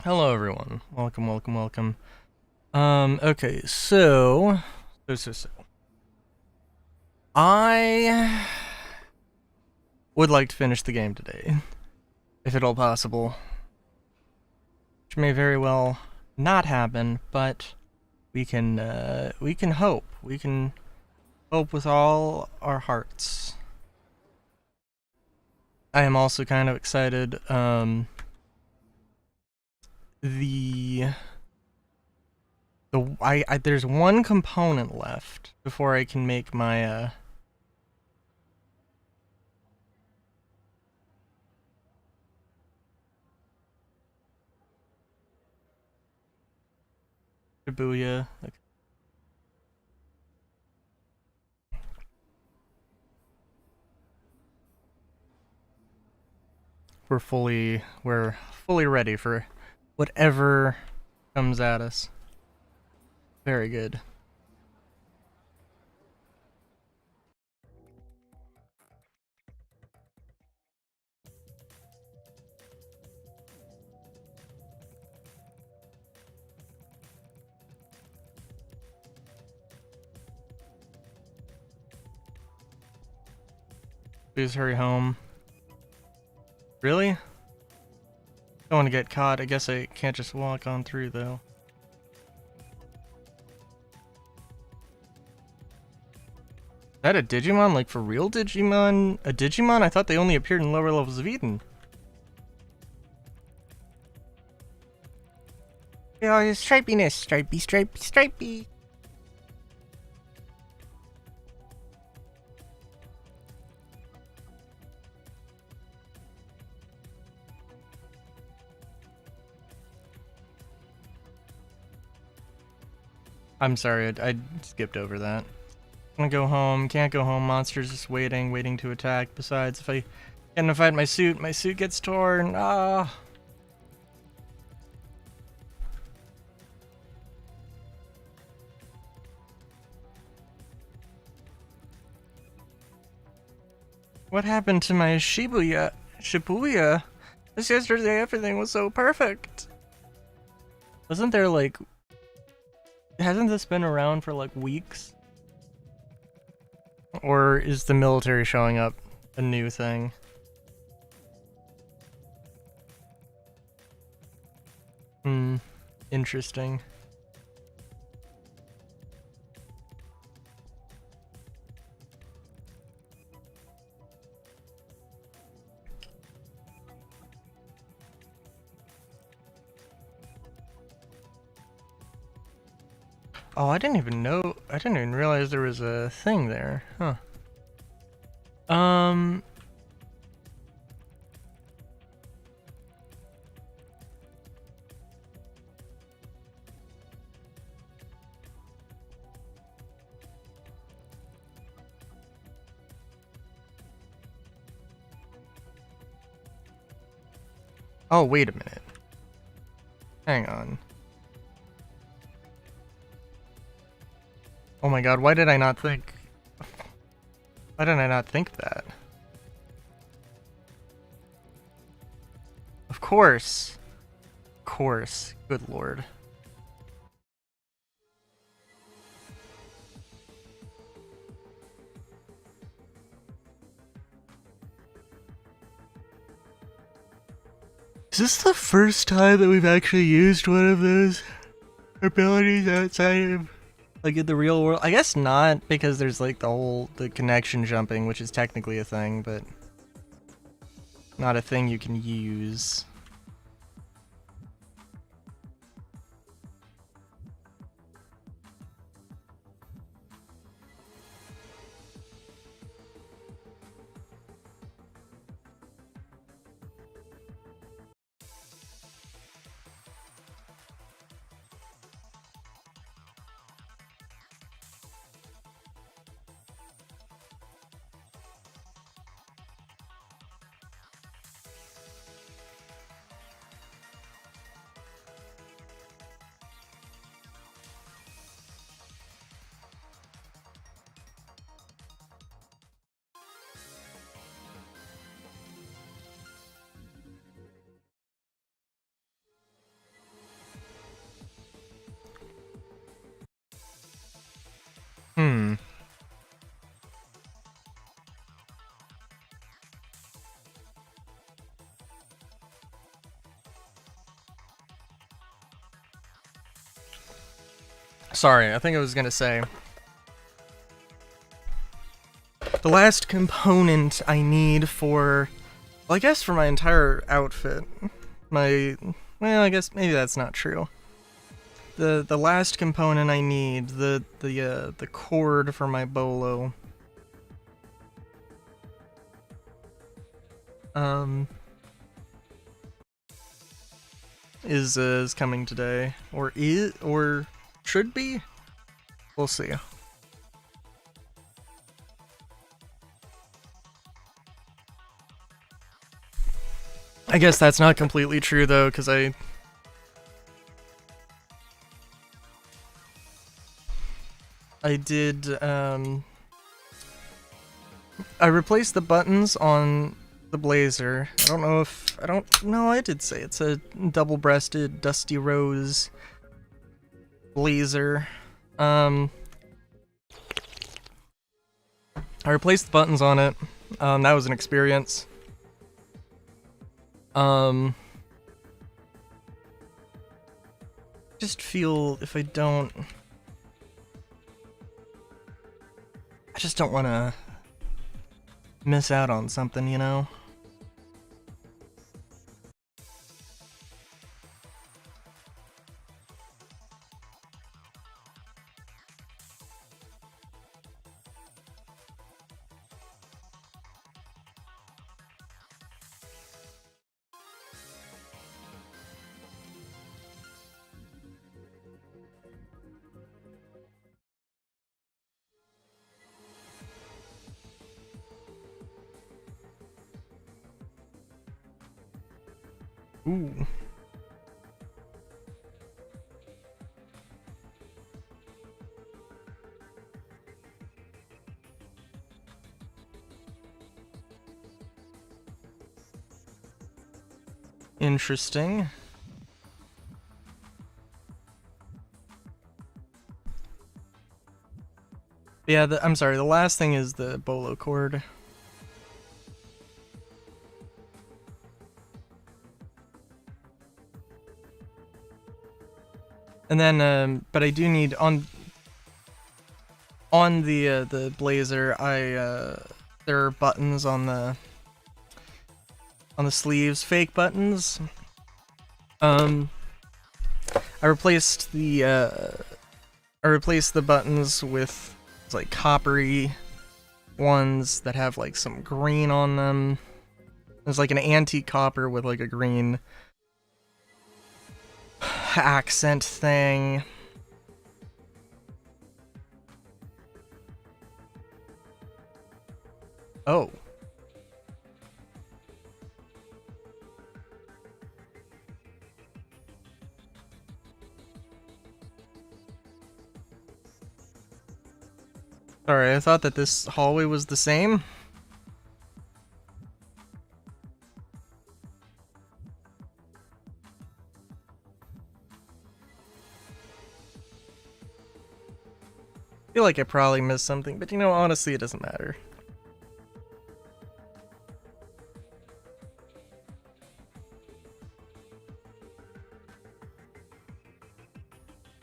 Hello everyone. Welcome, welcome, welcome. Okay, so. I would like to finish the game today, if at all possible. Which may very well not happen, but we can hope. We can hope with all our hearts. I am also kind of excited, there's one component left before I can make my Shibuya. Okay. We're fully ready for whatever comes at us. Very good. Please hurry home. Really? Don't want to get caught. I guess I can't just walk on through, though. Is that a Digimon? Like, for real Digimon? A Digimon? I thought they only appeared in lower levels of Eden. Oh, his stripiness. Stripey, stripey, stripey. I'm sorry, I skipped over that. I'm gonna go home. Can't go home. Monster's just waiting to attack. Besides, if I get in a fight, my suit gets torn. Ah. What happened to my Shibuya? Shibuya? This yesterday, everything was so perfect. Wasn't there like... Hasn't this been around for like weeks? Or is the military showing up a new thing? Interesting. Oh, I didn't even realize there was a thing there. Huh. Oh, wait a minute. Hang on. Oh my god, why did I not think... Why did I not think that? Of course. Of course. Good lord. Is this the first time that we've actually used one of those abilities outside of, like, in the real world? I guess not, because there's like the connection jumping, which is technically a thing, but not a thing you can use. Sorry, I think I was gonna say. The last component I need for, well, I guess for my entire outfit. Well, I guess maybe that's not true. The last component I need, the cord for my bolo. Is coming today, or should be. We'll see. I guess that's not completely true though, because I did I replaced the buttons on the blazer. I did say it's a double-breasted Dusty Rose blazer. I replaced the buttons on it. That was an experience. Just feel if I just don't want to miss out on something, you know? Ooh. Interesting. Yeah, I'm sorry, the last thing is the bolo cord. And then, but I do need on the blazer. There are buttons on the sleeves, fake buttons. I replaced the buttons with like coppery ones that have like some green on them. There's like an antique copper with like a green accent thing. Oh. Sorry, I thought that this hallway was the same. I feel like I probably missed something, but you know, honestly, it doesn't matter.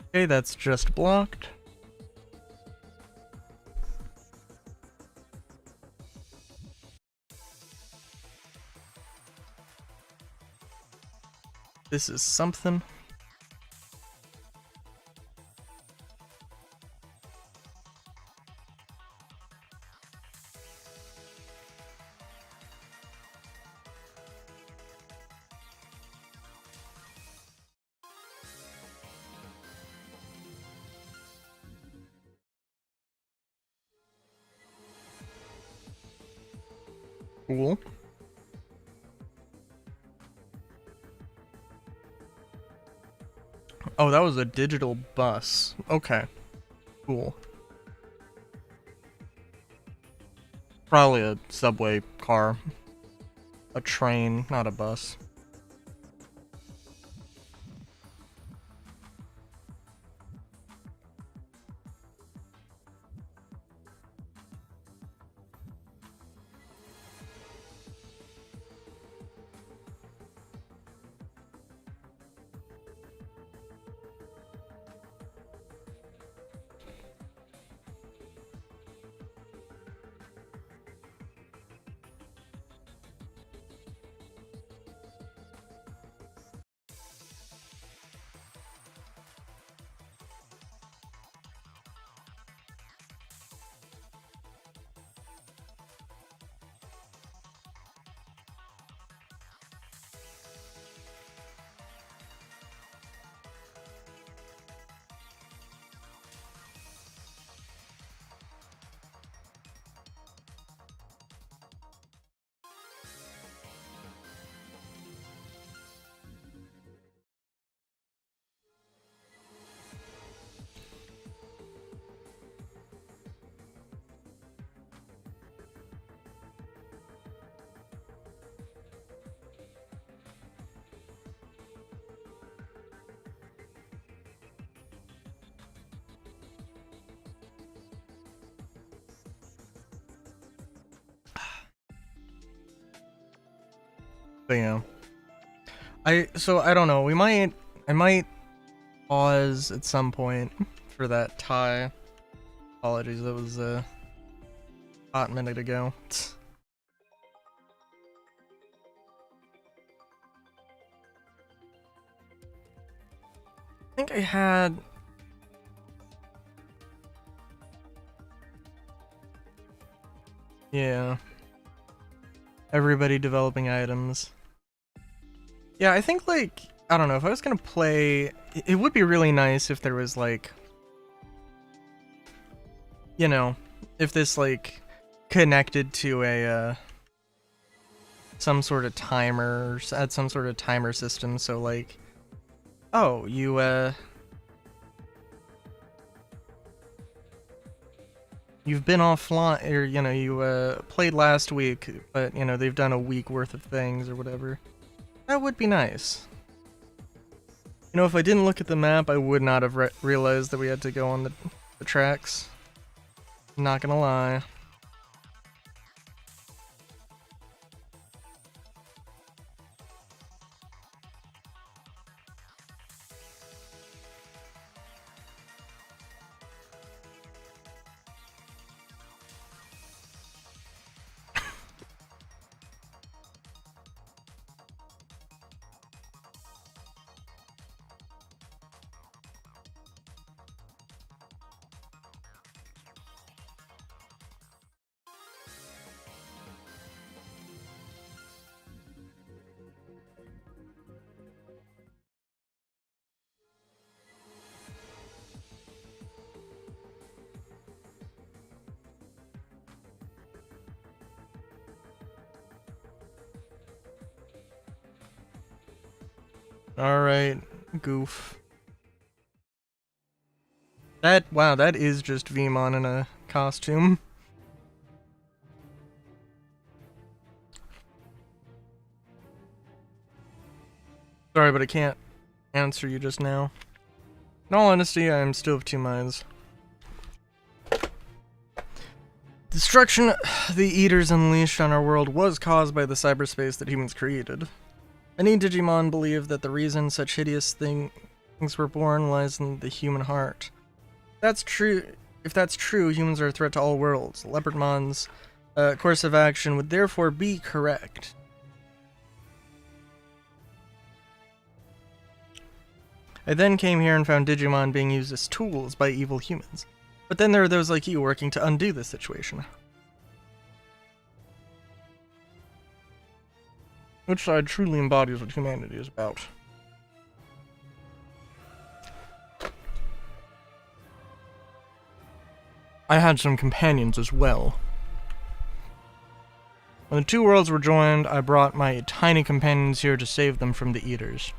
Okay, that's just blocked. This is something. Cool. Oh, that was a digital bus. Okay. Cool. Probably a subway car. A train, not a bus. But yeah. I don't know. I might pause at some point for that tie. Apologies, that was a hot minute ago. I think I had... Yeah. Everybody developing items. Yeah, I think, like, I don't know, if I was gonna play... It would be really nice if there was, like... You know, if this, like, connected to a, some sort of timer, or had some sort of timer system, so, like... Oh, you've been offline, or, you know, you, played last week, but, you know, they've done a week worth of things, or whatever. That would be nice. You know, if I didn't look at the map, I would not have realized that we had to go on the tracks. Not gonna lie. Alright, goof. Wow, that is just Vmon in a costume. Sorry, but I can't answer you just now. In all honesty, I am still of two minds. Destruction the Eaters unleashed on our world was caused by the cyberspace that humans created. Many Digimon believe that the reason such hideous things were born lies in the human heart. If that's true, humans are a threat to all worlds. Leopardmon's course of action would therefore be correct. I then came here and found Digimon being used as tools by evil humans. But then there are those like you working to undo this situation. Which side truly embodies what humanity is about? I had some companions as well. When the two worlds were joined, I brought my tiny companions here to save them from the Eaters.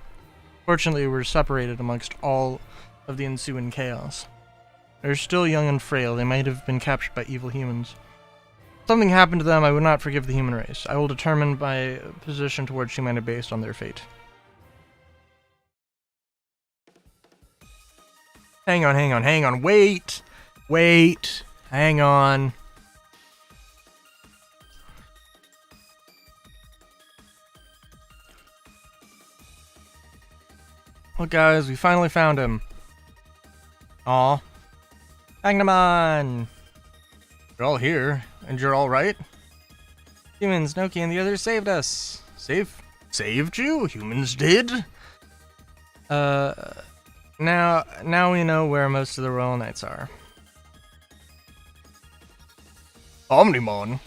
Fortunately, we were separated amongst all of the ensuing chaos. They're still young and frail. They might have been captured by evil humans. If something happened to them, I would not forgive the human race. I will determine my position towards humanity based on their fate. Hang on. Wait! Hang on. Look, guys, we finally found him. Aw. Magnamon! You're all here, and you're all right? Humans, Noki, and the others saved us. Saved you? Humans did? Now we know where most of the Royal Knights are. Omnimon?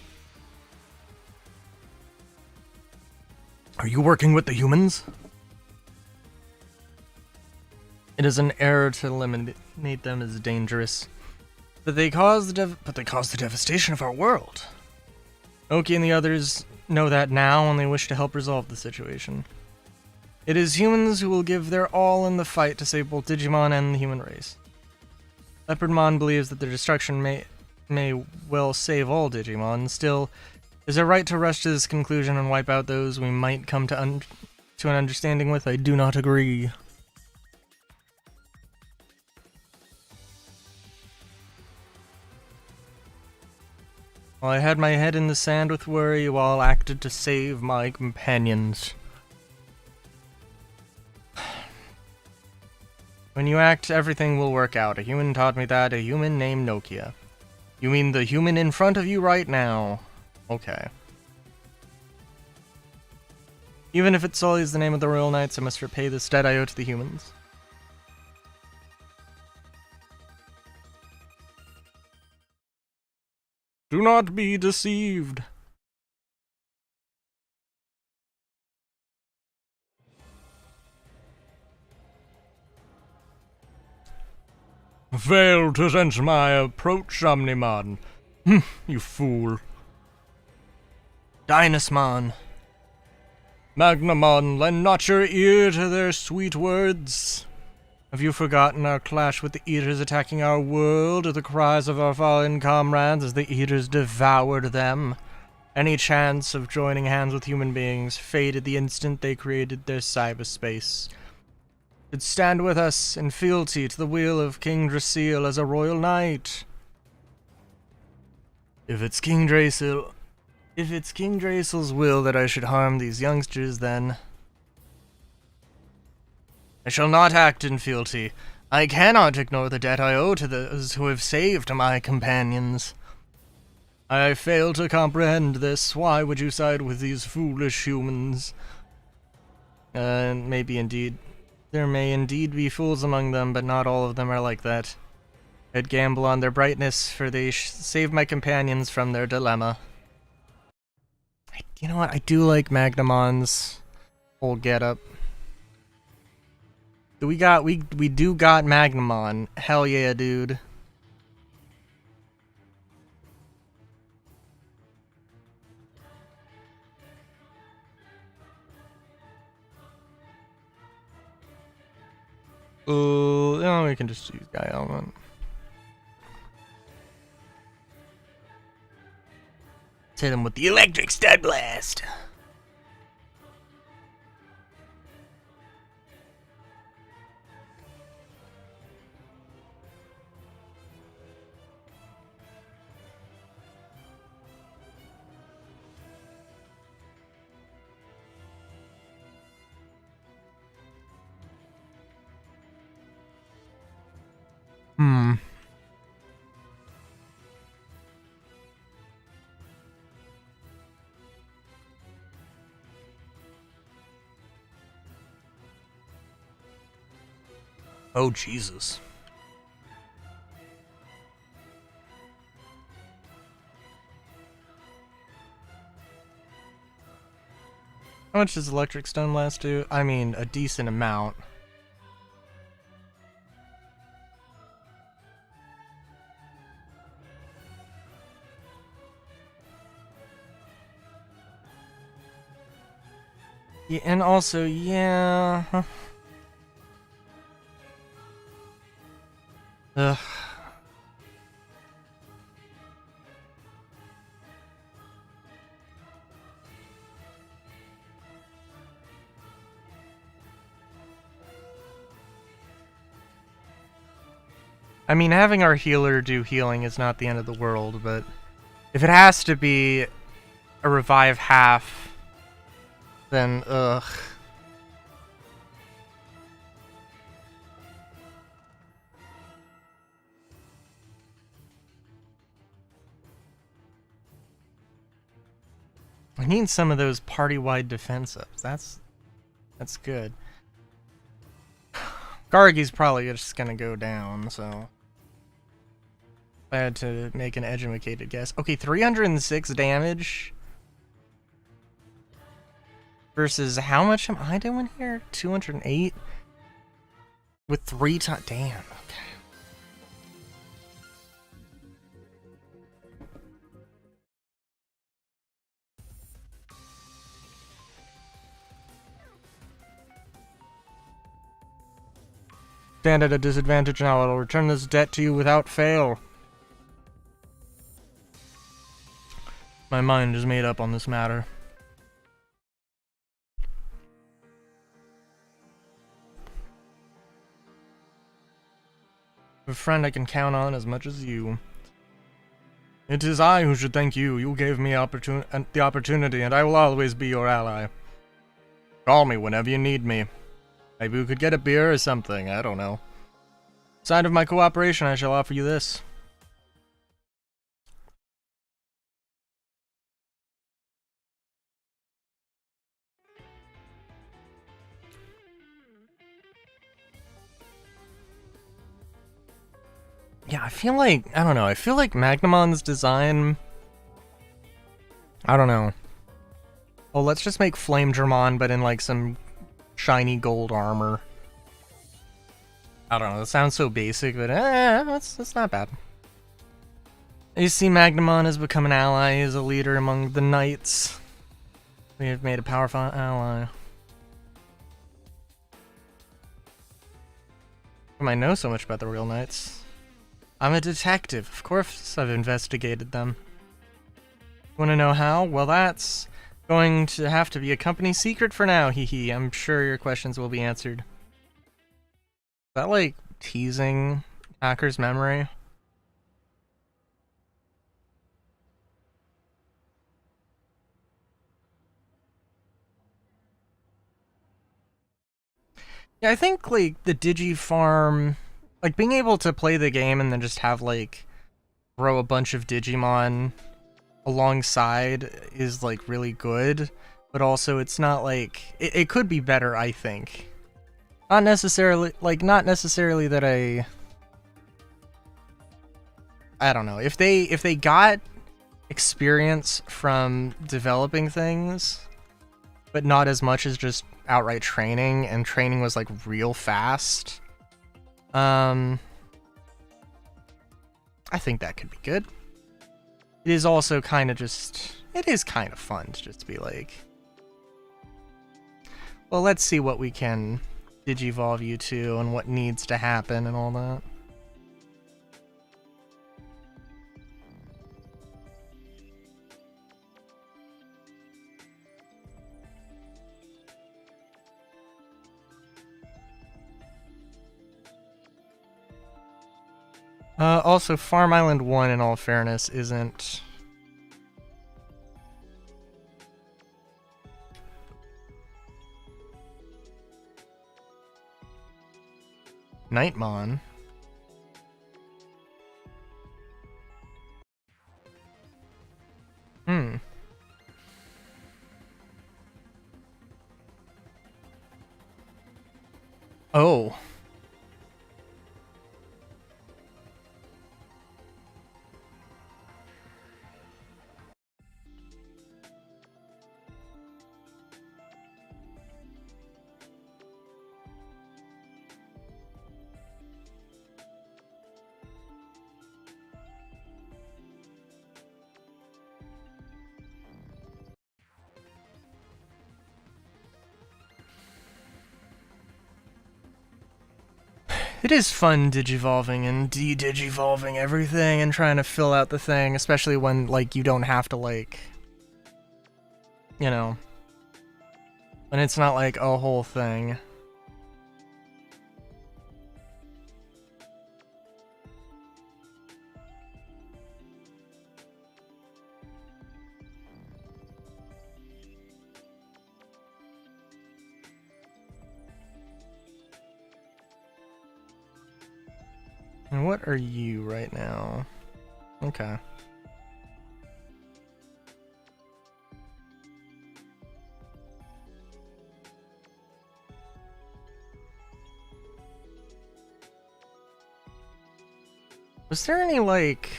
Are you working with the humans? It is an error to eliminate them as dangerous. But they cause the devastation of our world. Oki and the others know that now, and they wish to help resolve the situation. It is humans who will give their all in the fight to save both Digimon and the human race. Leopardmon believes that their destruction may well save all Digimon. Still, is it right to rush to this conclusion and wipe out those we might come to an understanding with? I do not agree. While I had my head in the sand with worry, you all acted to save my companions. When you act, everything will work out. A human taught me that, a human named Nokia. You mean the human in front of you right now? Okay. Even if it sullies the name of the Royal Knights, I must repay this debt I owe to the humans. Do not be deceived. Fail to sense my approach, Omnimon. You fool. Dynasmon. Magnamon, lend not your ear to their sweet words. Have you forgotten our clash with the Eaters attacking our world, or the cries of our fallen comrades as the Eaters devoured them? Any chance of joining hands with human beings faded the instant they created their cyberspace. Should stand with us in fealty to the will of King Drasil as a royal knight. If it's King Drasil's will that I should harm these youngsters, then I shall not act in fealty. I cannot ignore the debt I owe to those who have saved my companions. I fail to comprehend this. Why would you side with these foolish humans? Maybe indeed. There may indeed be fools among them, but not all of them are like that. I'd gamble on their brightness, for they save my companions from their dilemma. You know what? I do like Magnamon's whole getup. We do got Magnamon. Hell yeah, dude. No, we can just use Guy Element. Let's hit him with the Electric Stud Blast. Oh, Jesus. How much does Electric Stun Blast do? I mean, a decent amount. Yeah, and also, yeah... Ugh. I mean, having our healer do healing is not the end of the world, but if it has to be a revive half, then ugh. I need some of those party-wide defense ups. That's good. Gargi's probably just gonna go down, so I had to make an educated guess. Okay, 306 damage versus how much am I doing here? 208 with 3 times. Damn. Okay. Stand at a disadvantage now. I'll return this debt to you without fail. My mind is made up on this matter. A friend I can count on as much as you. It is I who should thank you. You gave me the opportunity, and I will always be your ally. Call me whenever you need me. Maybe we could get a beer or something, I don't know. Sign of my cooperation, I shall offer you this. Yeah, I feel like, I don't know, I feel like Magnemon's design, I don't know. Well, let's just make Flame Dramon, but in like some shiny gold armor. I don't know, it sounds so basic, but that's not bad. You see, Magnemon has become an ally, is a leader among the knights. We have made a powerful ally. How do I know so much about the real knights? I'm a detective. Of course I've investigated them. Want to know how? Well, that's going to have to be a company secret for now, hee hee. I'm sure your questions will be answered. Is that like teasing Hacker's memory? Yeah, I think like the Digifarm, like being able to play the game and then just have like grow a bunch of Digimon alongside is like really good, but also it's not like it could be better, I think. Not necessarily that I don't know. If they got experience from developing things, but not as much as just outright training, and training was like real fast, I think that could be good. It is also kind of just, it is kind of fun to just be like, well, let's see what we can digivolve you to and what needs to happen and all that. Also, Farm Island 1, in all fairness, isn't... Nightmon? Hmm. Oh. It is fun digivolving and de-digivolving everything and trying to fill out the thing, especially when, like, you don't have to, like, you know, when it's not, like, a whole thing. And what are you right now? Okay. Was there any, like...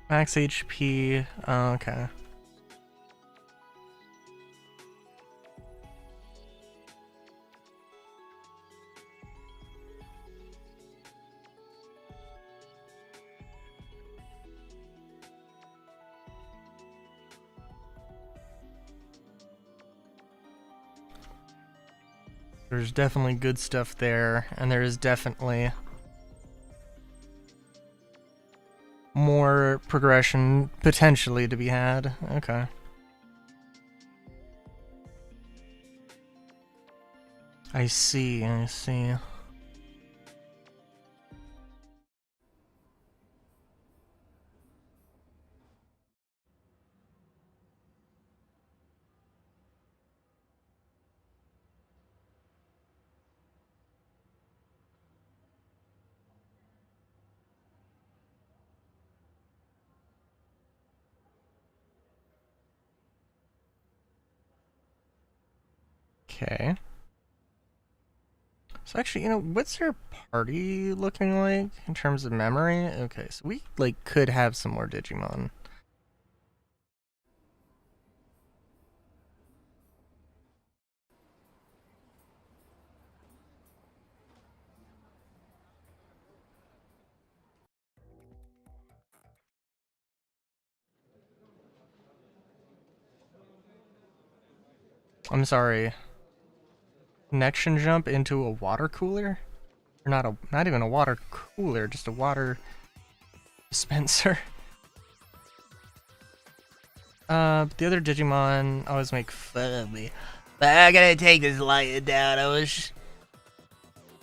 max HP? Oh, okay. There's definitely good stuff there, and there is definitely more progression potentially to be had. Okay. I see, I see. Okay. So actually, what's your party looking like in terms of memory? Okay, so we, like, could have some more Digimon. I'm sorry. Connection jump into a water cooler? Or not even a water cooler, just a water dispenser. The other Digimon always make fun of me. But I gotta take this lion down.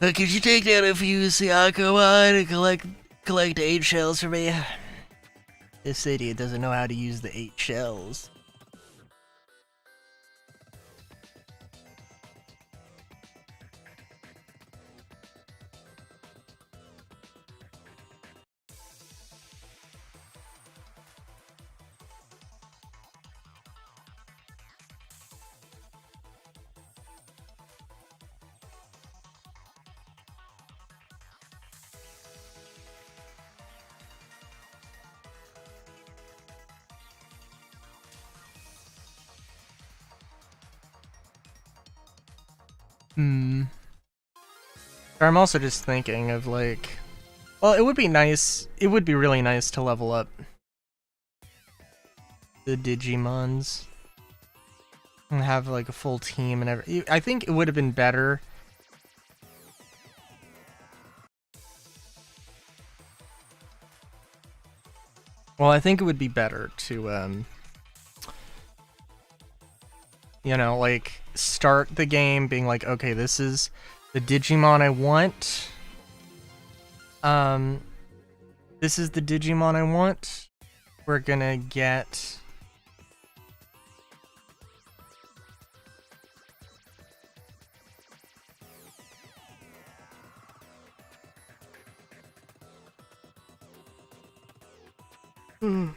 Could you take down a few Siakamon and collect 8 shells for me? This idiot doesn't know how to use the 8 shells. I'm also just thinking of, like... Well, it would be nice... It would be really nice to level up the Digimons. And have, like, a full team and everything. I think it would have been better... Well, I think it would be better to, like, start the game being like, okay, this is the Digimon I want. This is the Digimon I want. We're gonna get... Oh,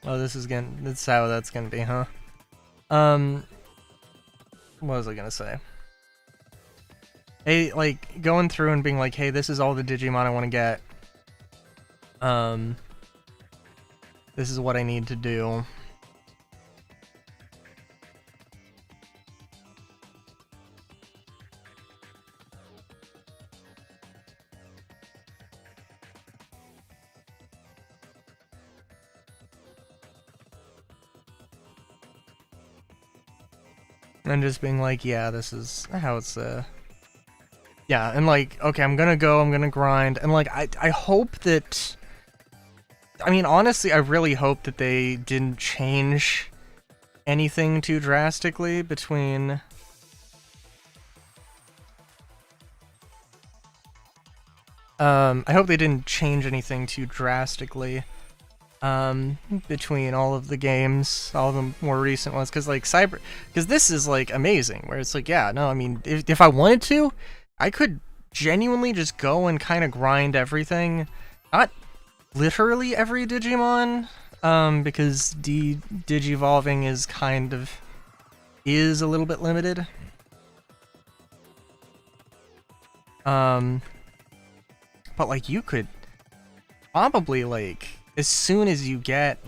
that's how that's gonna be, huh? What was I gonna say? Hey, like, going through and being like, hey, this is all the Digimon I want to get. This is what I need to do. And just being like, yeah, this is how it's, yeah, and like, okay, I'm gonna grind, and like, I hope that... I mean, honestly, I really hope that they didn't change anything too drastically between... I hope they didn't change anything too drastically between all of the games, all of the more recent ones, because like because this is like amazing, where it's like, yeah, no, I mean, if I wanted to, I could genuinely just go and kind of grind everything, not literally every Digimon, because Digivolving is a little bit limited. But like, you could probably, like, as soon as you get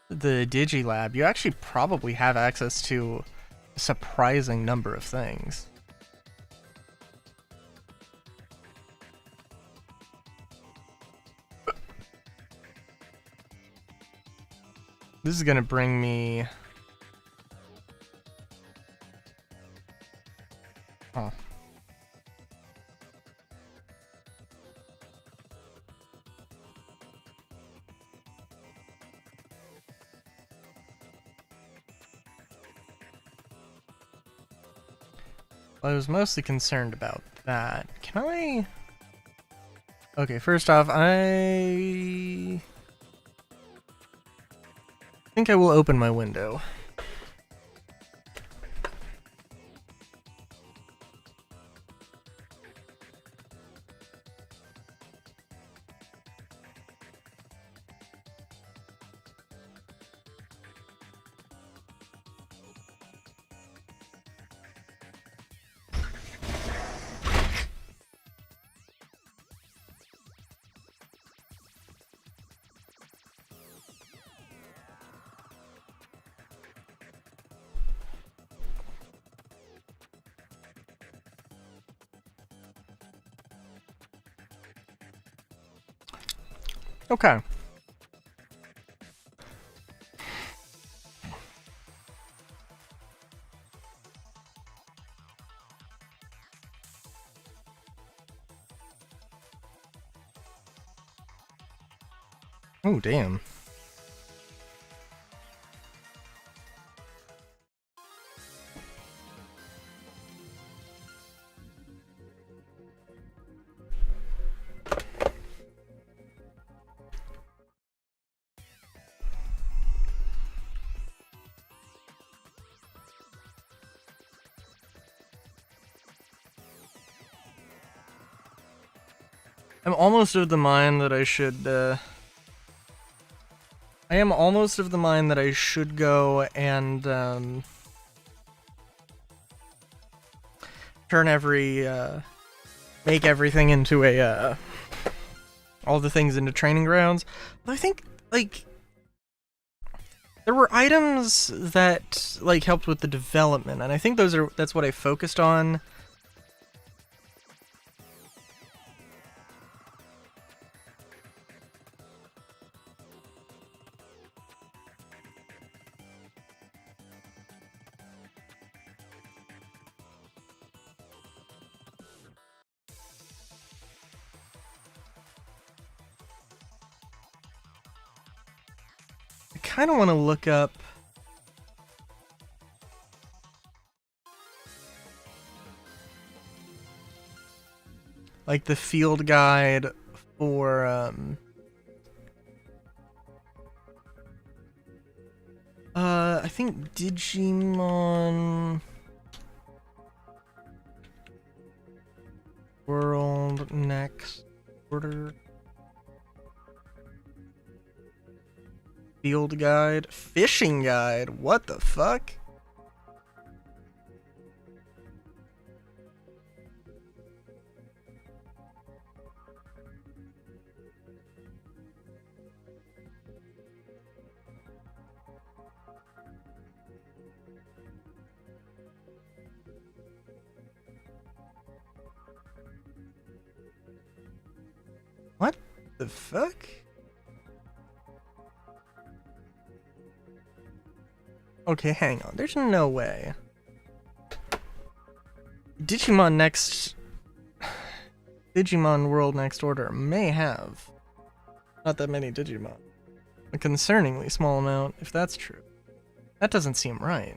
the Digilab, you actually probably have access to a surprising number of things. This is gonna bring me... Oh. I was mostly concerned about that. Can I... Okay, first off, I think I will open my window. Okay. Oh, damn. I'm almost of the mind that I should, I am almost of the mind that I should go and, turn make everything into all the things into training grounds. But I think, like, there were items that, like, helped with the development, and I think that's what I focused on. I kind of want to look up like the field guide for I think Digimon World Next Order Field Guide, Fishing Guide. What the fuck? What the fuck? Okay, hang on. There's no way. Digimon World Next Order may have not that many Digimon. A concerningly small amount, if that's true. That doesn't seem right.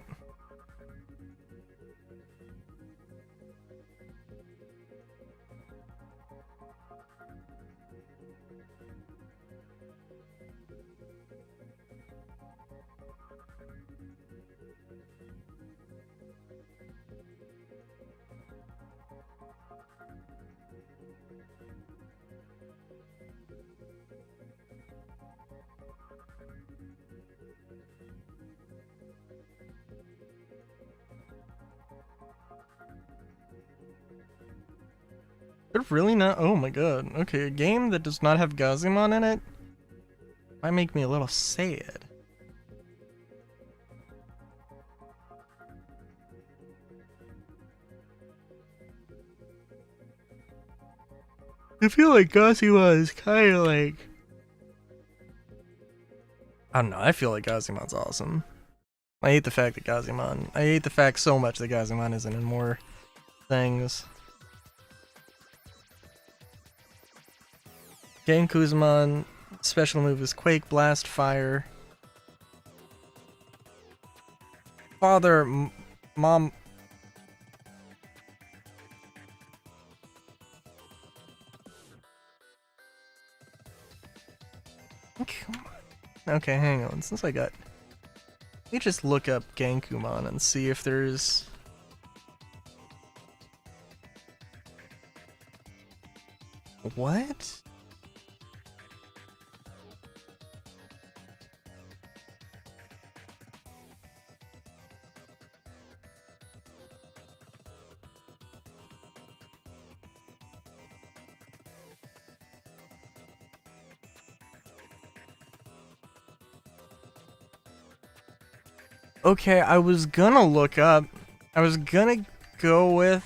They're really not. Oh my god. Okay, a game that does not have Gazimon in it might make me a little sad. I feel like Gazimon is kind of like. I don't know. I feel like Gazimon's awesome. I hate the fact that Gazimon. I hate the fact so much that Gazimon isn't in more things. Genkuzumon special move is Quake, Blast, Fire. Father, Mom. Okay, hang on. Since I got. Let me just look up Genkumon and see if there's. What? Okay, I was gonna look up. I was gonna go with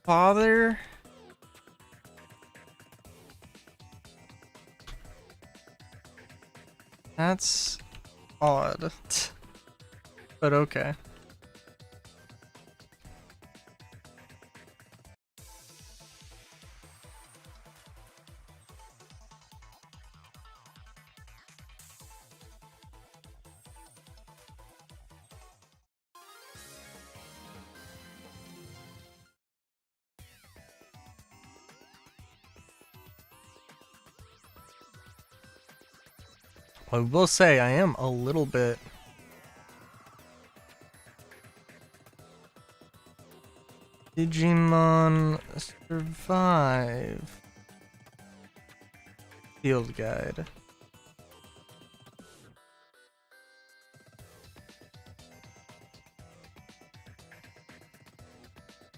Father. That's odd. But okay. I will say I am a little bit Digimon Survive Field Guide.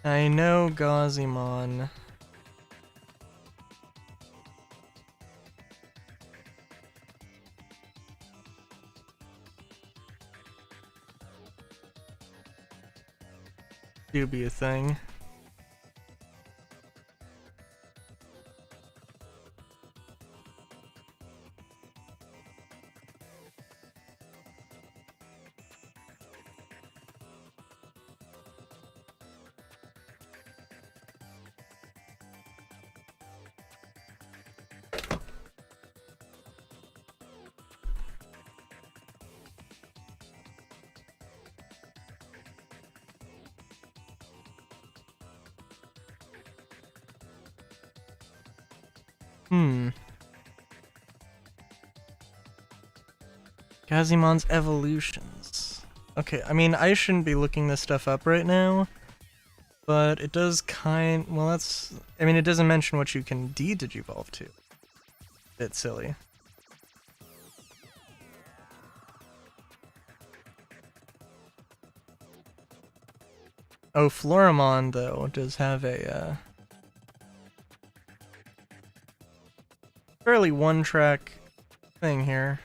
I know Gazimon. Do be a thing. Gazimon's evolutions. Okay, I mean, I shouldn't be looking this stuff up right now, but it does well, that's... I mean, it doesn't mention what you can de-digivolve to. Bit silly. Oh, Floramon, though, does have a, fairly one-track thing here.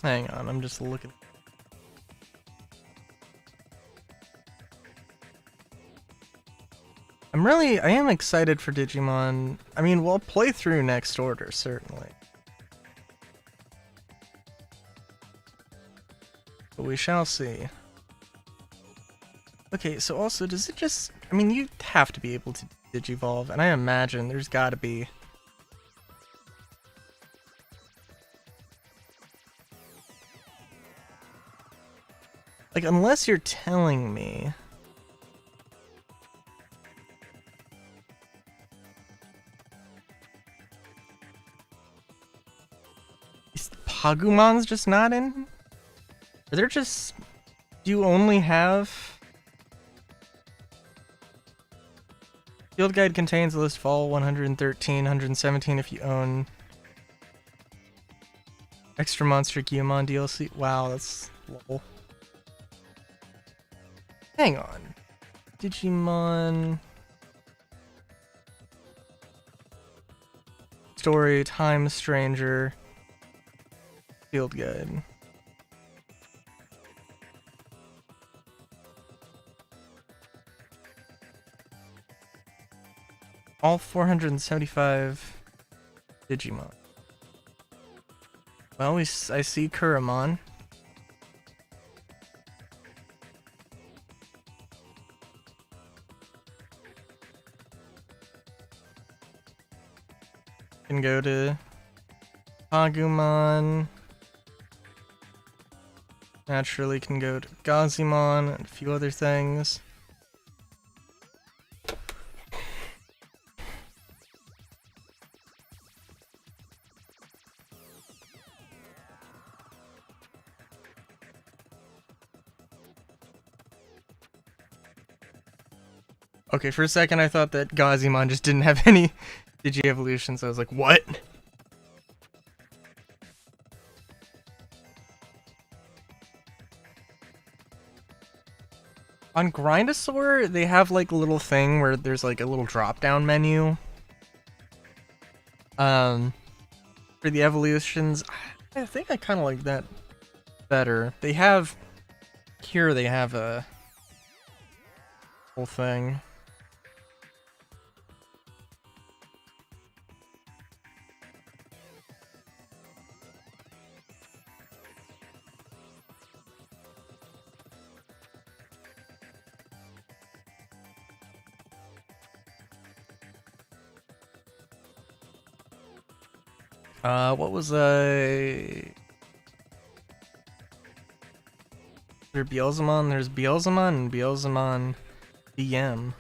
Hang on, I'm just looking. I am excited for Digimon. I mean, we'll play through next order, certainly. But we shall see. Okay, so also, does it just... I mean, you have to be able to Digivolve, and I imagine there's gotta be... Like, unless you're telling me... Is Pagumon's just not in? Are there just... Do you only have... Field Guide contains a list of all 113, 117 if you own... Extra Monster Guilmon DLC. Wow, that's lol. Hang on. Digimon... Story, Time Stranger... Field Guide. All 475 Digimon. Well, I see Kuramon. Can go to Agumon. Naturally can go to Gazimon and a few other things. Okay, for a second I thought that Gazimon just didn't have any Digi-evolutions. I was like, what? On Grindosaur, they have like a little thing where there's like a little drop-down menu. For the evolutions, I think I kind of like that better. They have a whole thing. What was there Beelzemon? There's Beelzemon and Beelzemon BM.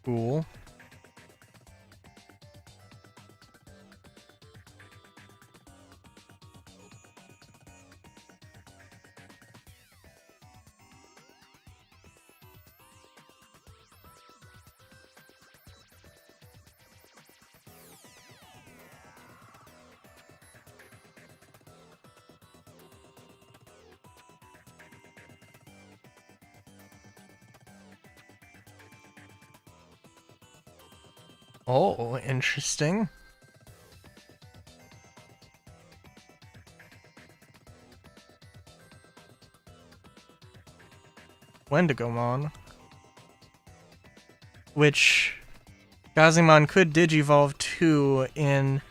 Cool. Oh, interesting. Wendigomon. Which Gazimon could Digivolve to in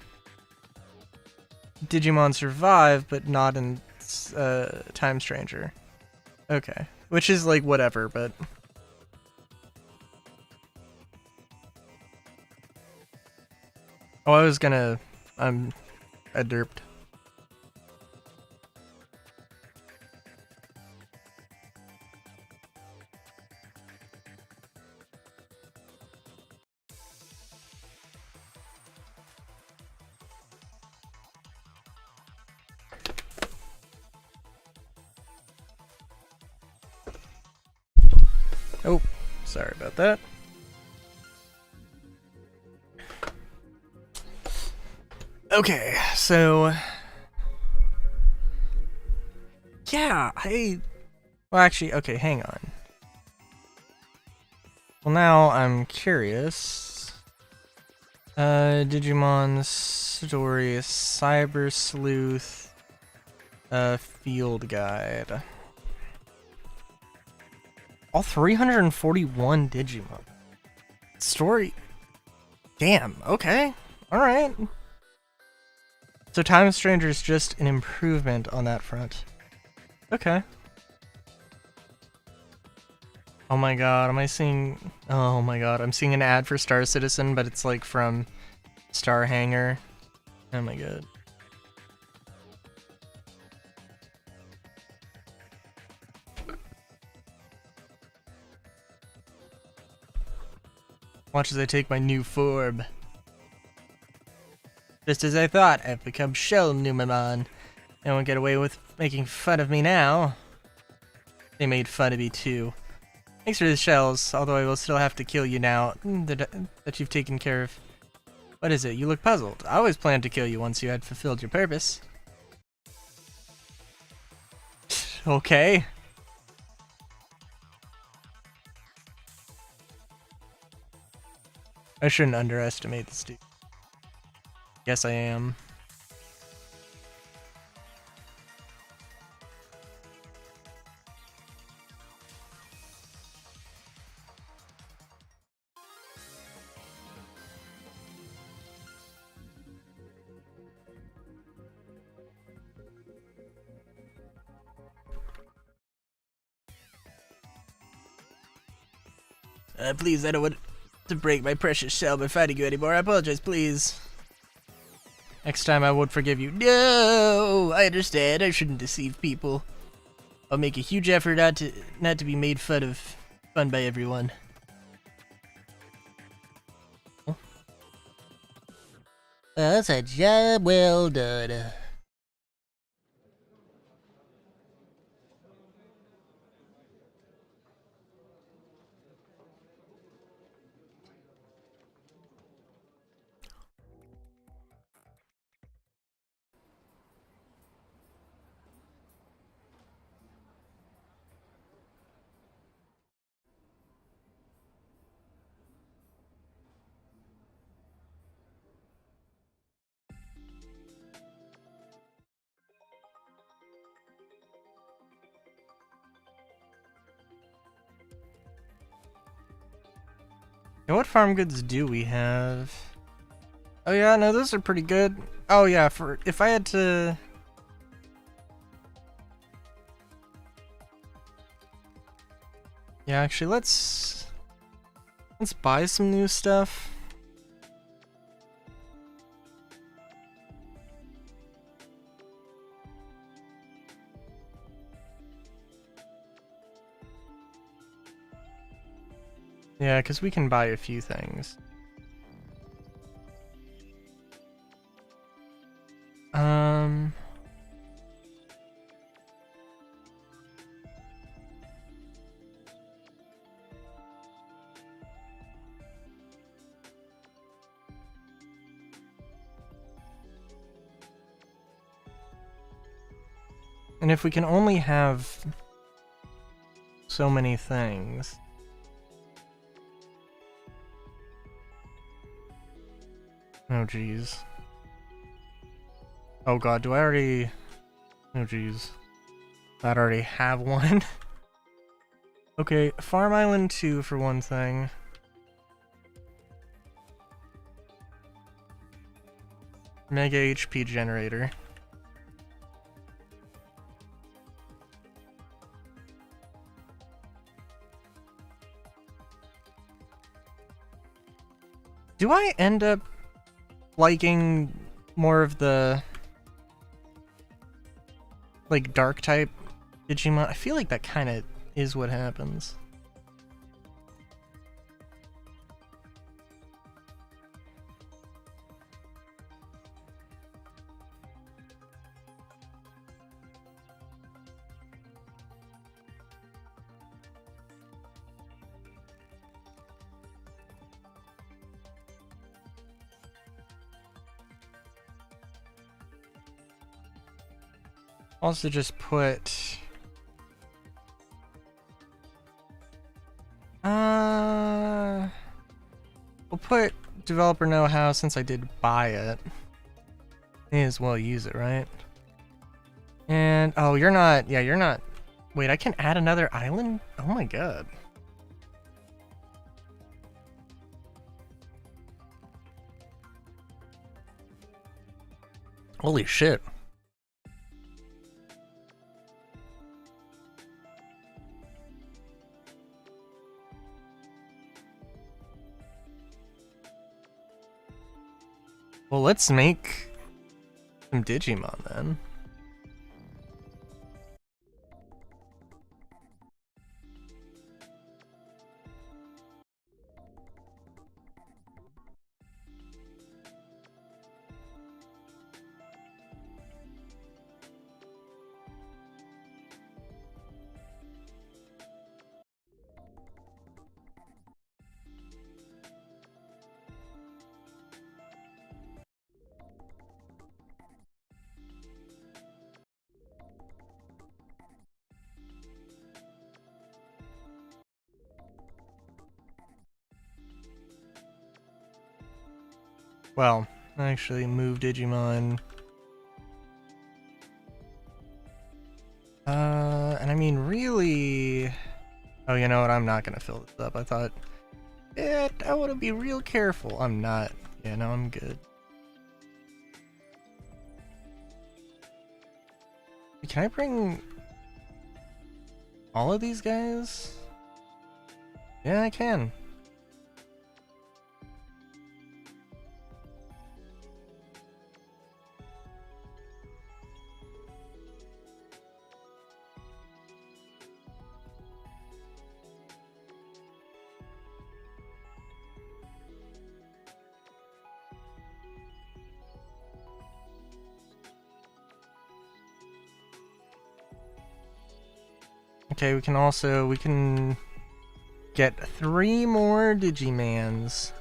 Digimon Survive, but not in Time Stranger. Okay. Which is like whatever, but... Oh, I was gonna... I derped. Oh, sorry about that. Okay, so... Yeah, well, actually, okay, hang on. Well, now I'm curious. Digimon Story, Cyber Sleuth, Field Guide. All 341 Digimon. Story. Damn, okay. Alright. So Time Stranger is just an improvement on that front. Okay. Oh my god, am I seeing... Oh my god, I'm seeing an ad for Star Citizen, but it's like from Star Hanger. Oh my god. Watch as I take my new form. Just as I thought, I've become Shell Numemon. They won't get away with making fun of me now. They made fun of me too. Thanks for the shells, although I will still have to kill you now that you've taken care of. What is it? You look puzzled. I always planned to kill you once you had fulfilled your purpose. Okay. I shouldn't underestimate this dude. Yes, I am. Please, I don't want to break my precious shell by fighting you anymore. I apologize, please. Next time I won't forgive you. No! I understand. I shouldn't deceive people. I'll make a huge effort not to be made fun by everyone. Oh. That's a job well done. And what farm goods do we have? Oh yeah, no, those are pretty good. Oh yeah, for if I had to... Yeah, actually, let's buy some new stuff. Yeah, because we can buy a few things. And if we can only have so many things... Oh, jeez. Oh god, do I already... Oh, jeez. I already have one. Okay, Farm Island 2 for one thing. Mega HP generator. Do I end up liking more of the like dark type Digimon? I feel like that kind of is what happens. Also just put... We'll put developer know-how since I did buy it. May as well use it, right? And, oh, you're not, yeah, you're not... Wait, I can add another island? Oh my god. Holy shit. Well, let's make some Digimon then. Well, actually move Digimon. And I mean, really... Oh, you know what? I'm not gonna fill this up. I thought, I want to be real careful. I'm not. Yeah, no, I'm good. Can I bring all of these guys? Yeah, I can. Okay, we can get 3 more Digimans.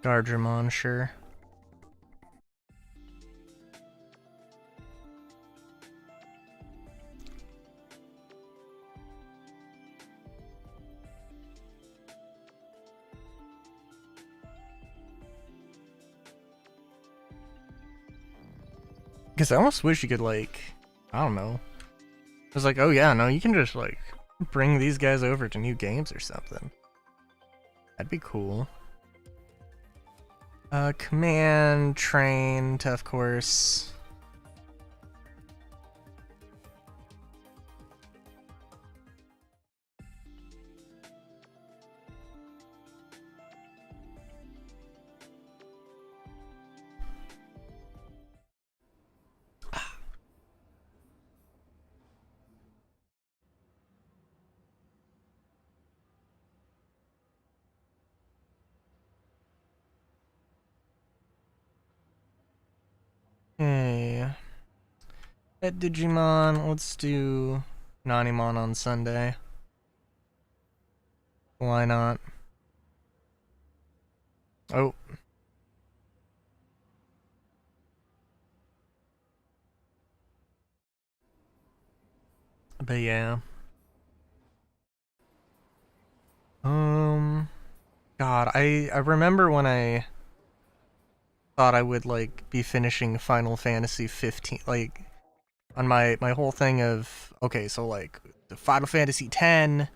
Gardramon, sure. Because I almost wish you could, like, I don't know. I was like, oh yeah, no, you can just, like, bring these guys over to new games or something. That'd be cool. Command, train, tough course. Okay. At Digimon, let's do Nanimon on Sunday. Why not? Oh. But yeah. God, I remember when I thought I would, like, be finishing Final Fantasy 15, like, on my whole thing of, okay, so, like, the Final Fantasy 10,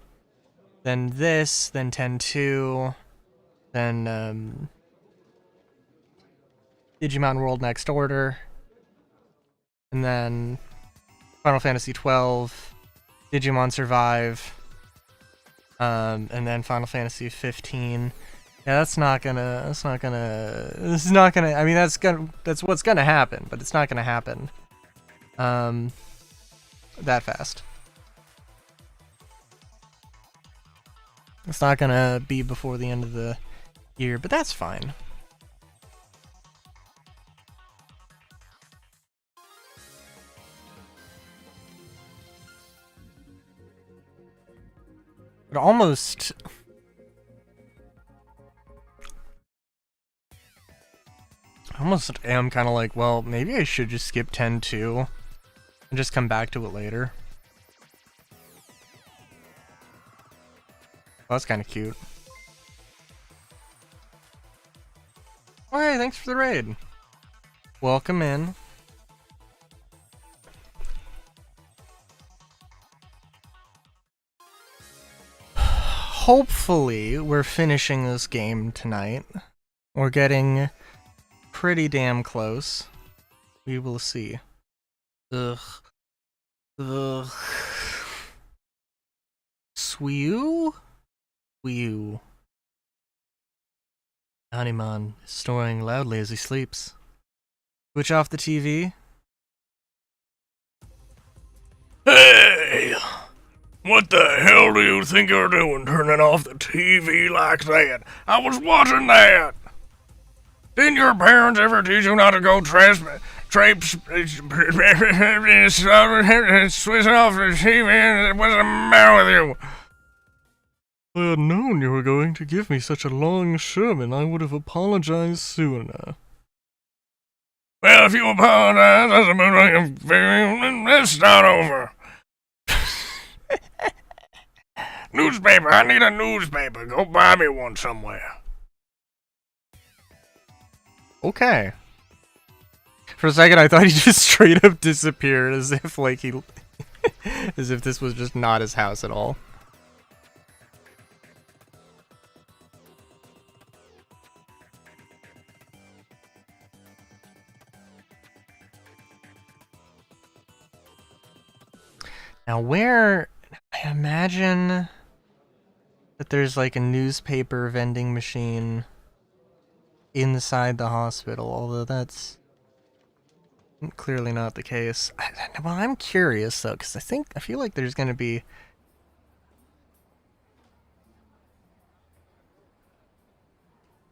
then this, then 10-2, then, Digimon World Next Order, and then Final Fantasy 12, Digimon Survive, and then Final Fantasy 15. Yeah, this is not gonna, I mean, that's what's gonna happen, but it's not gonna happen, that fast. It's not gonna be before the end of the year, but that's fine. But almost am kind of like, well, maybe I should just skip 10-2 and just come back to it later. Oh, that's kind of cute. Oh, hey, thanks for the raid. Welcome in. Hopefully, we're finishing this game tonight. We're getting pretty damn close. We will see. Ugh. Ugh. Swiew? Swiew. Animon is snoring loudly as he sleeps. Switch off the TV. Hey! What the hell do you think you're doing turning off the TV like that? I was watching that! Didn't your parents ever teach you not to go switching off the TV? What's the matter with you? If I had known you were going to give me such a long sermon, I would have apologized sooner. Well, if you apologize, doesn't mean let's start over. Newspaper, I need a newspaper. Go buy me one somewhere. Okay. For a second, I thought he just straight up disappeared, as if, like, as if this was just not his house at all. Now, where... I imagine that there's, like, a newspaper vending machine inside the hospital, although that's clearly not the case. Well, I'm curious, though, because I feel like there's going to be...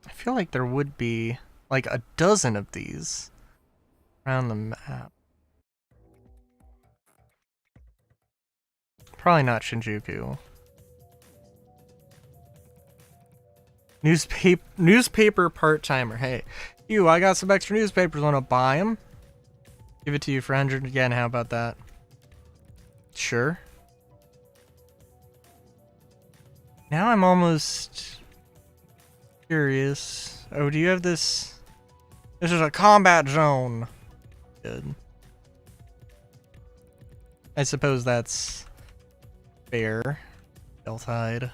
I feel like there would be, like, a dozen of these around the map. Probably not Shinjuku. Newspaper part-timer. Hey, you, I got some extra newspapers. Want to buy them? Give it to you for 100 again. How about that? Sure. Now I'm almost curious. Oh, do you have this? This is a combat zone. Good. I suppose that's fair. Deltide.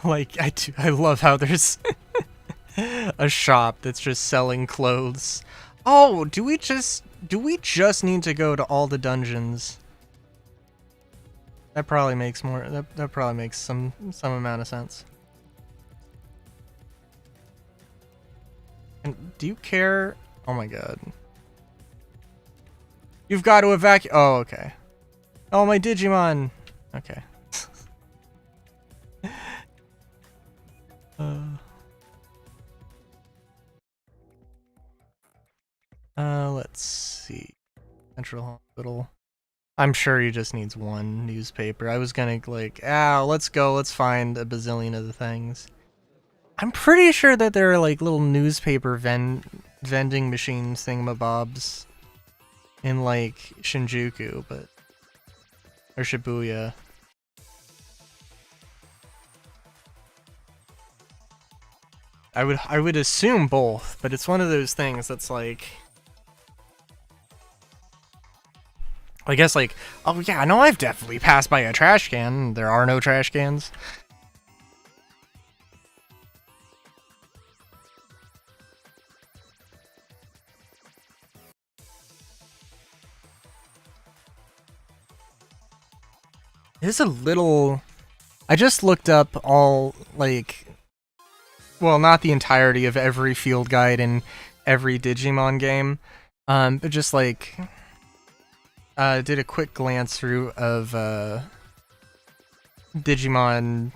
Like, I love how there's a shop that's just selling clothes. Oh, do we just need to go to all the dungeons? That probably makes more, that probably makes some amount of sense. And do you care? Oh my god. You've got to evacuate. Oh, okay. Oh, my Digimon. Okay. Let's see. Central Hospital. I'm sure he just needs one newspaper. I was gonna like, let's go, let's find a bazillion of the things. I'm pretty sure that there are like little newspaper vending machines thingamabobs in like Shinjuku, but or Shibuya. I would assume both, but it's one of those things that's like, I guess like, oh yeah, no, I've definitely passed by a trash can. There are no trash cans. It's a little... I just looked up all, like... Well, not the entirety of every field guide in every Digimon game, but just, like... did a quick glance through of, Digimon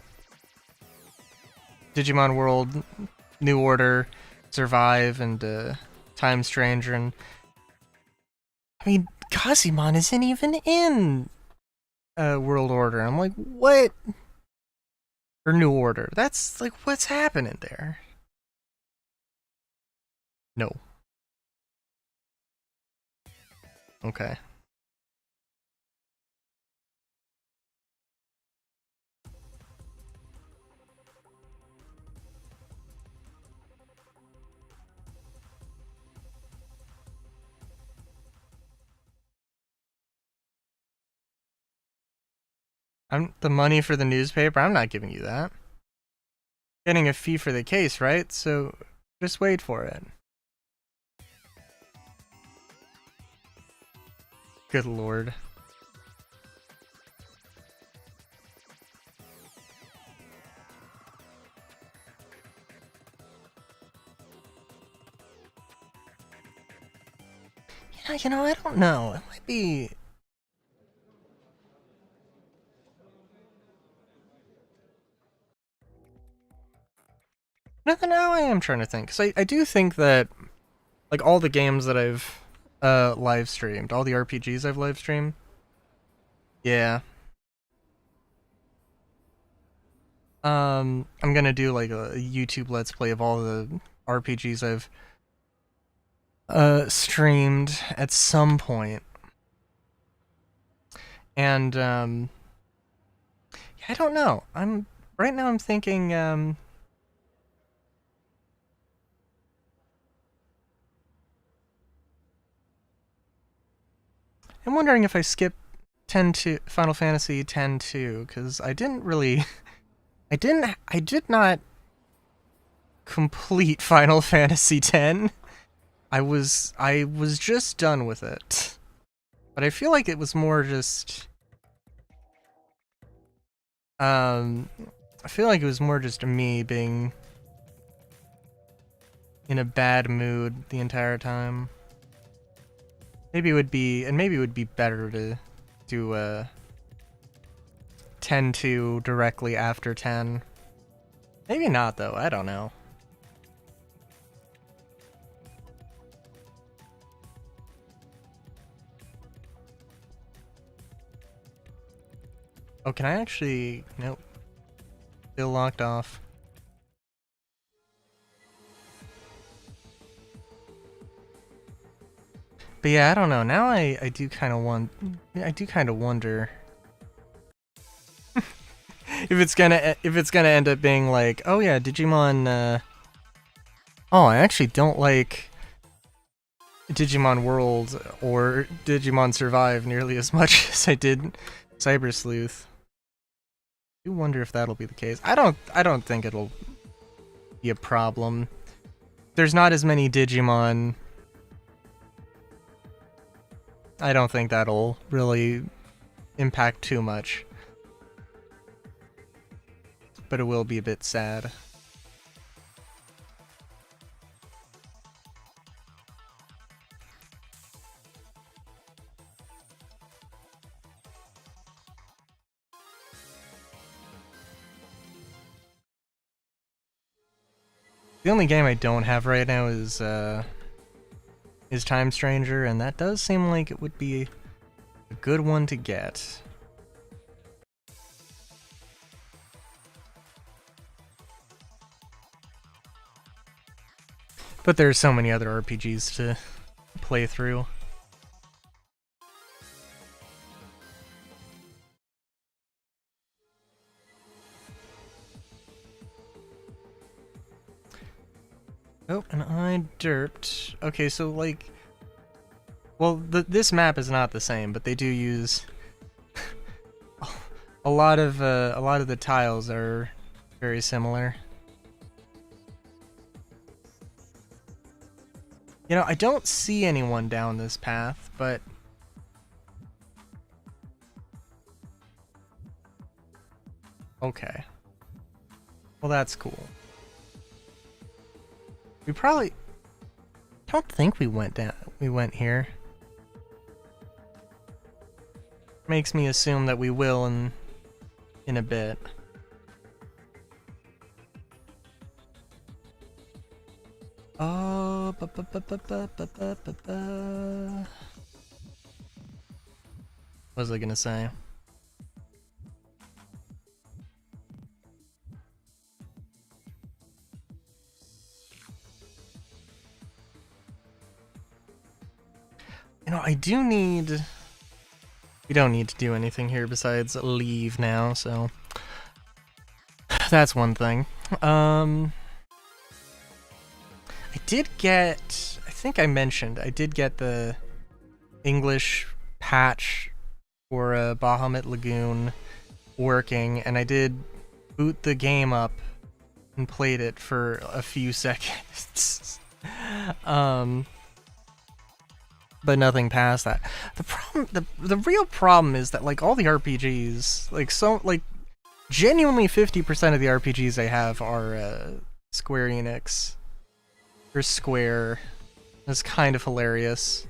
World, New Order, Survive, and, Time Stranger, and... I mean, Kazimon isn't even in... World Order. I'm like, what? Or New Order. That's like, what's happening there? No. Okay. The money for the newspaper, I'm not giving you that. Getting a fee for the case, right? So just wait for it. Good lord. Yeah, you know, I don't know. It might be... Now I am trying to think. Because I do think that, like, all the games that I've live streamed, all the RPGs I've live streamed, yeah. I'm gonna do, like, a YouTube Let's Play of all the RPGs I've streamed at some point. And, yeah, I don't know. Right now I'm thinking, I'm wondering if I skip Final Fantasy X-2, because I didn't really... I did not complete Final Fantasy X. I was just done with it. But I feel like it was more just... I feel like it was more just me being in a bad mood the entire time. Maybe it would be better to do 10-2 directly after 10. Maybe not though, I don't know. Oh, can I actually... Nope. Still locked off. But yeah, I don't know. Now I do kind of wonder if it's gonna end up being like, oh yeah, Digimon. Oh, I actually don't like Digimon World or Digimon Survive nearly as much as I did Cyber Sleuth. I do wonder if that'll be the case. I don't think it'll be a problem. There's not as many Digimon. I don't think that'll really impact too much. But it will be a bit sad. The only game I don't have right now is Time Stranger, and that does seem like it would be a good one to get. But there's so many other RPGs to play through. Oh, and I derped. Okay, so like, well, this map is not the same, but they do use a lot of the tiles are very similar. You know, I don't see anyone down this path, but okay. Well, that's cool. We probably don't think we went down. We went here. Makes me assume that we will in a bit. Oh, what was I gonna say? You know, I do need... We don't need to do anything here besides leave now, so... That's one thing. I did get... I think I mentioned, I did get the English patch for Bahamut Lagoon working, and I did boot the game up and played it for a few seconds. But nothing past that. The problem, the real problem is that like all the RPGs, like genuinely 50% of the RPGs I have are Square Enix or Square. It's kind of hilarious.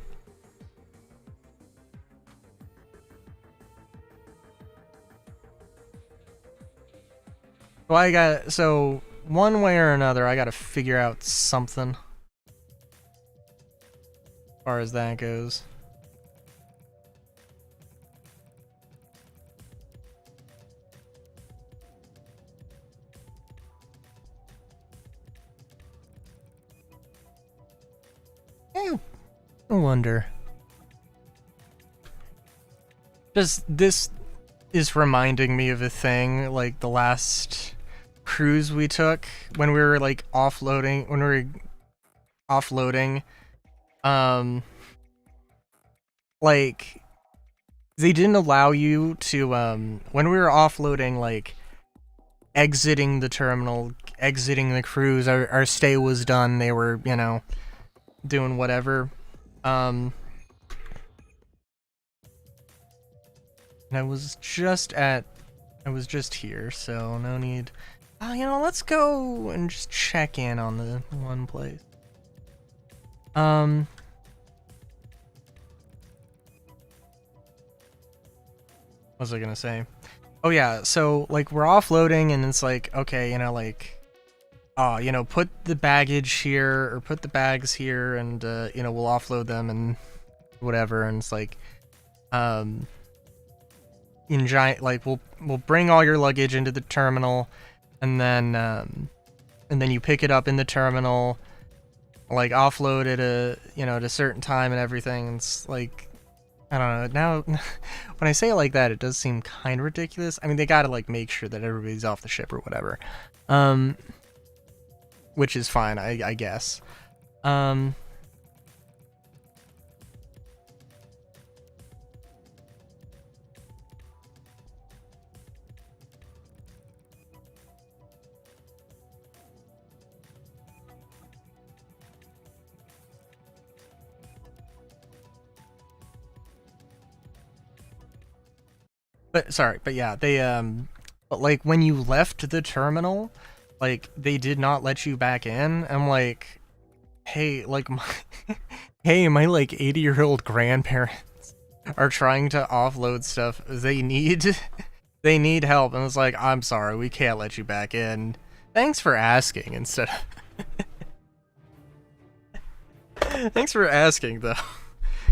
So one way or another, I gotta figure out something. As far as that goes. I wonder. Just this is reminding me of a thing, like the last cruise we took when we were like offloading, like they didn't allow you to when we were offloading, like exiting the terminal, exiting the cruise, our stay was done, they were, you know, doing whatever. And I was just here, so no need. You know, let's go and just check in on the one place. What was I gonna say? Oh yeah, so like we're offloading and it's like, okay, you know, like, you know, put the baggage here or put the bags here and you know, we'll offload them and whatever. And it's like, in giant, like we'll bring all your luggage into the terminal, and then you pick it up in the terminal, like offload it at a certain time and everything. It's like, I don't know. Now, when I say it like that, it does seem kind of ridiculous. I mean, they gotta, like, make sure that everybody's off the ship or whatever. Which is fine, I guess. But yeah, but like when you left the terminal, like they did not let you back in. I'm like, hey, like hey, my like 80-year-old grandparents are trying to offload stuff. They need they need help. And it's like, I'm sorry, we can't let you back in. Thanks for asking instead of thanks for asking though.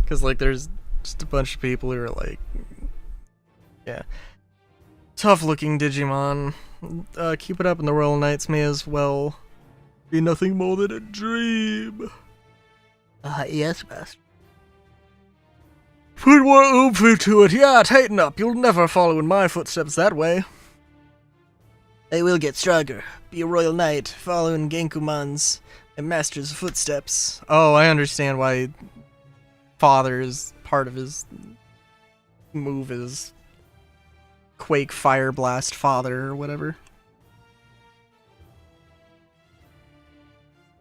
Cause like there's just a bunch of people who are like, yeah. Tough looking Digimon. Keep it up and the Royal Knights may as well be nothing more than a dream. Yes, Master. Put more oomph into it. Yeah, tighten up. You'll never follow in my footsteps that way. I will get stronger. Be a Royal Knight, following Genkuman's and Master's footsteps. Oh, I understand why Father's part of his move is Quake Fire Blast Father or whatever.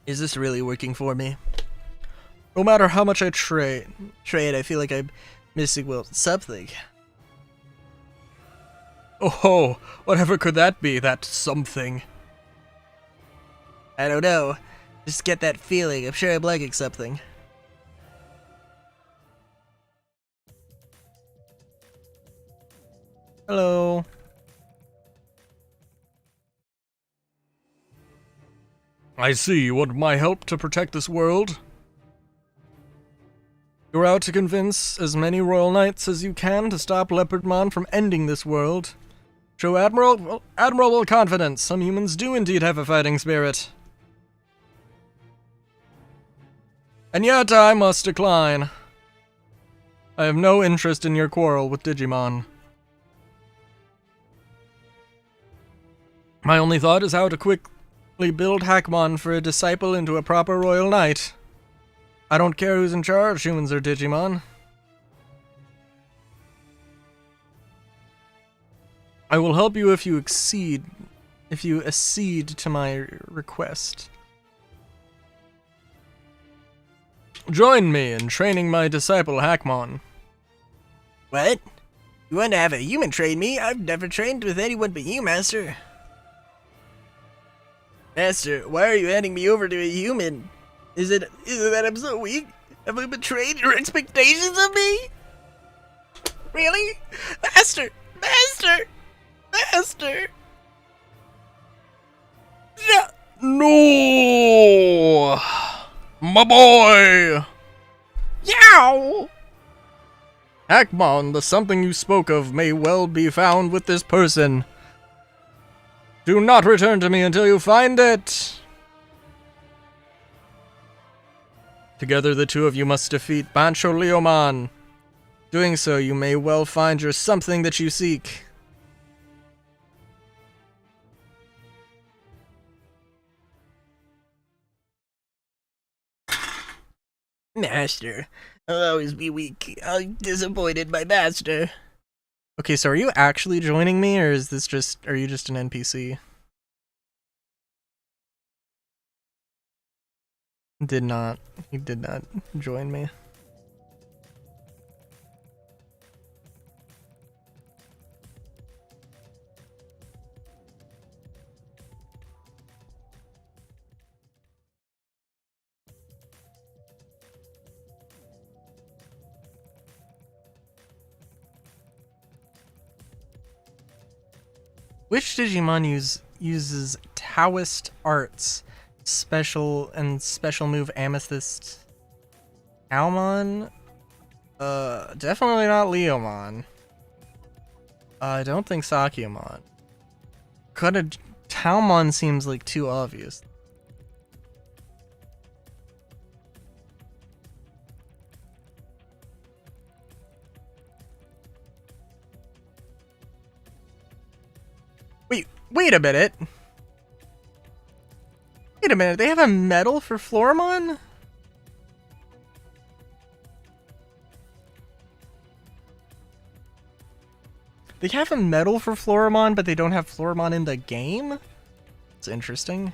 Is this really working for me? No matter how much I trade, I feel like I'm missing, well, something. Oh, whatever could that be, that something? I don't know. Just get that feeling. I'm sure I'm liking something. Hello. I see. You want my help to protect this world? You're out to convince as many Royal Knights as you can to stop Leopardmon from ending this world. Show admirable confidence. Some humans do indeed have a fighting spirit. And yet I must decline. I have no interest in your quarrel with Digimon. My only thought is how to quickly build Hackmon for a disciple into a proper Royal Knight. I don't care who's in charge, humans or Digimon. I will help you if you accede to my request. Join me in training my disciple Hackmon. What? You want to have a human train me? I've never trained with anyone but you, Master. Master, why are you handing me over to a human? Is it that I'm so weak? Have I betrayed your expectations of me? Really? Master! Master! Master! No! My boy! Yow! Hackmon, the something you spoke of may well be found with this person. Do not return to me until you find it! Together the two of you must defeat Bancho Leomon. Doing so, you may well find your something that you seek. Master, I'll always be weak. I'm disappointed by Master. Okay, so are you actually joining me, or is this just, are you just an NPC? He did not join me. Which Digimon uses Taoist arts? Special move Amethyst. Almon? Definitely not Leomon. I don't think Sakyamon. Talmon seems like too obvious. Wait a minute. Wait a minute, they have a medal for Floramon? They have a medal for Floramon, but they don't have Floramon in the game? It's interesting.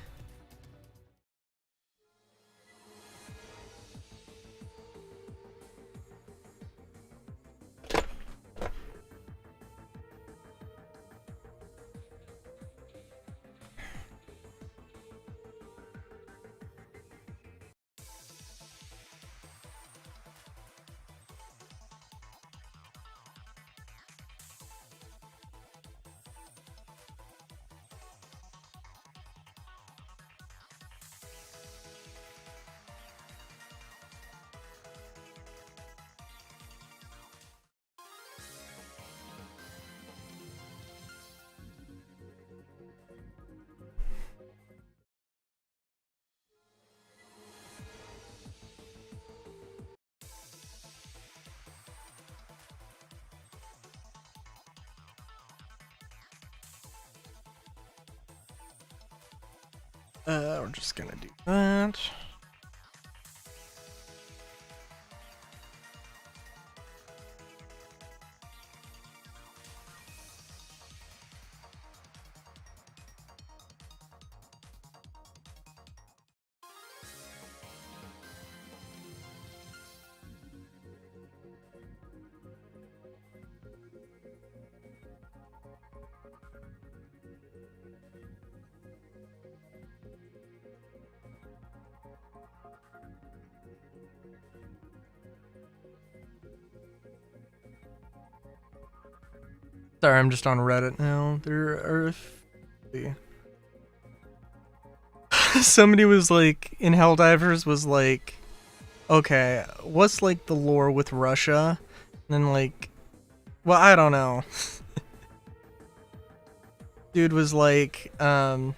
We're just gonna do that. Sorry, I'm just on Reddit now. There are somebody was like in Helldivers was like, okay, what's like the lore with Russia? And then like, well, I don't know. Dude was like, my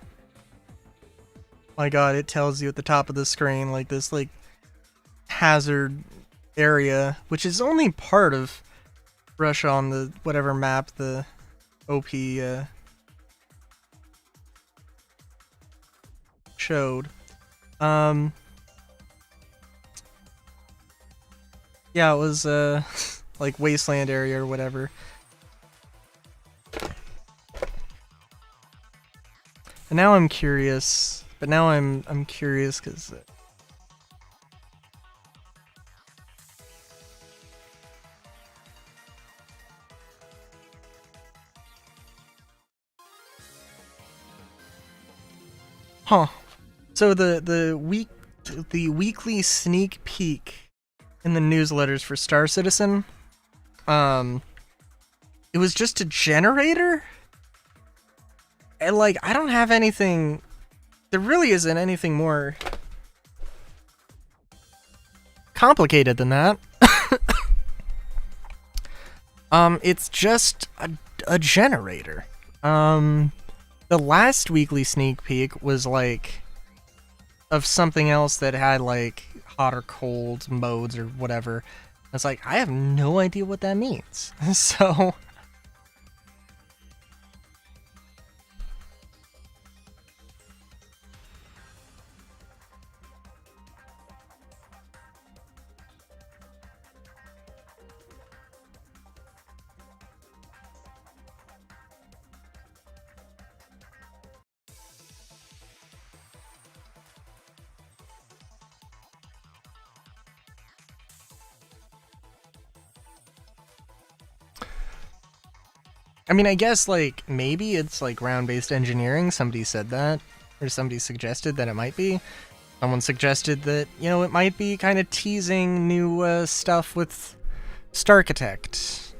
god, it tells you at the top of the screen like this like hazard area, which is only part of Russia on the whatever map the OP showed. Yeah, it was like wasteland area or whatever. And now I'm curious, but now I'm curious because huh. So the weekly sneak peek in the newsletters for Star Citizen, it was just a generator? And like I don't have anything, there really isn't anything more complicated than that. It's just a generator. The last weekly sneak peek was like of something else that had like hot or cold modes or whatever. It's like I have no idea what that means. So I mean, I guess, like, maybe it's, like, ground-based engineering. Somebody said that. Or somebody suggested that it might be. Someone suggested that, you know, it might be kind of teasing new stuff with Starchitect.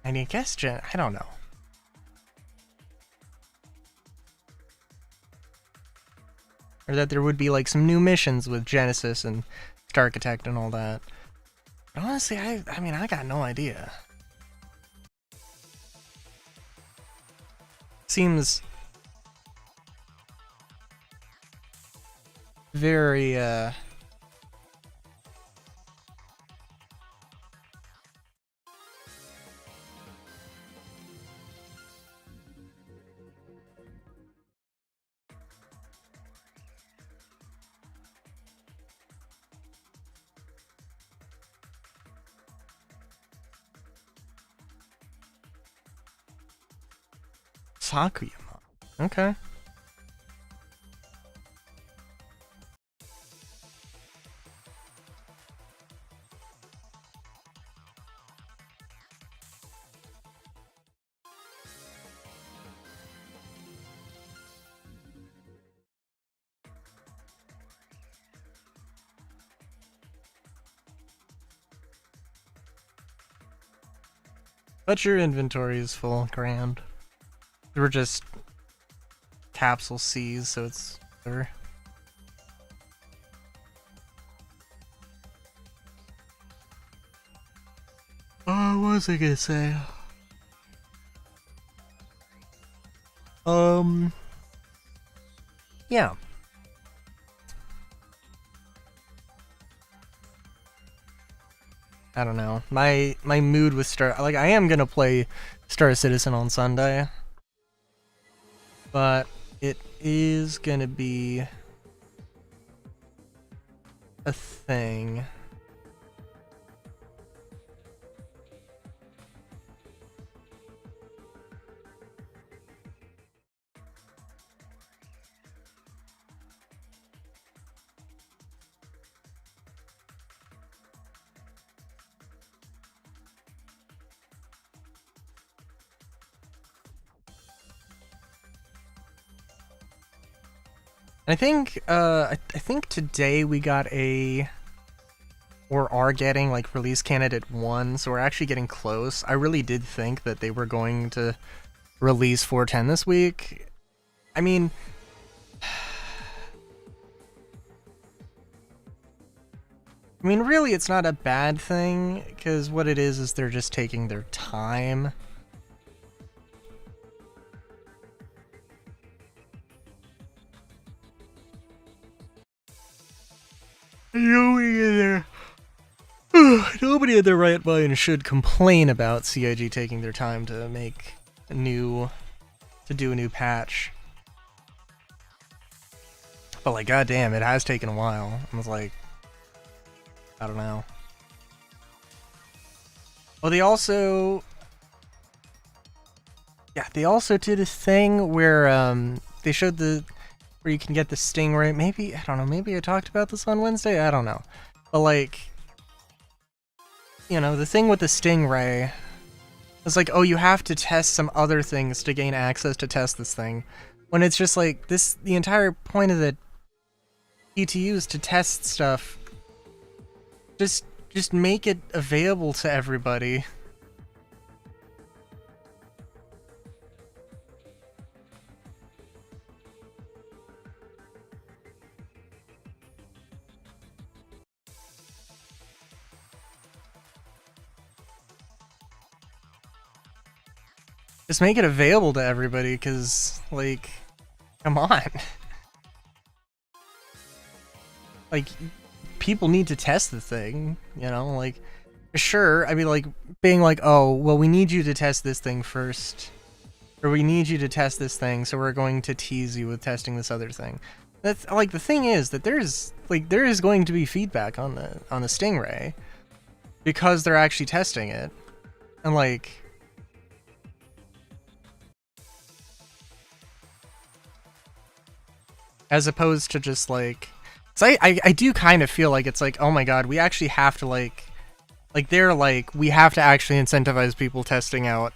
And I guess, I don't know. Or that there would be, like, some new missions with Genesis and Starchitect and all that. Honestly, I mean, I got no idea. Seems very, Takuyama. Okay. But your inventory is full, grand. We're just capsule C's, so it's better. Oh, what was I gonna say? Yeah. I don't know. My mood with I am gonna play Star Citizen on Sunday, but it is gonna be a thing. I think I think today we got or are getting like release candidate 1, so we're actually getting close. I really did think that they were going to release 410 this week. I mean, really it's not a bad thing, because what it is they're just taking their time. Nobody in their right mind should complain about CIG taking their time to make do a new patch. But like, goddamn, it has taken a while. I was like, I don't know. Well, they also did a thing where they showed where you can get the stingray. Maybe, I don't know, maybe I talked about this on Wednesday, I don't know. But like, you know, the thing with the stingray is like, oh, you have to test some other things to gain access to test this thing. When it's just like, the entire point of the ETU is to test stuff. Just make it available to everybody. Just make it available to everybody, because, like, come on. Like, people need to test the thing, you know? Like, sure, I mean, like, being like, oh, well, we need you to test this thing first. Or we need you to test this thing, so we're going to tease you with testing this other thing. That's, like, the thing is that there is going to be feedback on the Stingray. Because they're actually testing it. And, like, as opposed to just like, so I do kind of feel like it's like, oh my god, we actually have to like they're like, we have to actually incentivize people testing out.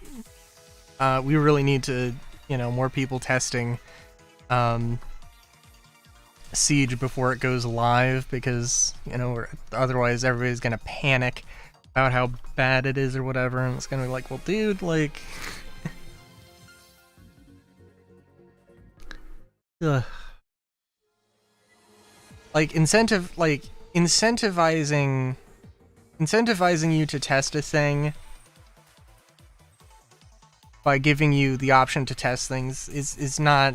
We really need to, you know, more people testing Siege before it goes live, because, you know, otherwise everybody's gonna panic about how bad it is or whatever, and it's gonna be like, well, dude, like, ugh. Like, incentivizing you to test a thing by giving you the option to test things is not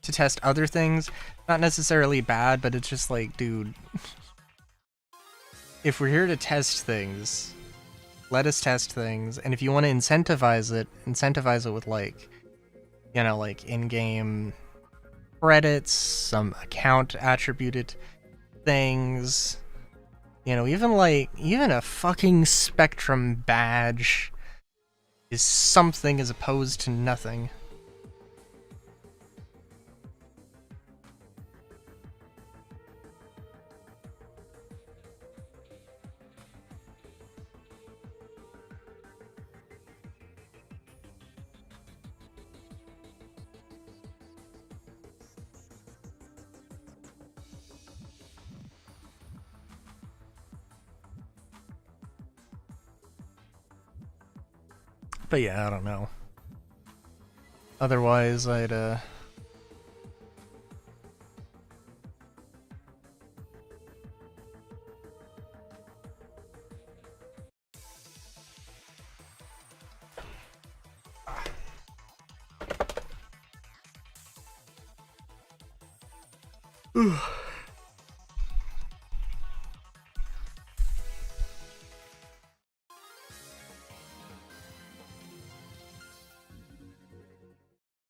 to test other things. Not necessarily bad, but it's just like, dude, if we're here to test things, let us test things, and if you want to incentivize it with, like, you know, like in-game credits, some account attributed things, you know, even a fucking Spectrum badge is something as opposed to nothing. But yeah, I don't know. Otherwise, I'd,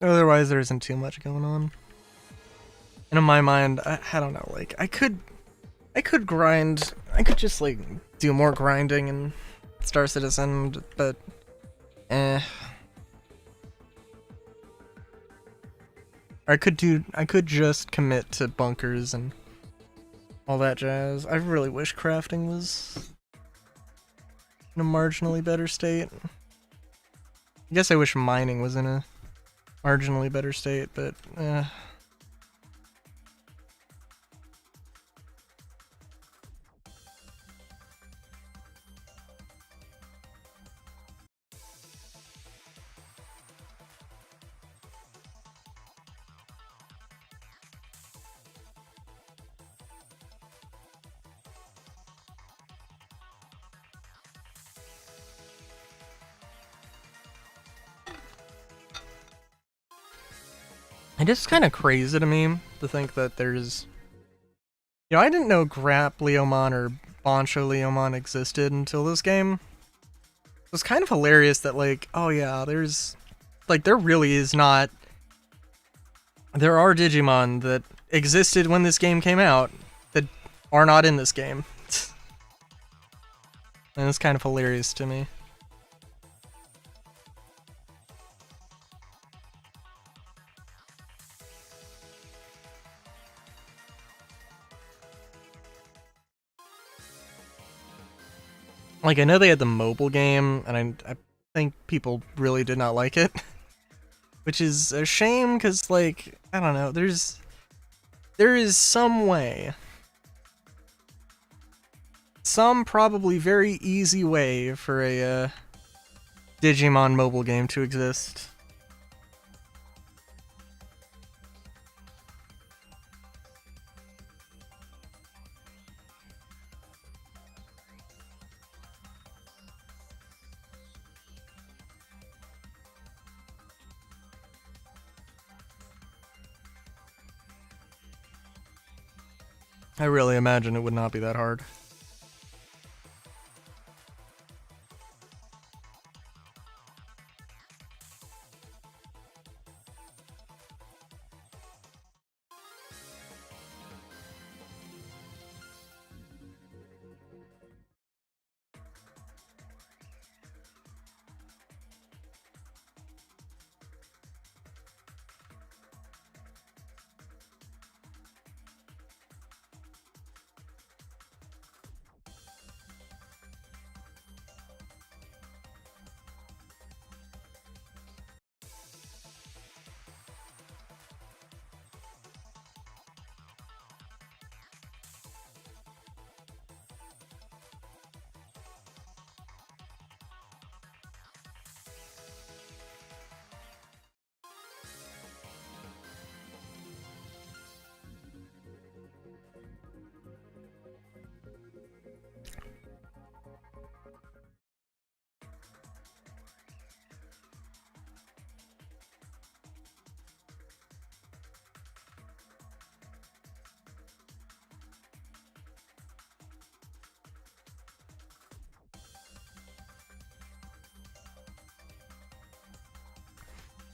otherwise, there isn't too much going on. And in my mind, I don't know, like, I could grind, I could just, like, do more grinding in Star Citizen, but, I could just commit to bunkers and all that jazz. I really wish crafting was in a marginally better state. I guess I wish mining was in a marginally better state, but, it is kind of crazy to me to think that there's... You know, I didn't know Grap Leomon or Boncho Leomon existed until this game. It was kind of hilarious that, like, oh yeah, there's... Like, there really is not... There are Digimon that existed when this game came out that are not in this game. And it's kind of hilarious to me. Like, I know they had the mobile game, and I think people really did not like it. Which is a shame, because, like, I don't know, there is some way. Some probably very easy way for a, Digimon mobile game to exist. I really imagine it would not be that hard.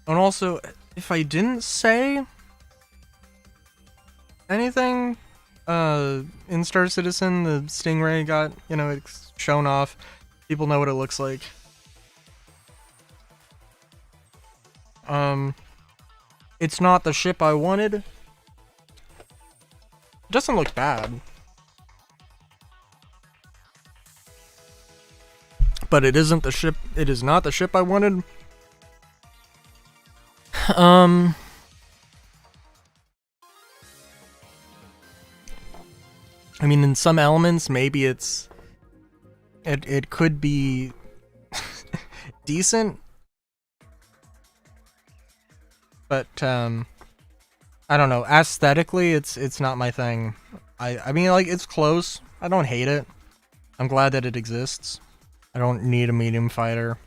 And also, if I didn't say anything, in Star Citizen, the Stingray got, you know, it's shown off. People know what it looks like. It's not the ship I wanted. It doesn't look bad. But it isn't the ship, it is not the ship I wanted. I mean, in some elements, maybe it could be decent, but I don't know. Aesthetically, it's not my thing. I mean, like, it's close. I don't hate it. I'm glad that it exists. I don't need a medium fighter.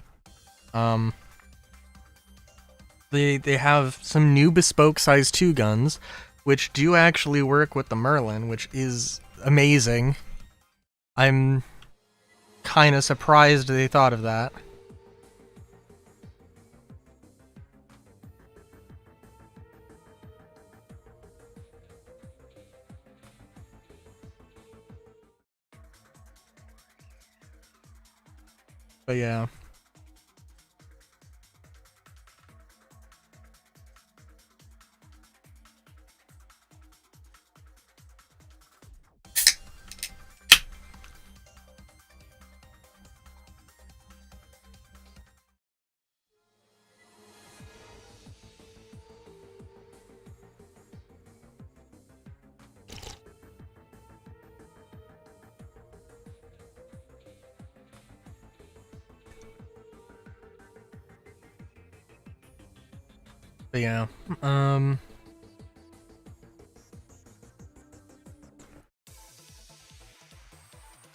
They have some new bespoke size 2 guns, which do actually work with the Merlin, which is amazing. I'm kind of surprised they thought of that. But yeah. But yeah.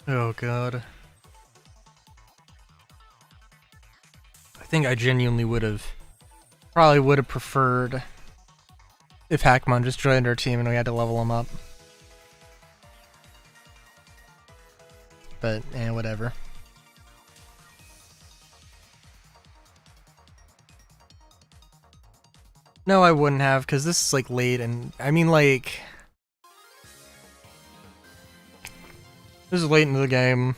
Oh god. I think I genuinely probably would have preferred if Hackmon just joined our team and we had to level him up. But, whatever. No, I wouldn't have, because this is, like, late, and, I mean, like... This is late into the game.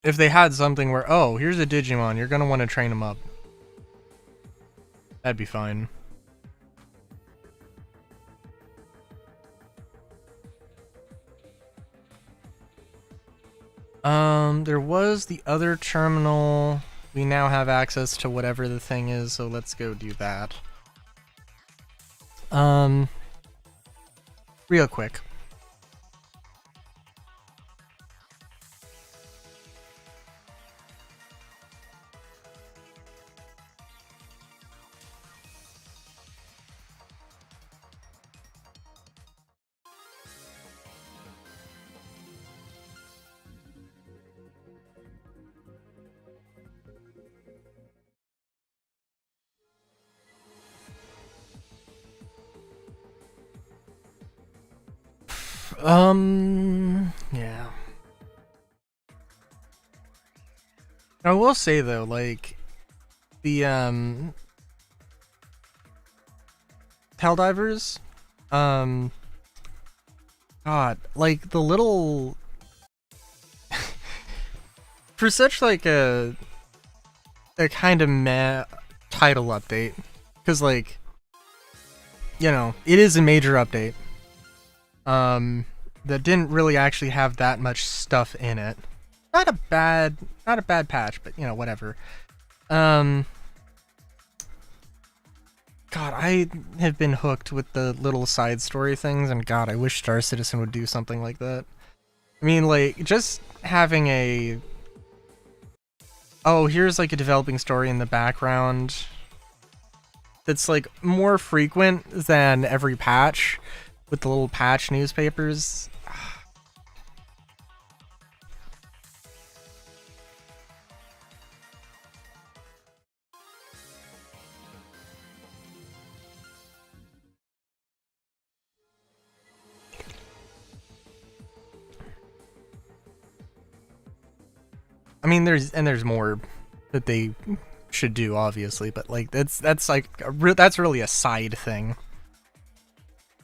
If they had something where, oh, here's a Digimon, you're gonna want to train him up. That'd be fine. There was the other terminal. We now have access to whatever the thing is, so let's go do that. Real quick. Yeah. I will say though, like, the, Helldivers, God, like, the little... For such, like, a kind of meh title update, because, like, you know, it is a major update, that didn't really actually have that much stuff in it. Not a bad patch, but, you know, whatever. God, I have been hooked with the little side story things, and God, I wish Star Citizen would do something like that. I mean, like, just having a... Oh, here's, like, a developing story in the background that's, like, more frequent than every patch, with the little patch newspapers. I mean, there's more that they should do, obviously, but like that's like that's really a side thing.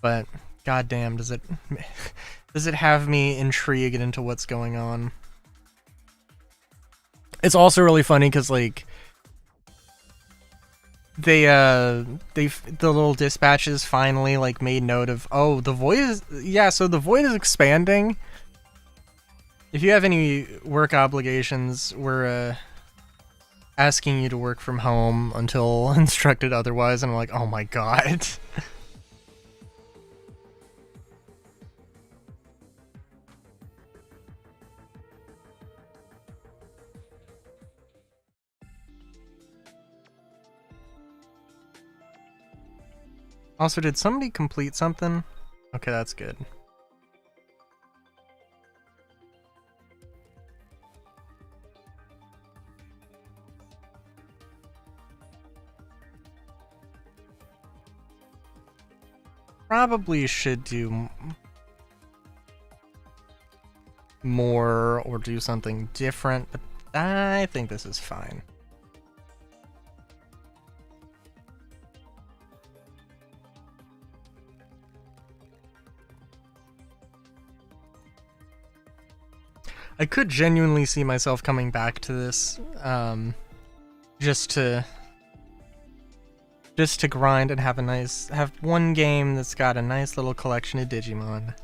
But goddamn, does it have me intrigued into what's going on? It's also really funny because like the little dispatches finally like made note of, oh, the void is, yeah, so the void is expanding. If you have any work obligations, we're asking you to work from home until instructed otherwise. And I'm like, oh my god. Also, did somebody complete something? Okay, that's good. Probably should do more or do something different, but I think this is fine. I could genuinely see myself coming back to this, just to grind and have one game that's got a nice little collection of Digimon.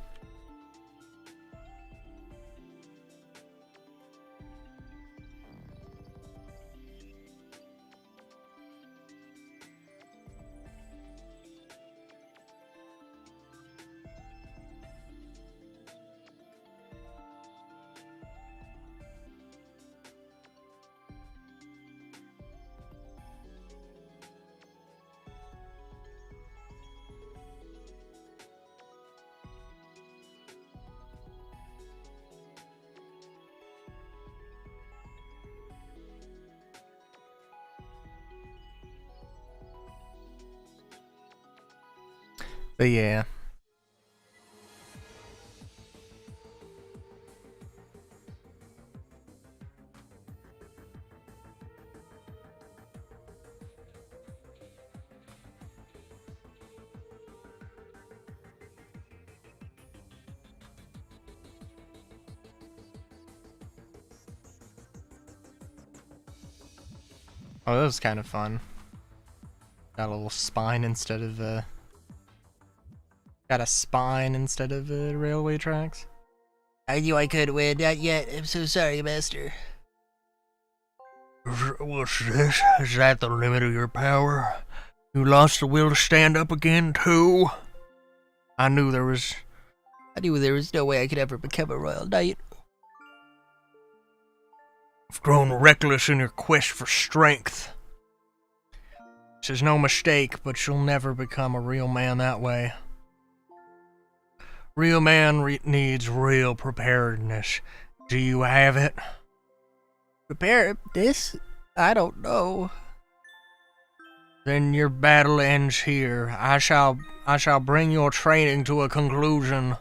But yeah. Oh, that was kind of fun. Got a little spine instead of got a spine instead of railway tracks. I knew I could win. Not yet. I'm so sorry, Master. What's this? Is that the limit of your power? You lost the will to stand up again, too? I knew there was no way I could ever become a royal knight. You've grown reckless in your quest for strength. This is no mistake, but you'll never become a real man that way. Real man needs real preparedness. Do you have it? Preparedness? I don't know. Then your battle ends here. I shall bring your training to a conclusion.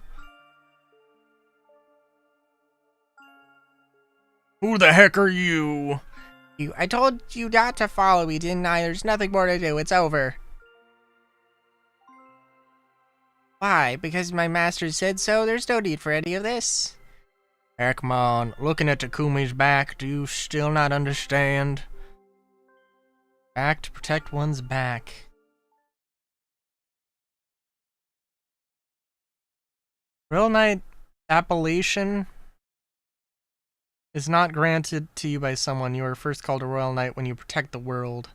Who the heck are you? I told you not to follow me, didn't I? There's nothing more to do. It's over. Why? Because my master said so? There's no need for any of this. Heckmon, looking at Takumi's back, do you still not understand? Back to protect one's back. Royal Knight appellation is not granted to you by someone. You are first called a Royal Knight when you protect the world.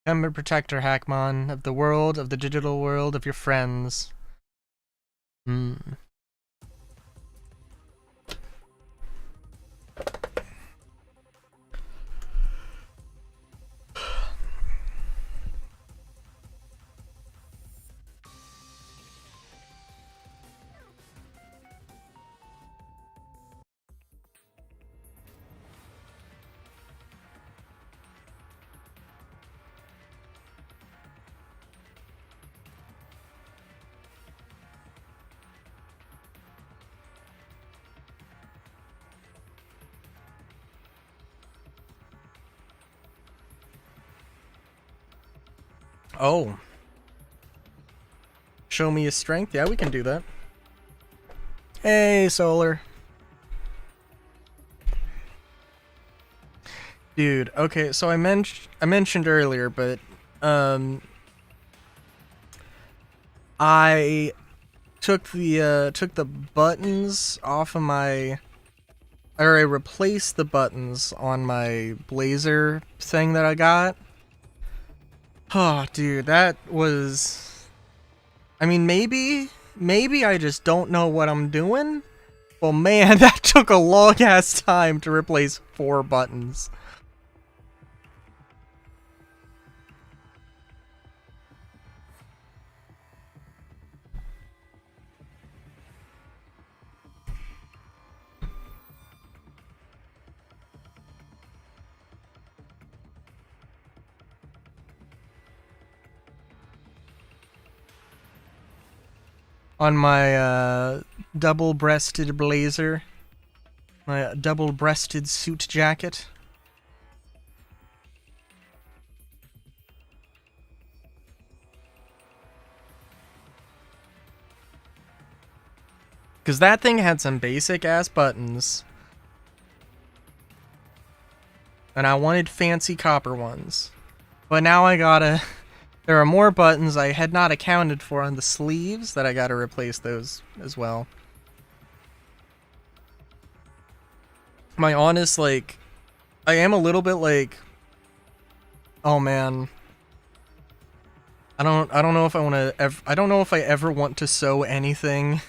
Become a protector, Hackmon, of the world, of the digital world, of your friends. Oh. Show me your strength? Yeah, we can do that. Hey, Solar. Dude, okay, so I mentioned earlier, but I took the buttons off of my, or I replaced the buttons on my blazer thing that I got. Oh, dude, that was... I mean, maybe I just don't know what I'm doing. Well, man, that took a long-ass time to replace 4 buttons. on my double-breasted blazer, my double-breasted suit jacket. Because that thing had some basic-ass buttons. And I wanted fancy copper ones. But now I gotta... There are more buttons I had not accounted for on the sleeves that I gotta replace those as well. My honest, like... I am a little bit like... Oh man. I don't know if I want to... I don't know if I ever want to sew anything.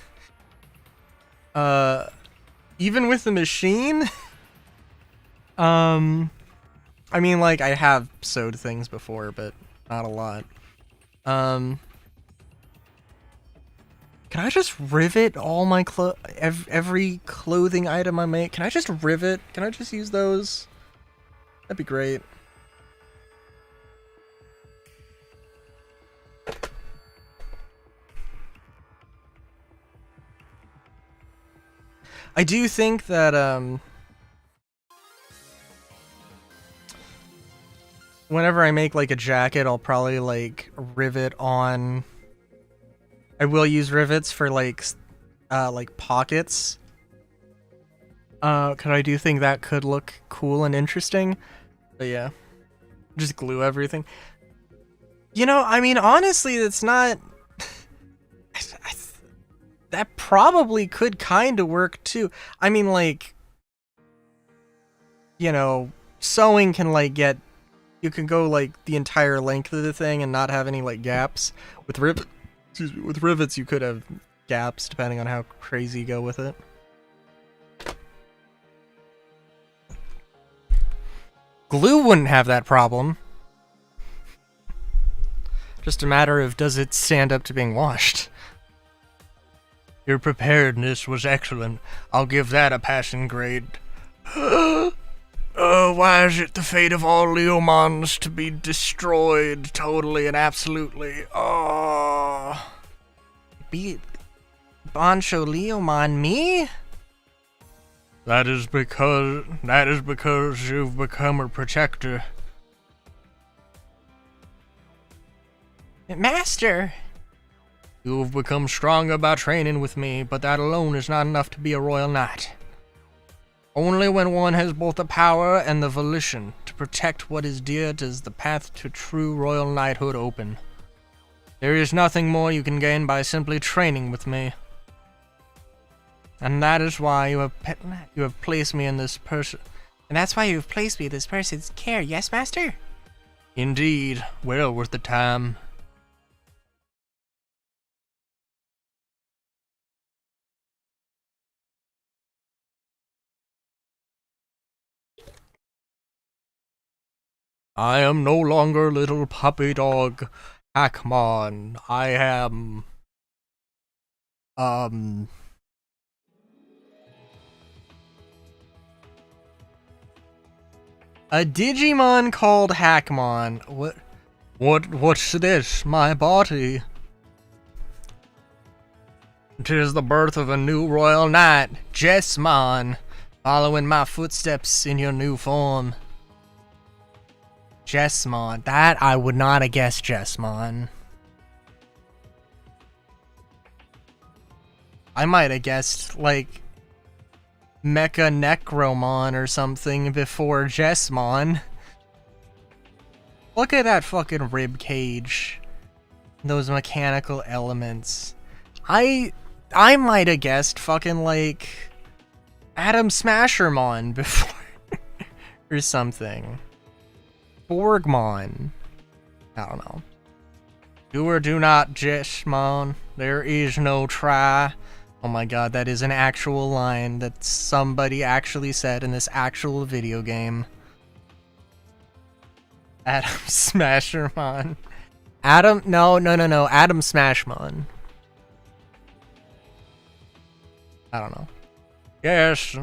Even with the machine? I mean, like, I have sewed things before, but not a lot. Can I just rivet all my every clothing item I make? Can I just rivet? Can I just use those? That'd be great. I do think that, whenever I make, like, a jacket, I'll probably, like, rivet on... I will use rivets for, like pockets. Cause I do think that could look cool and interesting. But yeah. Just glue everything. You know, I mean, honestly, it's not... that probably could kind of work, too. I mean, like... You know, sewing can, like, get... You can go, like, the entire length of the thing and not have any, like, gaps. With rivets, you could have gaps, depending on how crazy you go with it. Glue wouldn't have that problem. Just a matter of, does it stand up to being washed? Your preparedness was excellent. I'll give that a passing grade. Why is it the fate of all Leomons to be destroyed totally and absolutely? Oh. Be Bancho Leomon me? That is because you've become a protector. Master! You've become stronger by training with me, but that alone is not enough to be a royal knight. Only when one has both the power and the volition to protect what is dear does the path to true royal knighthood open. There is nothing more you can gain by simply training with me. And that is why you have placed me in this person. And that's why you've placed me in this person's care, yes, Master? Indeed, well worth the time. I am no longer little puppy dog Hackmon. I am... A Digimon called Hackmon. What's this? My body? 'Tis the birth of a new royal knight, Jessmon, following my footsteps in your new form. Jessmon. That I would not have guessed Jessmon. I might have guessed, like, Mecha Necromon or something before Jessmon. Look at that fucking rib cage. Those mechanical elements. I might have guessed fucking, like, Adam Smashermon before or something. Borgmon. I don't know. Do or do not, Jessmon. There is no try. Oh my god, that is an actual line that somebody actually said in this actual video game. Adam Smashermon. No, Adam Smashmon. I don't know. Yes,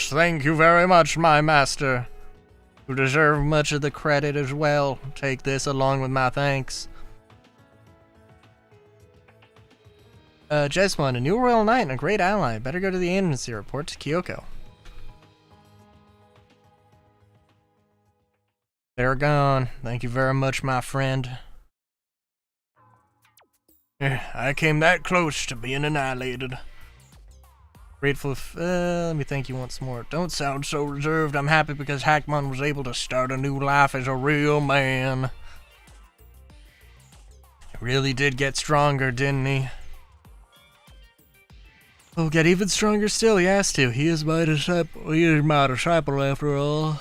thank you very much, my master. You deserve much of the credit as well. Take this along with my thanks. Jesmon, a new royal knight and a great ally. Better go to the agency. Report to Kyoko. They're gone. Thank you very much, my friend. I came that close to being annihilated. Grateful if, let me thank you once more. Don't sound so reserved. I'm happy because Hackmon was able to start a new life as a real man. He really did get stronger, didn't he? He'll get even stronger still, he has to. He is my disciple. He is my disciple after all.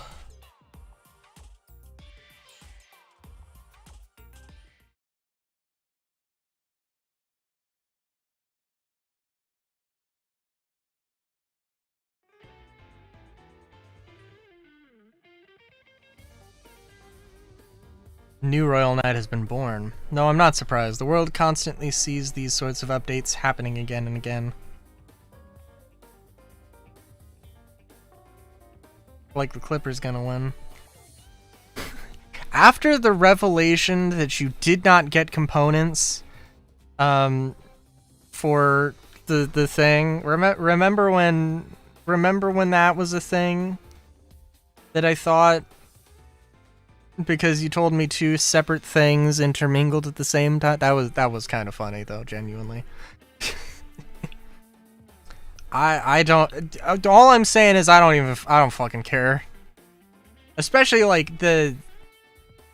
New Royal Knight has been born. No, I'm not surprised. The world constantly sees these sorts of updates happening again and again. Like the Clippers gonna win. After the revelation that you did not get components, for the thing, remember when that was a thing that I thought, because you told me two separate things intermingled at the same time. That was kind of funny though, genuinely. I don't. All I'm saying is I don't fucking care. Especially like the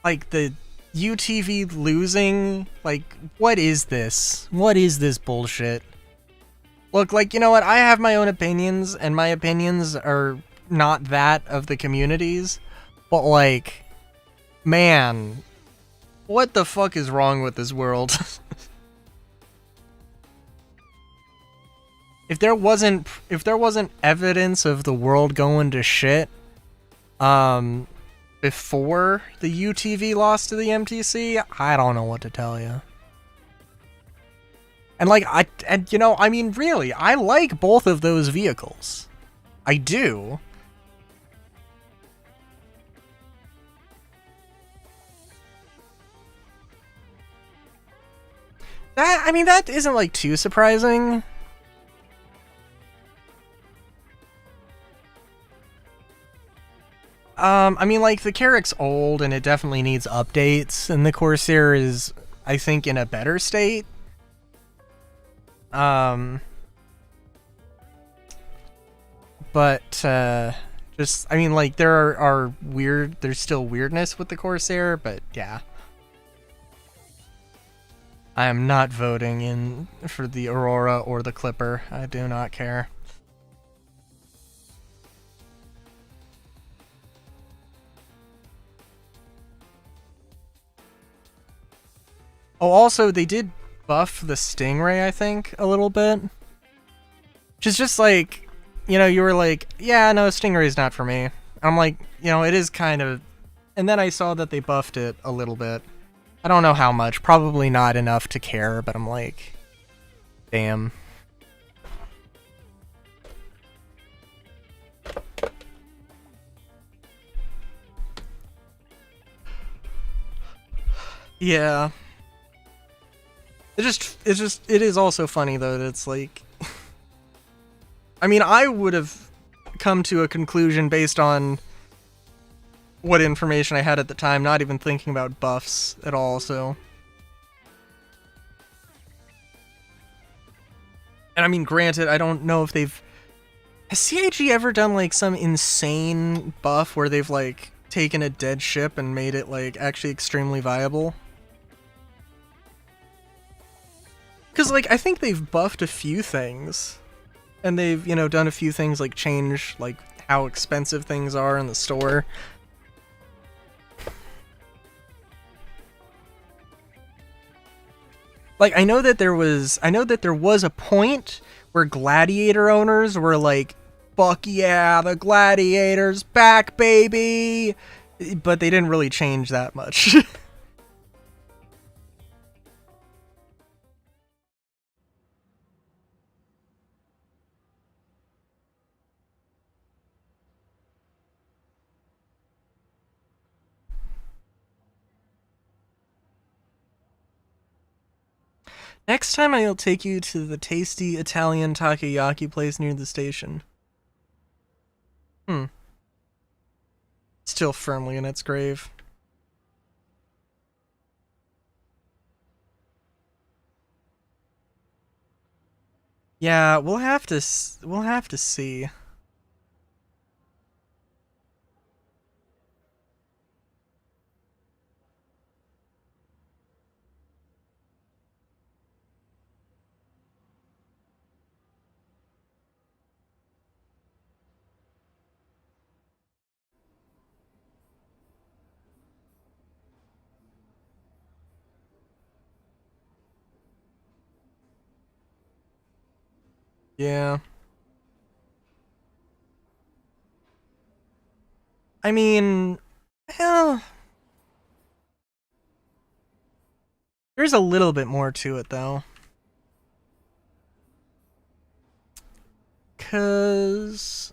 UTV losing. Like, what is this? What is this bullshit? Look, like, you know what? I have my own opinions, and my opinions are not that of the communities. But like, man, what the fuck is wrong with this world? If there wasn't evidence of the world going to shit, before the UTV lost to the MTC, I don't know what to tell you. And like, you know, I mean, really, I like both of those vehicles. I do. I mean, that isn't like too surprising. I mean, like, the Carrack's old and it definitely needs updates, and the Corsair is, I think, in a better state. But, just, I mean, like, there are there's still weirdness with the Corsair, but yeah. I am not voting in for the Aurora or the Clipper. I do not care. Oh, also, they did buff the Stingray, I think, a little bit. Which is just like, you know, you were like, yeah, no, Stingray's not for me. I'm like, you know, it is kind of... And then I saw that they buffed it a little bit. I don't know how much. Probably not enough to care, but I'm like, damn. Yeah. It is also funny though that it's like, I mean, I would have come to a conclusion based on what information I had at the time, not even thinking about buffs at all, so. And I mean, granted, I don't know if they've... Has CIG ever done like some insane buff where they've like taken a dead ship and made it like actually extremely viable? Because, like, I think they've buffed a few things. And they've, you know, done a few things, like, change, like, how expensive things are in the store. Like, I know that there was a point where Gladiator owners were like, fuck yeah, the Gladiator's back, baby! But they didn't really change that much. Next time I'll take you to the tasty Italian takoyaki place near the station. Still firmly in its grave. Yeah, we'll have to see. Yeah. I mean, well, there's a little bit more to it, though. 'Cause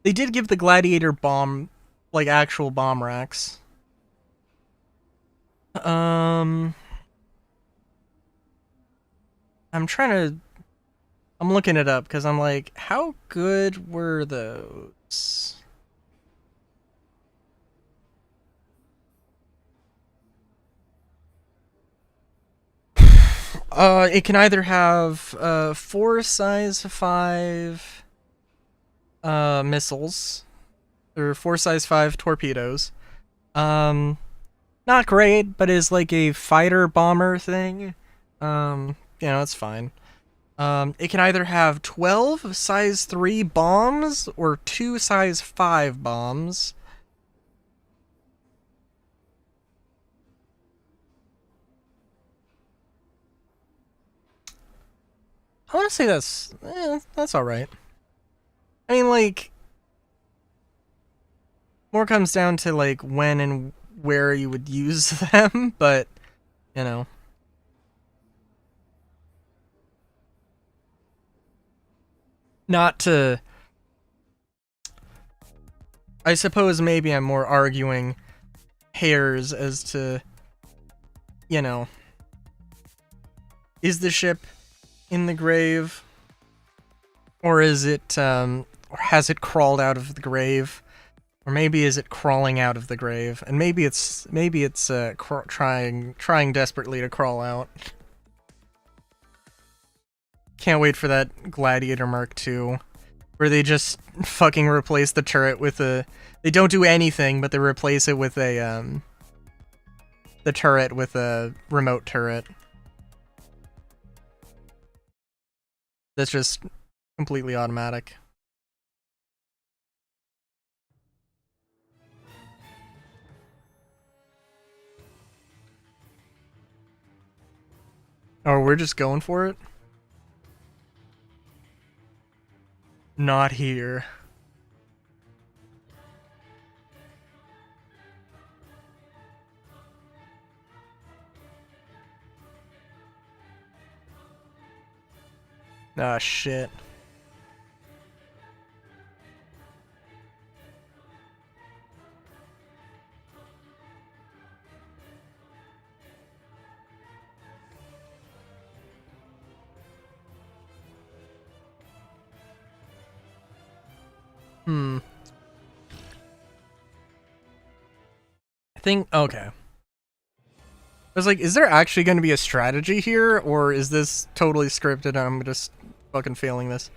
they did give the Gladiator bomb, like, actual bomb racks. I'm looking it up, because I'm like, how good were those? It can either have 4 size 5 missiles or 4 size 5 torpedoes. Not great, but is like a fighter bomber thing. It's fine. It can either have 12 size 3 bombs or 2 size 5 bombs. I want to say that's alright. I mean, like, more comes down to, like, when and where you would use them, but, you know. Not to... I suppose maybe I'm more arguing hairs as to, you know, is the ship in the grave, or is it, or has it crawled out of the grave, or maybe is it crawling out of the grave, and maybe it's trying desperately to crawl out. Can't wait for that Gladiator Mark II, where they just fucking replace the turret with a... They don't do anything, but they replace it with a, the turret with a remote turret. That's just completely automatic. Oh, we're just going for it? Not here. Ah, shit. I think... Okay. I was like, is there actually going to be a strategy here, or is this totally scripted and I'm just fucking failing this?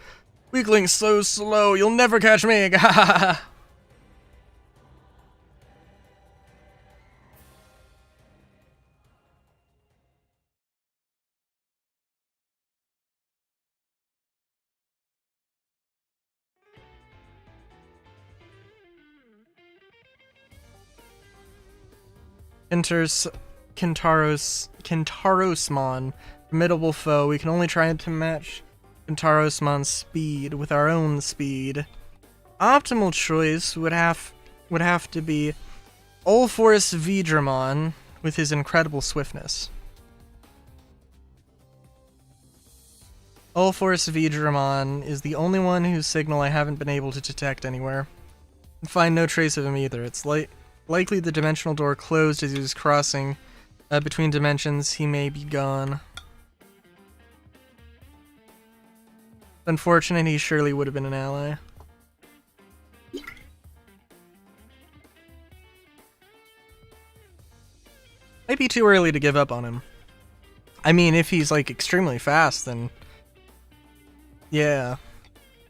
Weakling's so slow, you'll never catch me! Enters Kintarosmon, formidable foe. We can only try to match Kintarosmon's speed with our own speed. Optimal choice would have to be Ulforce Vidramon with his incredible swiftness. Ulforce Vidramon is the only one whose signal I haven't been able to detect anywhere. And find no trace of him either. It's likely the dimensional door closed as he was crossing between dimensions, he may be gone. Unfortunate, he surely would have been an ally. Might be too early to give up on him. I mean, if he's like extremely fast, then yeah.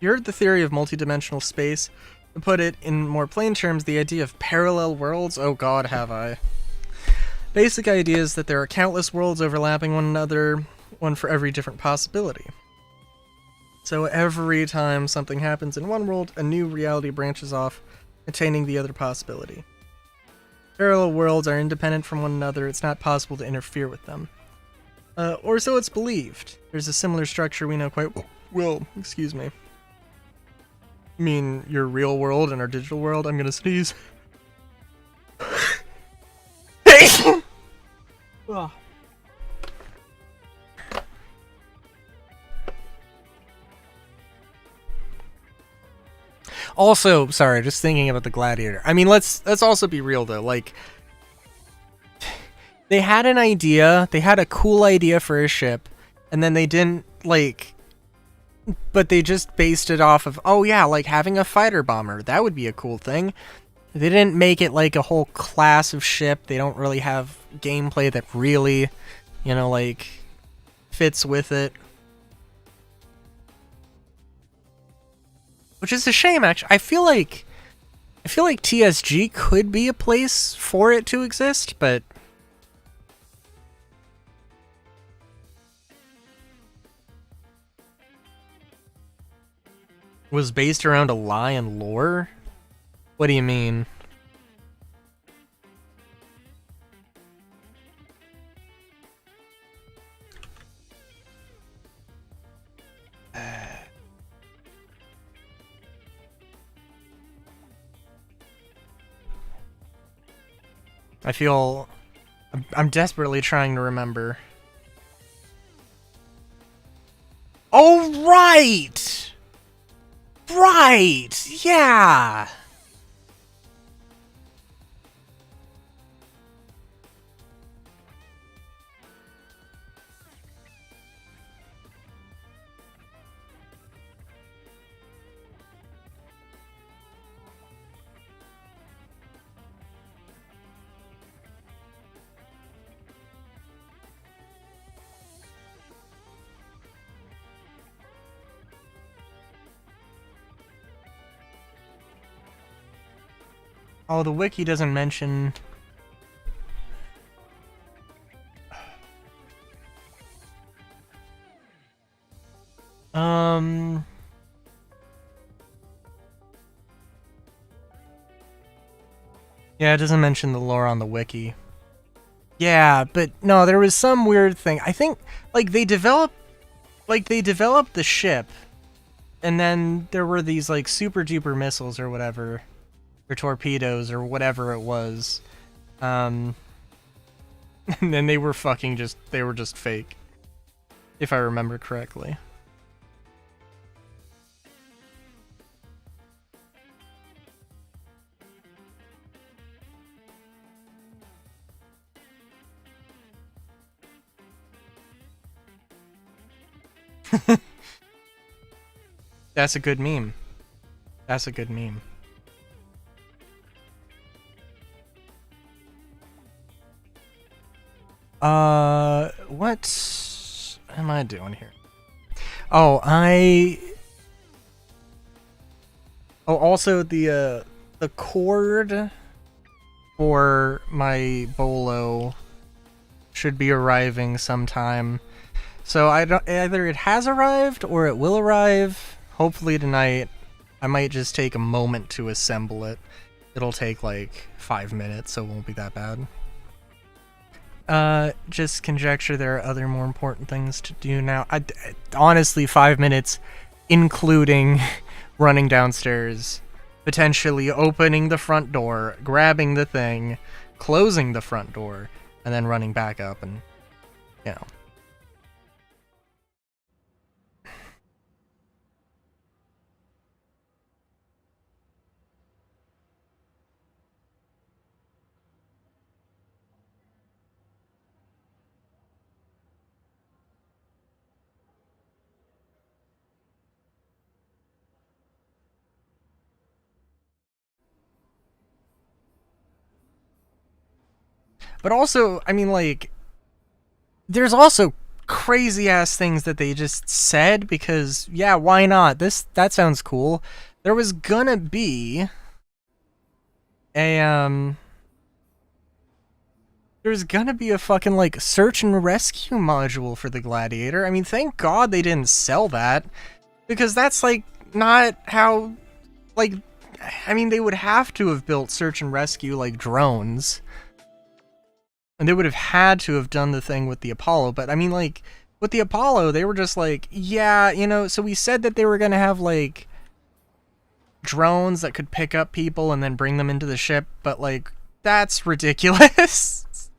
You heard the theory of multidimensional space. To put it in more plain terms, the idea of parallel worlds. Oh God, have I? Basic idea is that there are countless worlds overlapping one another, one for every different possibility. So every time something happens in one world, a new reality branches off, containing the other possibility. Parallel worlds are independent from one another, it's not possible to interfere with them. Or so it's believed. There's a similar structure we know quite well, excuse me. You mean your real world and our digital world? I'm gonna sneeze. Ugh. Also, sorry, just thinking about the Gladiator. I mean, let's also be real though. Like, they had an idea, they had a cool idea for a ship, and then they didn't but they just based it off of, oh yeah, like having a fighter bomber. That would be a cool thing. They didn't make it like a whole class of ship. They don't really have gameplay that really, like fits with it. Which is a shame, actually. I feel like TSG could be a place for it to exist, but was based around a lie and lore? What do you mean? I feel I'm desperately trying to remember. Oh, right! Right! Yeah! Oh, the wiki doesn't mention... Yeah, it doesn't mention the lore on the wiki. Yeah, but no, there was some weird thing. I think, they developed the ship, and then there were these, super duper missiles or whatever, or torpedoes or whatever it was. And then they were just fake, if I remember correctly. That's a good meme. That's a good meme. What am I doing here? Oh, also the cord for my bolo should be arriving sometime. So either it has arrived or it will arrive. Hopefully tonight. I might just take a moment to assemble it. It'll take 5 minutes, so it won't be that bad. Just conjecture there are other more important things to do now. Honestly, 5 minutes, including running downstairs, potentially opening the front door, grabbing the thing, closing the front door, and then running back up and, but also, I mean, like, there's also crazy ass things that they just said because, yeah, why not? That sounds cool. There was gonna be a there's gonna be a fucking, like, search and rescue module for the Gladiator. I mean, thank God they didn't sell that, because that's, like, not how, like, I mean, they would have to have built search and rescue, like, drones. And they would have had to have done the thing with the Apollo, but, I mean, like, with the Apollo, they were just like, yeah, you know, so we said that they were gonna have, like, drones that could pick up people and then bring them into the ship, but, like, that's ridiculous.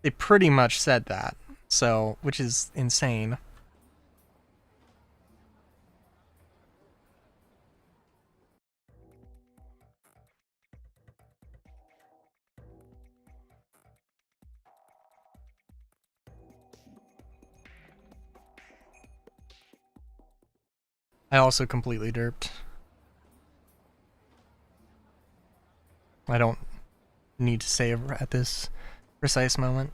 They pretty much said that, so, which is insane. I also completely derped. I don't need to save at this precise moment.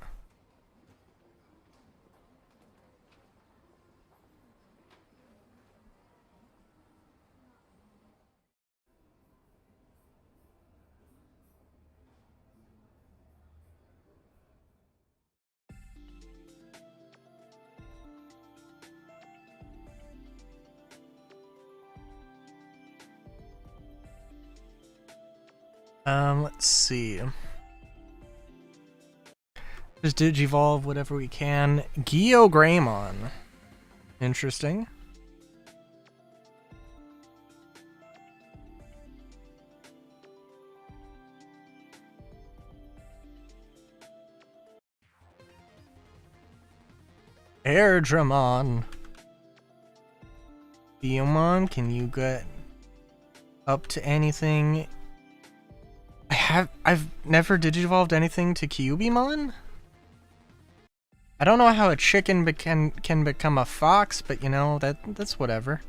Let's see. Just digivolve whatever we can. Geogramon. Interesting. Airdramon. Theomon, can you get up to anything? I've never digivolved anything to Kyubimon? I don't know how a chicken can become a fox, but you know, that's whatever.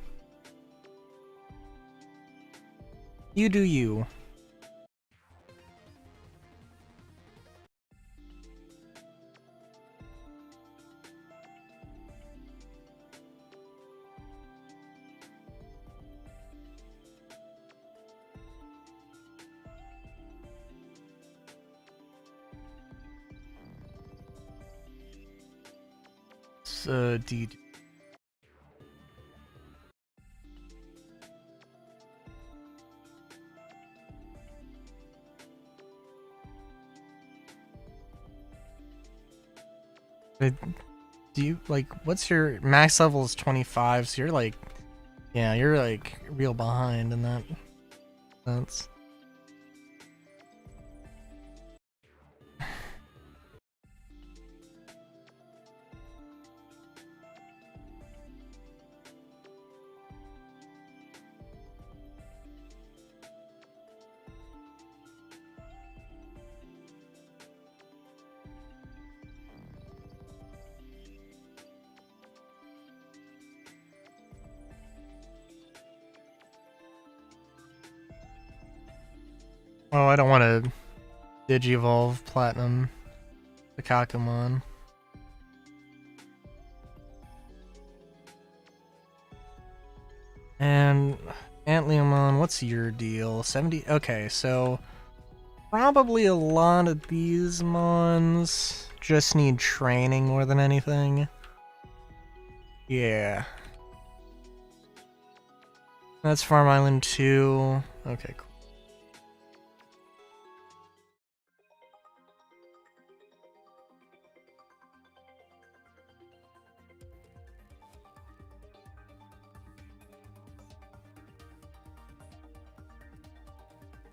You do you. D. Do you, like, what's your max level is 25, so you're like, yeah, you're like real behind in that sense. Oh, I don't want to Digivolve Platinum the Kakumon. And Antleomon, what's your deal? 70? Okay, so probably a lot of these mons just need training more than anything. Yeah. That's Farm Island 2. Okay, cool.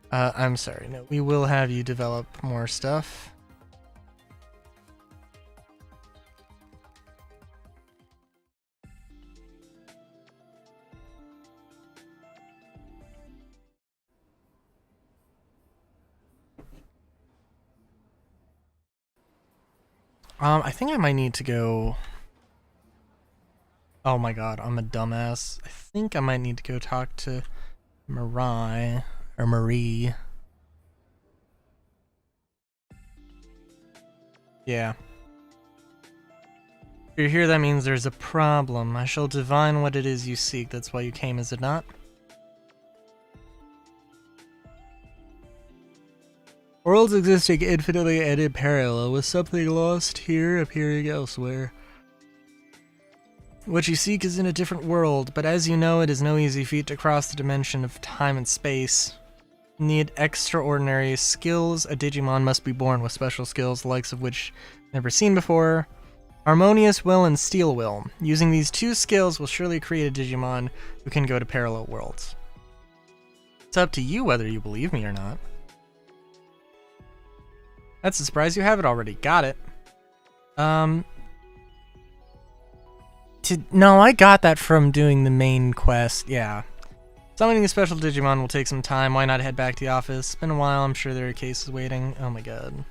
I'm sorry, no, we will have you develop more stuff. I think I might need to go... Oh my god, I'm a dumbass. I think I might need to go talk to Marie. Yeah. If you're here, that means there's a problem. I shall divine what it is you seek. That's why you came, is it not? Worlds existing infinitely and in parallel, with something lost here appearing elsewhere. What you seek is in a different world, but as you know, it is no easy feat to cross the dimension of time and space. Need extraordinary skills. A Digimon must be born with special skills, the likes of which never seen before. Harmonious Will and Steel Will. Using these two skills will surely create a Digimon who can go to parallel worlds. It's up to you whether you believe me or not. That's a surprise, you have it already. Got it. No, I got that from doing the main quest, yeah. Summoning a special Digimon will take some time. Why not head back to the office? It's been a while, I'm sure there are cases waiting. Oh my god.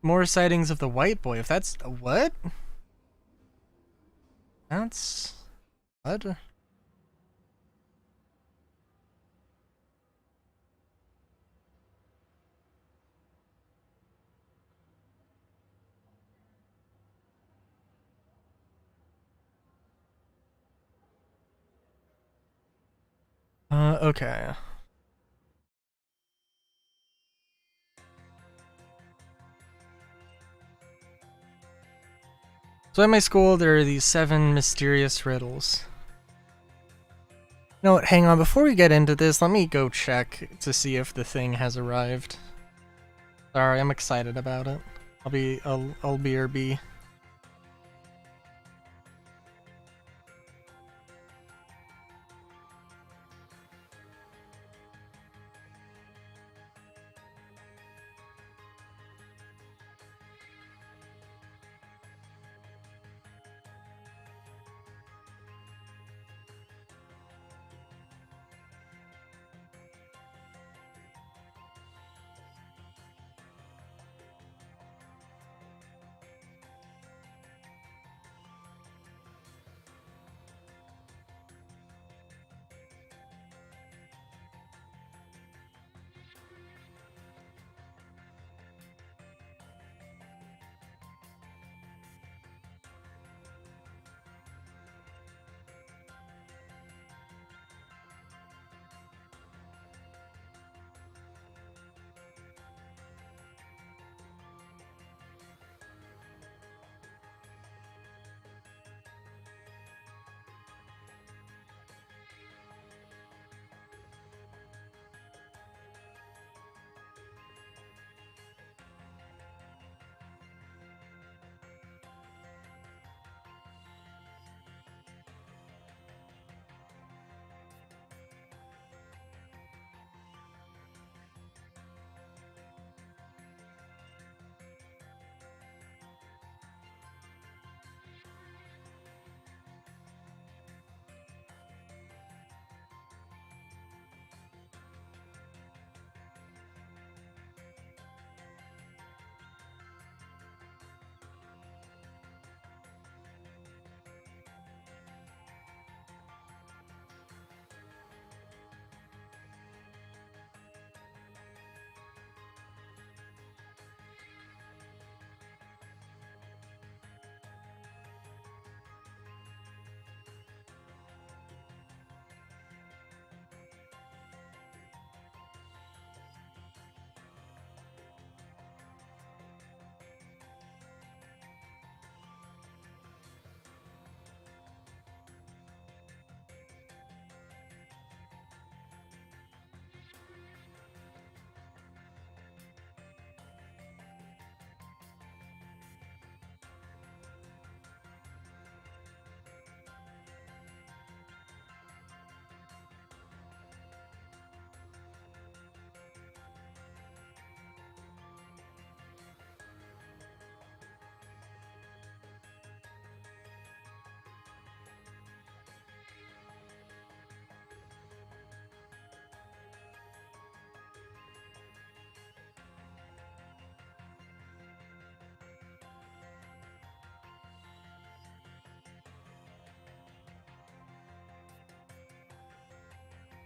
More sightings of the white boy. If that's... what? That's... what? Okay. So at my school, there are these 7 mysterious riddles. You know what, hang on, before we get into this, let me go check to see if the thing has arrived. Sorry, I'm excited about it. I'll BRB.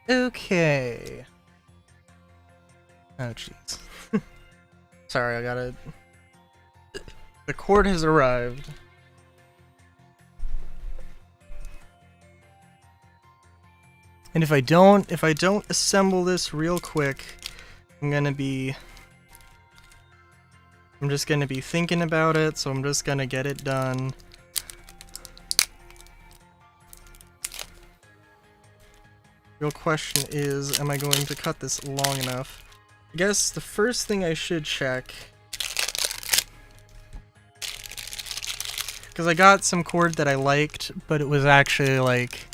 Okay. Oh, jeez. Sorry, I gotta... The cord has arrived. And if I don't assemble this real quick, I'm just gonna be thinking about it, so I'm just gonna get it done. Real question is, am I going to cut this long enough? I guess the first thing I should check, because I got some cord that I liked, but it was actually like,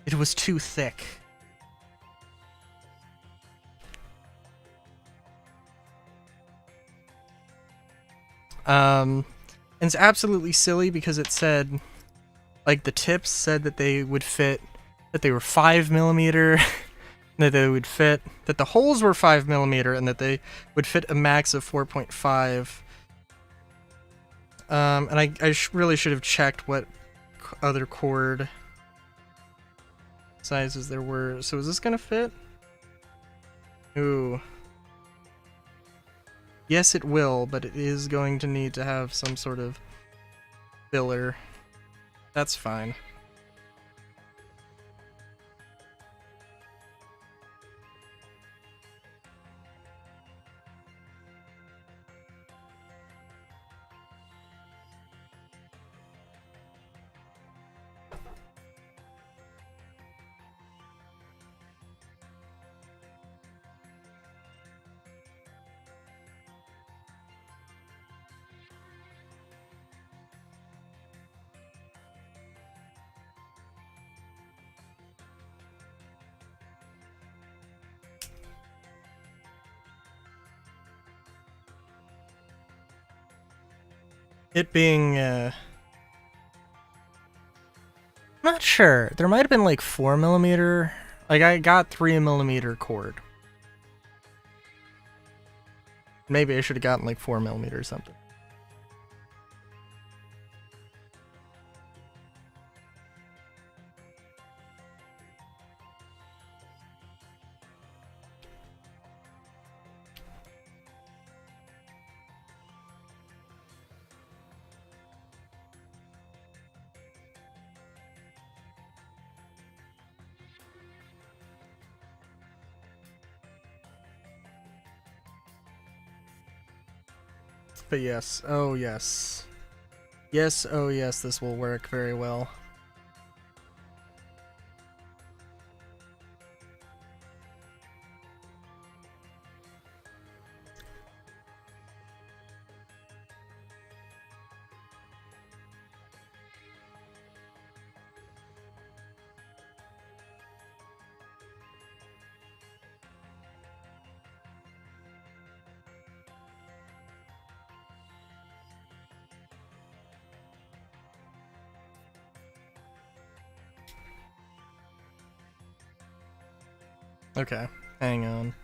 it was too thick. And it's absolutely silly because it said, like the tips said that they would fit, that they were 5mm, that they would fit, that the holes were 5mm, and that they would fit a max of 4.5. And I really should have checked what other cord sizes there were. So is this gonna fit? Ooh. Yes, it will, but it is going to need to have some sort of filler. That's fine. It being, not sure. There might have been like 4mm. Like I got 3mm cord. Maybe I should have gotten like 4mm or something. But yes, oh yes. Yes, oh yes, this will work very well. Okay, hang on.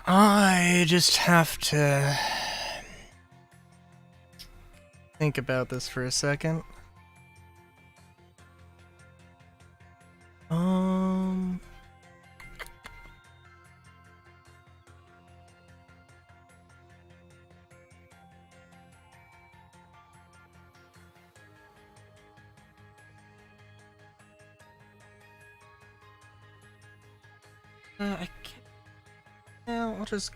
I just have to think about this for a second. I can't. Yeah, I'll just.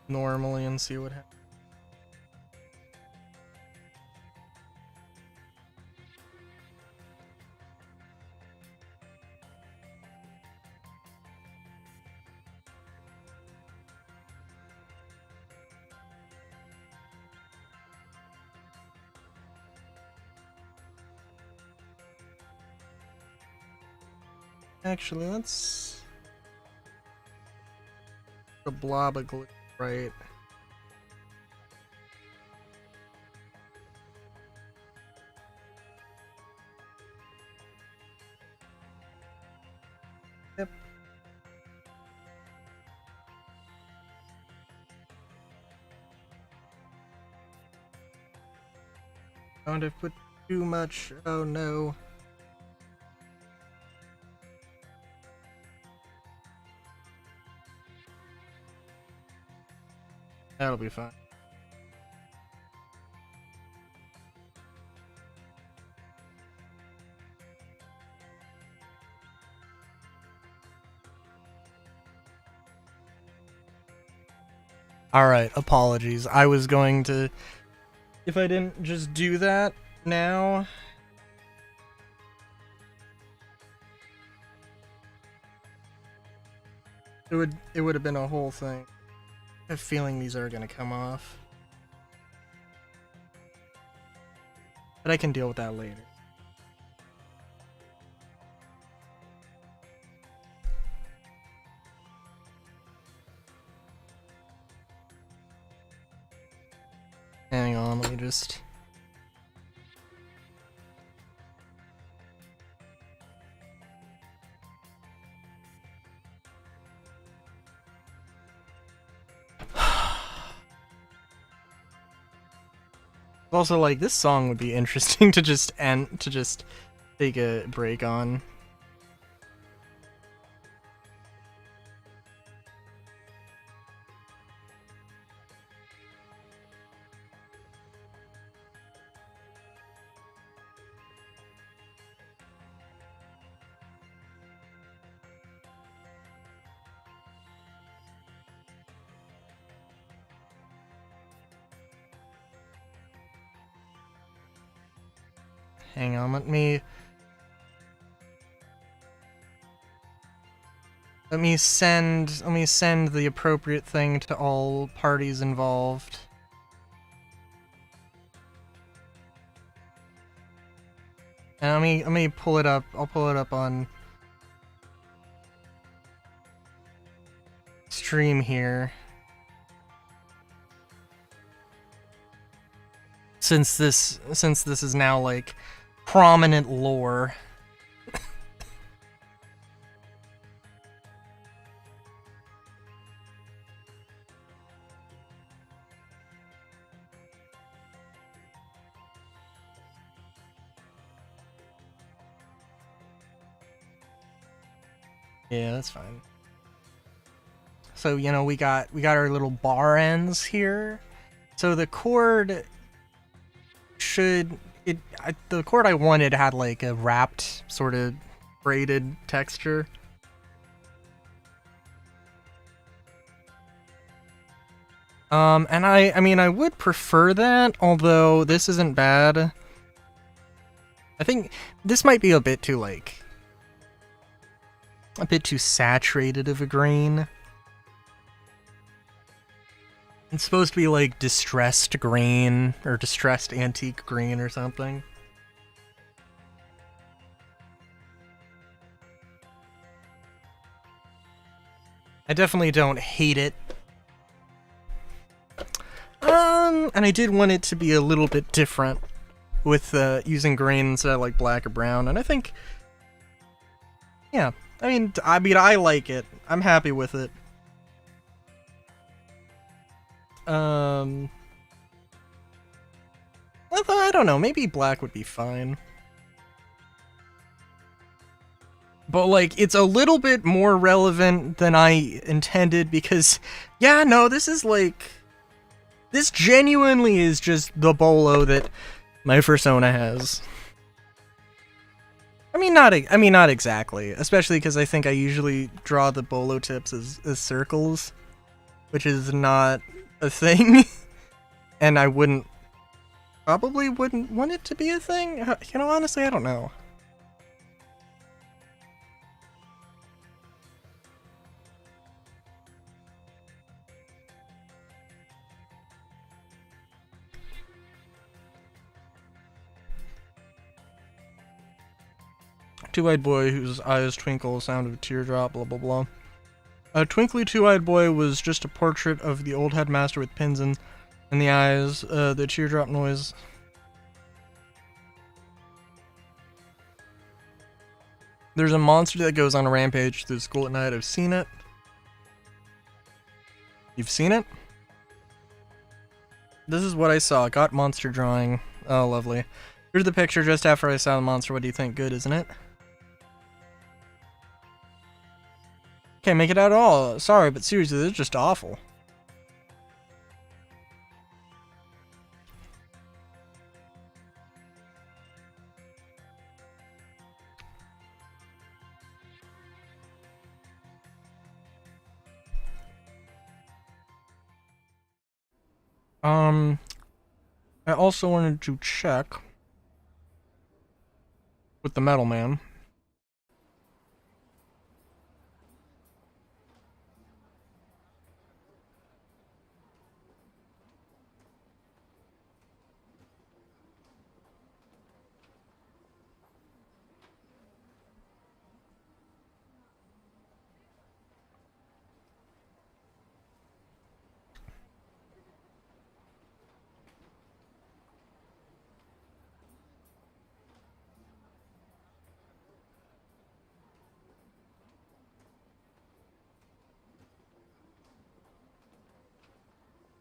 Normally and see what happens. Actually, let's a blob of glue, right? Yep. Don't have put too much. Oh no. That'll be fine. Alright, apologies. I was going to... If I didn't just do that now... It would have been a whole thing. I have a feeling these are gonna come off. But I can deal with that later. Hang on, let me just... Also, like, this song would be interesting to just take a break on. Hang on, let me send the appropriate thing to all parties involved. And let me pull it up. I'll pull it up on stream here. Since this is now like prominent lore. Yeah, that's fine. So, you know, we got our little bar ends here. So the chord the chord I wanted had like a wrapped sort of braided texture. And I mean, I would prefer that, although this isn't bad. I think this might be a bit too saturated of a green. It's supposed to be like distressed green or distressed antique green or something. I definitely don't hate it. And I did want it to be a little bit different with using green instead of like black or brown, and I think, yeah, I mean I like it. I'm happy with it. I don't know, maybe black would be fine. But, like, it's a little bit more relevant than I intended because, yeah, no, this is, like... This genuinely is just the bolo that my persona has. I mean, not exactly. Especially because I think I usually draw the bolo tips as circles. Which is not a thing. And I probably wouldn't want it to be a thing. You know, honestly, I don't know. Two-eyed boy whose eyes twinkle, sound of a teardrop, blah blah blah. A twinkly two-eyed boy was just a portrait of the old headmaster with pins in the eyes, the teardrop noise. There's a monster that goes on a rampage through school at night. I've seen it. You've seen it? This is what I saw. Got monster drawing. Oh, lovely. Here's the picture just after I saw the monster. What do you think? Good, isn't it? Can't make it out at all. Sorry, but seriously, this is just awful. I also wanted to check with the Metal Man.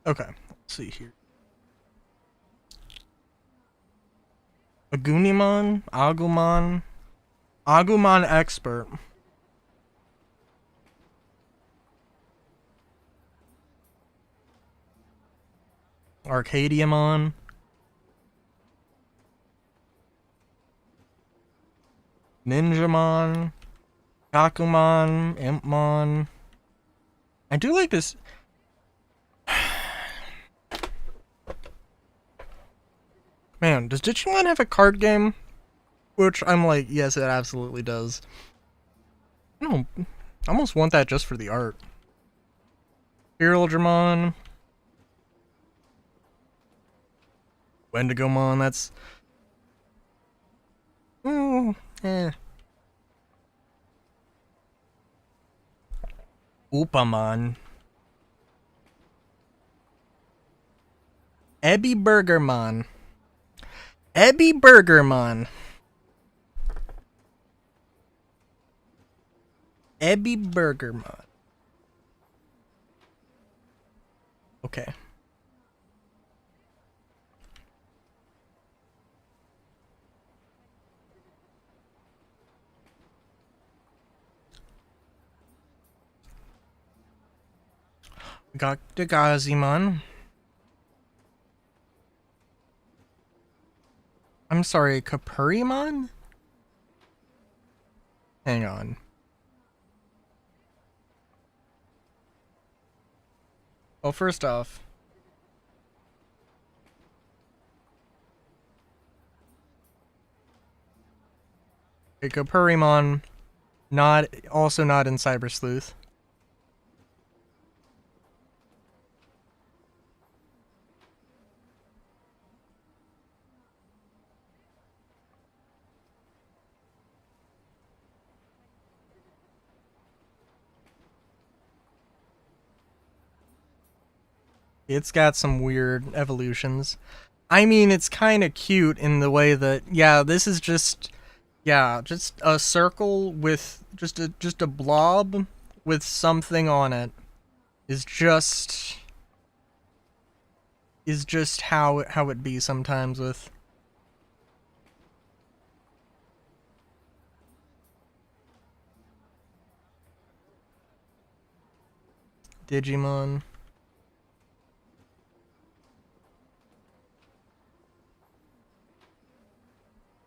Okay, let's see here. Agunimon, Agumon Expert. Arcadiamon. Ninjamon. Kakumon. Impmon. I do like this. Man, does Digimon have a card game? Which I'm like, yes, it absolutely does. No, I almost want that just for the art. Spiraldramon. Wendigomon, that's... eh. Upamon. Ebby Burgermon. Ebby Burgermon. Ebby Burgermon. Okay. Got the Gazimon. I'm sorry, Capurimon? Hang on. Well, first off, a Capurimon, also not in Cyber Sleuth. It's got some weird evolutions. I mean, it's kind of cute in the way that, yeah, this is just, yeah, just a circle with just a blob with something on it. Is just how it be sometimes with Digimon.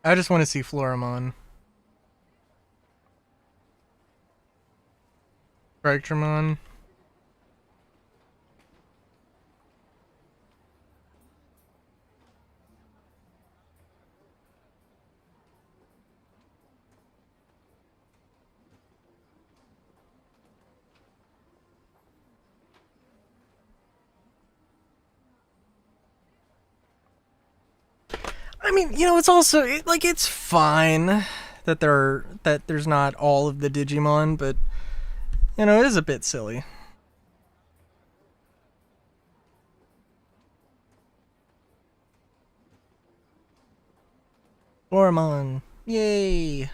I just want to see Floramon. Spectrumon. I mean, you know, it's also like it's fine that there's not all of the Digimon, but you know, it is a bit silly. Floramon, yay!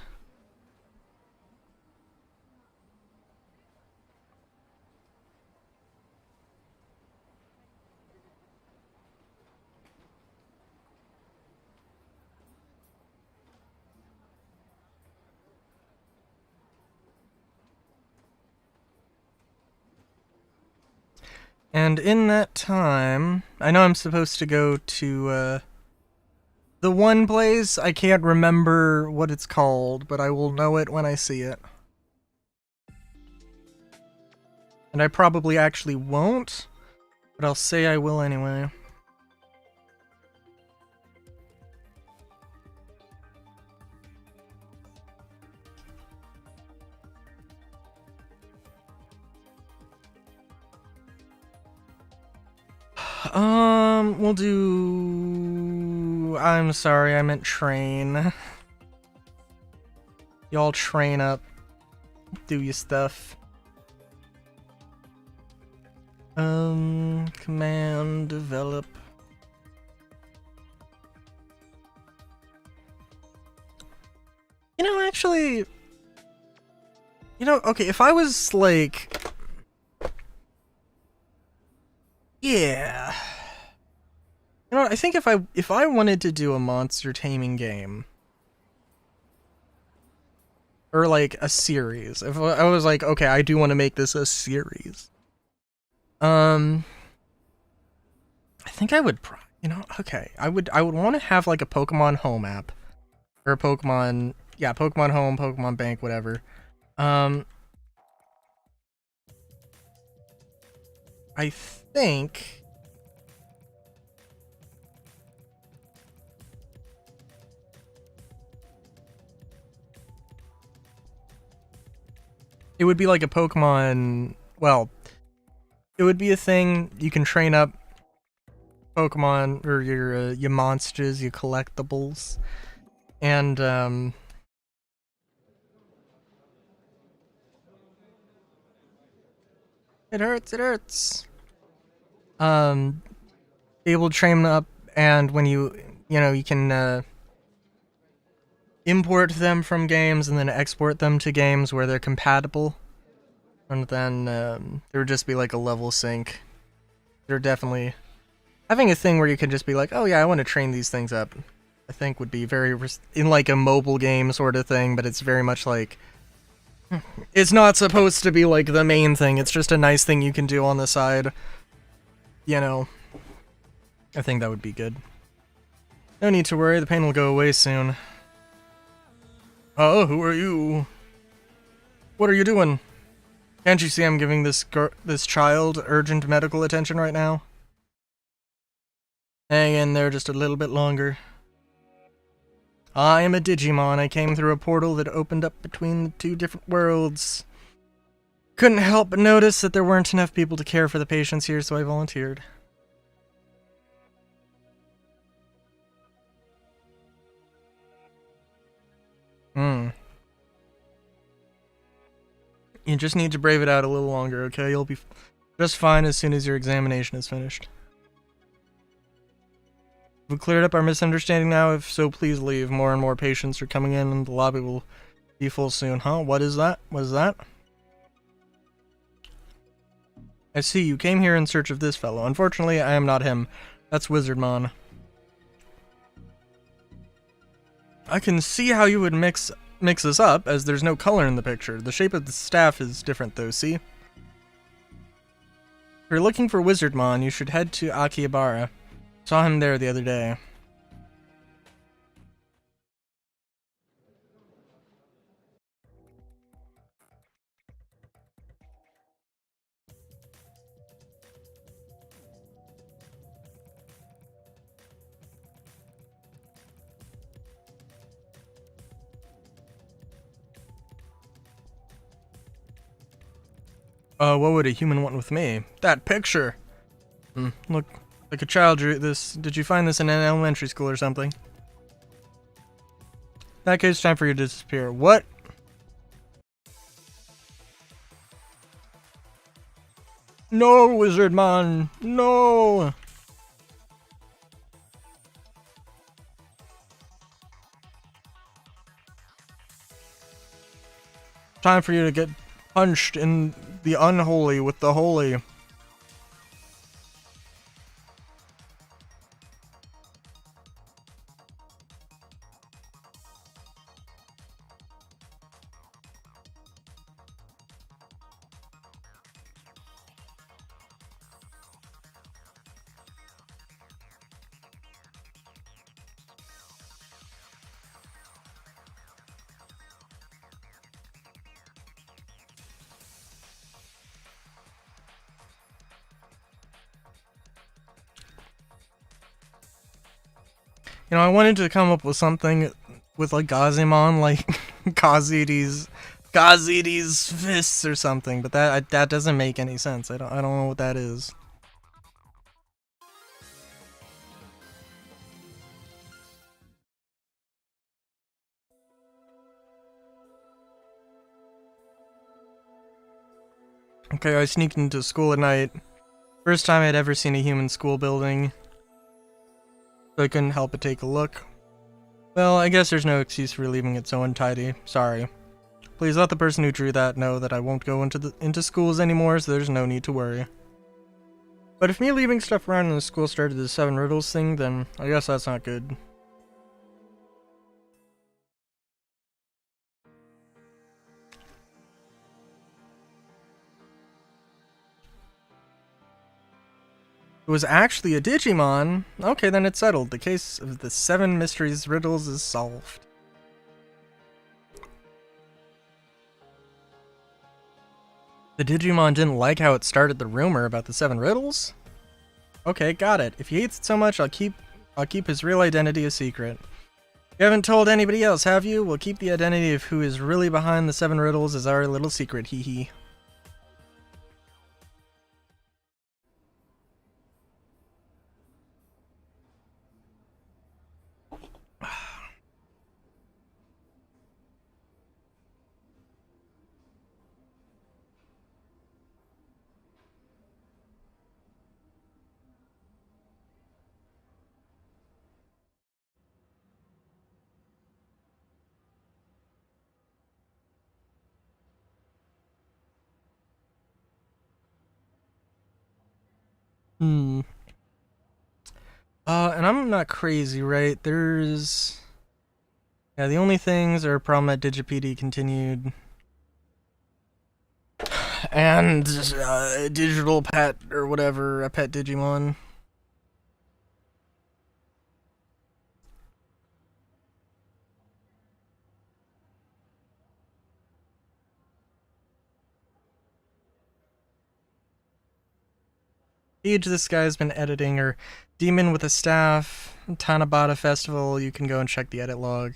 And in that time, I know I'm supposed to go to the one place. I can't remember what it's called, but I will know it when I see it. And I probably actually won't, but I'll say I will anyway. We'll do... I'm sorry, I meant train. Y'all train up. Do your stuff. Command, develop. You know, actually... You know, okay, if I was, like... Yeah... You know, I think if I wanted to do a monster taming game, or like a series, if I was like, okay, I do want to make this a series, I think I would, you know, okay, I would want to have like a Pokemon Home app, or a Pokemon, yeah, Pokemon Home, Pokemon Bank, whatever. I think. It would be like a Pokemon, well, it would be a thing you can train up Pokemon, or your monsters, your collectibles, and, it hurts, it hurts. Be able to train them up, and when you know, you can, import them from games and then export them to games where they're compatible. And then there would just be like a level sync. They're definitely having a thing where you can just be like, oh yeah, I want to train these things up. I think would be very in like a mobile game sort of thing, but it's very much like it's not supposed to be like the main thing. It's just a nice thing you can do on the side. You know, I think that would be good. No need to worry, the pain will go away soon. Oh, who are you? What are you doing? Can't you see I'm giving this child urgent medical attention right now? Hang in there just a little bit longer. I am a Digimon. I came through a portal that opened up between the two different worlds. Couldn't help but notice that there weren't enough people to care for the patients here, so I volunteered. You just need to brave it out a little longer, okay? You'll be just fine as soon as your examination is finished. We've cleared up our misunderstanding now. If so, please leave. More and more patients are coming in, and the lobby will be full soon. Huh? What is that? What is that? I see. You came here in search of this fellow. Unfortunately, I am not him. That's Wizardmon. I can see how you would mix this up, as there's no color in the picture. The shape of the staff is different, though, see? If you're looking for Wizardmon, you should head to Akihabara. Saw him there the other day. What would a human want with me? That picture! Look, like a child drew this. Did you find this in an elementary school or something? In that case, time for you to disappear. What? No, Wizardmon! No! Time for you to get punched in the unholy with the holy. You know, I wanted to come up with something with like Gazimon, like Gazidi's fists or something, but that doesn't make any sense. I don't know what that is. Okay, I sneaked into school at night. First time I'd ever seen a human school building. So I couldn't help but take a look. Well, I guess there's no excuse for leaving it so untidy. Sorry. Please let the person who drew that know that I won't go into schools anymore, so there's no need to worry. But if me leaving stuff around in the school started the 7 riddles thing, then I guess that's not good. It was actually a Digimon. Okay, then it's settled. The case of the 7 mysteries riddles is solved. The Digimon didn't like how it started the rumor about the 7 riddles? Okay, got it. If he hates it so much, I'll keep his real identity a secret. You haven't told anybody else, have you? We'll keep the identity of who is really behind the 7 riddles as our little secret, hee hee. And I'm not crazy, right? There's... Yeah, the only things are a problem at Digipede continued. And digital pet, or whatever, a pet Digimon. Page this guy's been editing, or Demon with a Staff, Tanabata Festival, you can go and check the edit log.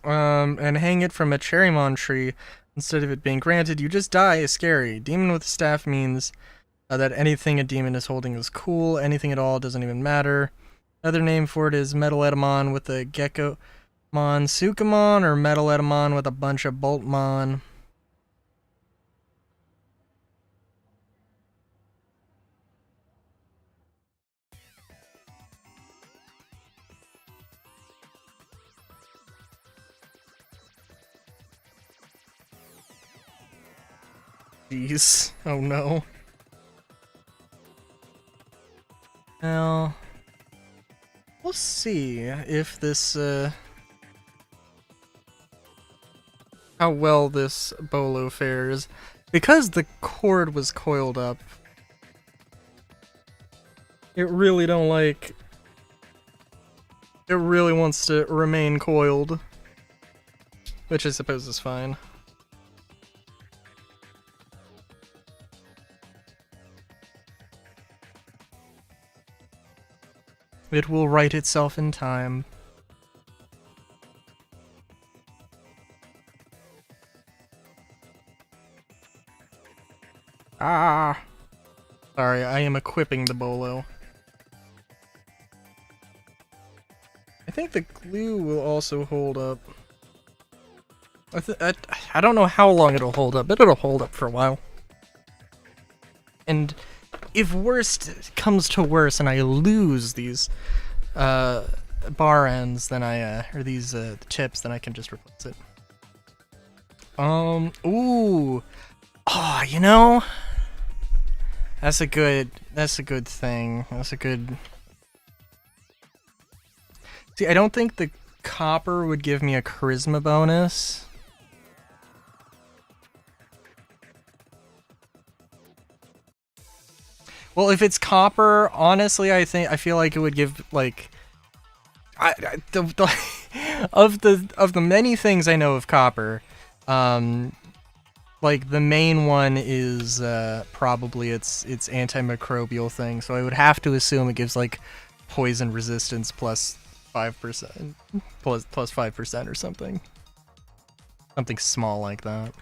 And hang it from a Cherrymon tree. Instead of it being granted, you just die is scary. Demon with a Staff means that anything a demon is holding is cool, anything at all doesn't even matter. Another name for it is Metal Etamon with a Gecko Mon Sukamon, or Metal Etamon with a bunch of Boltmon. Jeez. Oh no. Now, we'll see if this, how well this Bolo fares. Because the cord was coiled up, it really it really wants to remain coiled. Which I suppose is fine. It will right itself in time. Ah! Sorry, I am equipping the Bolo. I think the glue will also hold up. I don't know how long it'll hold up, but it'll hold up for a while. And if worst comes to worst and I lose these bar ends, then or these chips, then I can just replace it. Ooh. Oh, you know, that's a good thing. That's a good... See, I don't think the copper would give me a charisma bonus. Well, if it's copper, honestly, I feel like it would give, like, of the many things I know of copper, like the main one is probably its antimicrobial thing, so I would have to assume it gives like poison resistance plus 5%, plus 5% or something. Something small like that.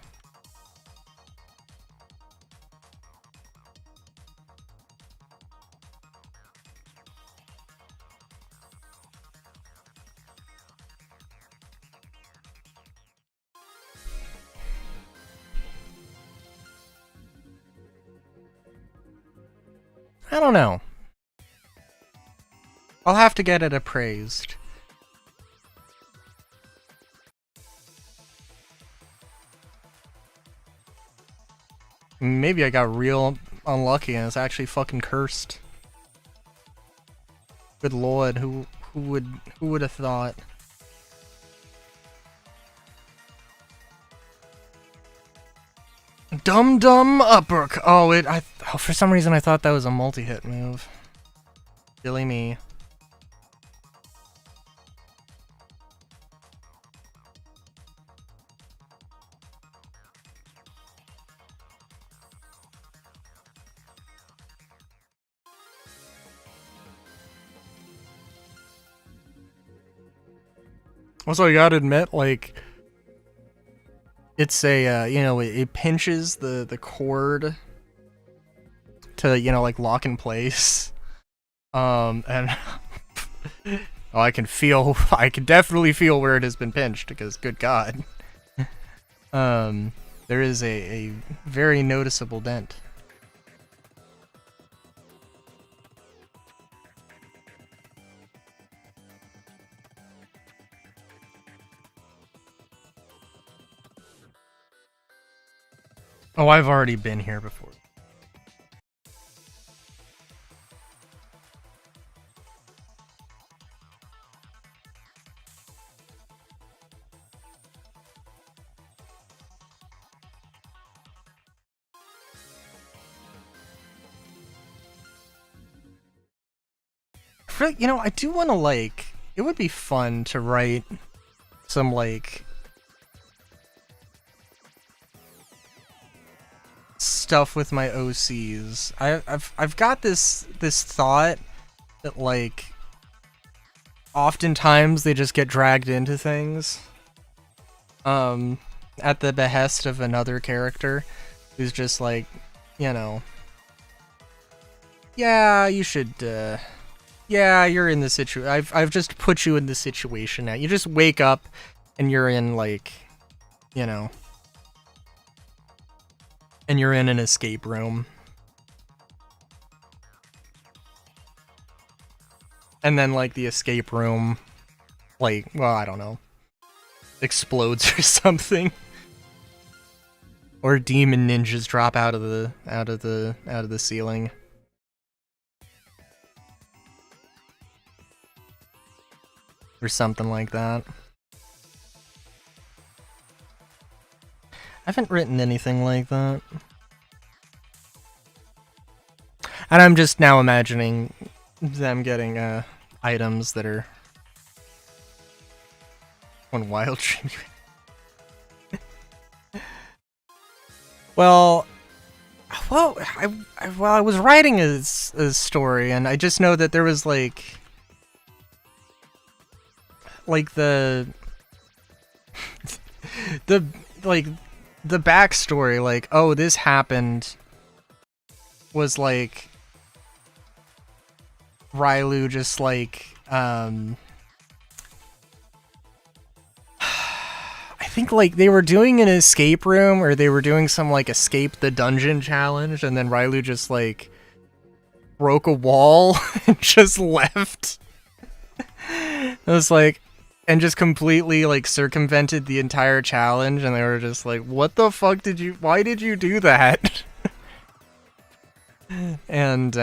I don't know. I'll have to get it appraised. Maybe I got real unlucky and it's actually fucking cursed. Good lord, who would have thought? Dum uppercut. Oh, for some reason I thought that was a multi-hit move. Silly me. Also, I gotta admit, like, it's a, you know, it pinches the cord to, you know, like, lock in place. And oh, I can definitely feel where it has been pinched, because good god. There is a very noticeable dent. Oh, I've already been here before. You know, I do want to, like, it would be fun to write some, like, stuff with my OCs. I've got this thought that, like, oftentimes they just get dragged into things at the behest of another character who's just like, you know, yeah, you should yeah, you're in the I've just put you in this situation now. You just wake up and you're in, like, you know, and you're in an escape room. And then, like, the escape room, like, well, I don't know, explodes or something. Or demon ninjas drop out of the ceiling. Or something like that. I haven't written anything like that. And I'm just now imagining them getting items that are on Wild Stream. Well, I was writing a story, and I just know that there was like the the backstory, like, oh, this happened, was like Rylu just like I think like they were doing an escape room, or they were doing some like escape the dungeon challenge, and then Rylu just like broke a wall and just left. It was like, and just completely like circumvented the entire challenge, and they were just like, what the fuck why did you do that? And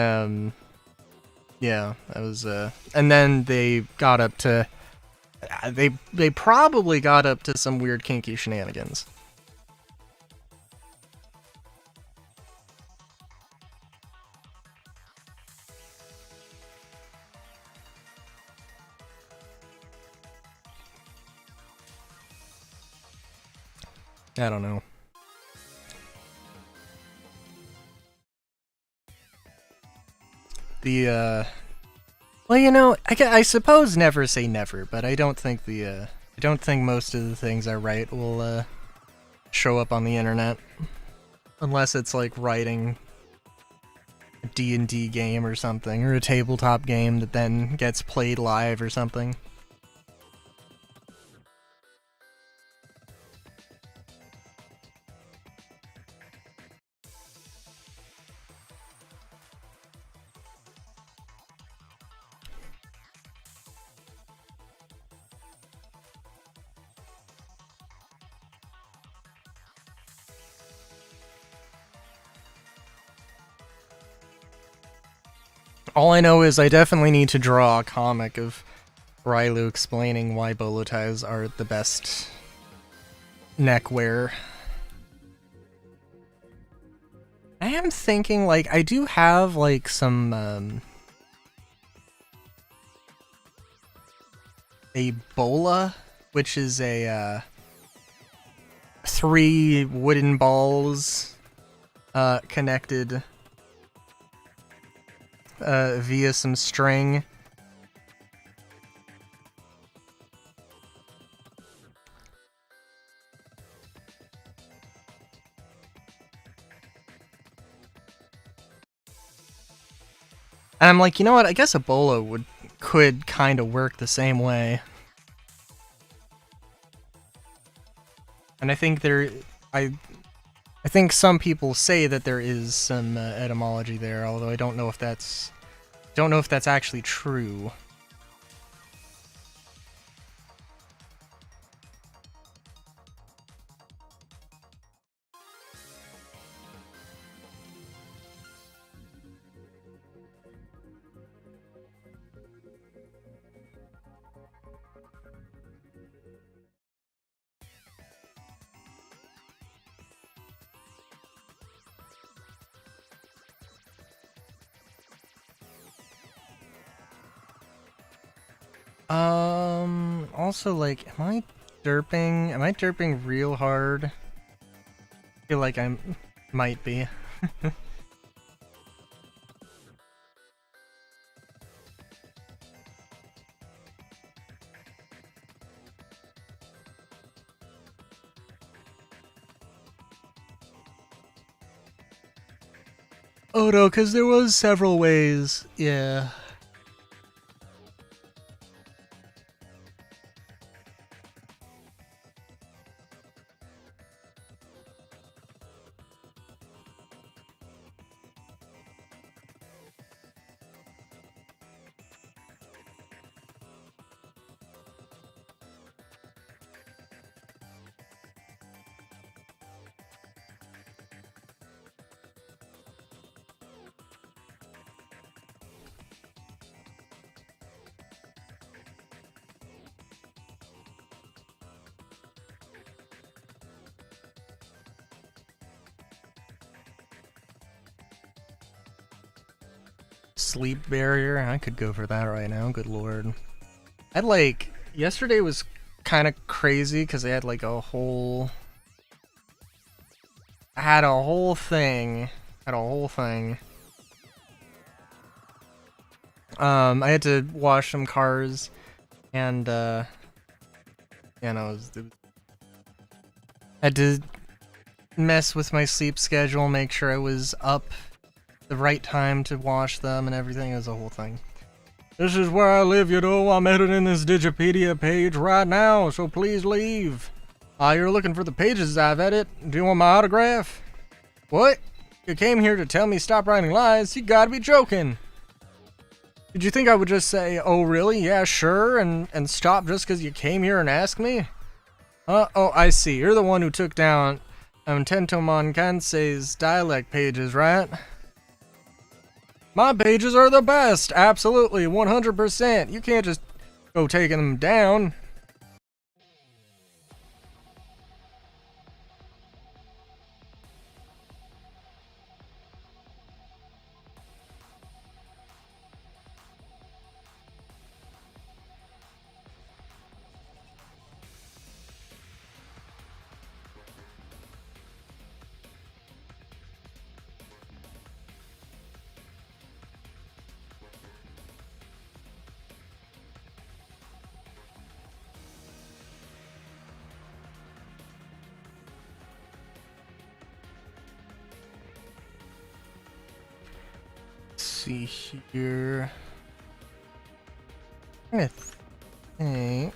yeah, that was and then they got up to they probably got up to some weird kinky shenanigans. I don't know. Well, you know, I suppose never say never, but I don't think I don't think most of the things I write will, show up on the internet. Unless it's like writing a D&D game or something, or a tabletop game that then gets played live or something. All I know is I definitely need to draw a comic of Rylu explaining why bolo ties are the best neckwear. I am thinking, like, I do have, like, some, a bola, which is a, 3 wooden balls, connected via some string. And I'm like, you know what? I guess a bolo could kind of work the same way. And I think I think some people say that there is some etymology there, although I don't know if that's actually true. Also, like, am I derping? Am I derping real hard? I feel like I might be. Oh no, because there was several ways. Yeah. Sleep barrier. I could go for that right now. Good lord. I'd like yesterday was kind of crazy because I had like a whole. I had a whole thing. I had to wash some cars, and yeah, no, it was had to mess with my sleep schedule, make sure I was up the right time to wash them and everything. It was a whole thing. This is where I live, you know. I'm editing this Digipedia page right now, so please leave. You're looking for the pages I've edited. Do you want my autograph? What? You came here to tell me stop writing lies? You gotta be joking. Did you think I would just say, oh really? Yeah, sure, and stop just because you came here and asked me? Oh, I see. You're the one who took down Tentomon Kansei's dialect pages, right? My pages are the best! Absolutely, 100%. You can't just go taking them down. see here. I think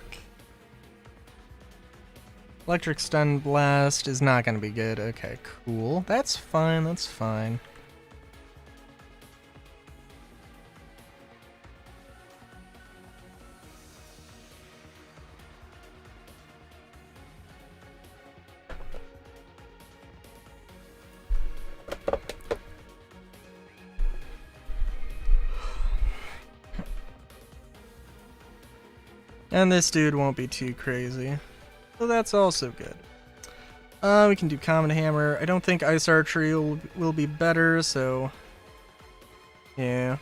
electric stun blast is not going to be good. Okay, cool. That's fine. That's fine. And this dude won't be too crazy. So that's also good. We can do Common Hammer. I don't think Ice Archery will be better, so... yeah.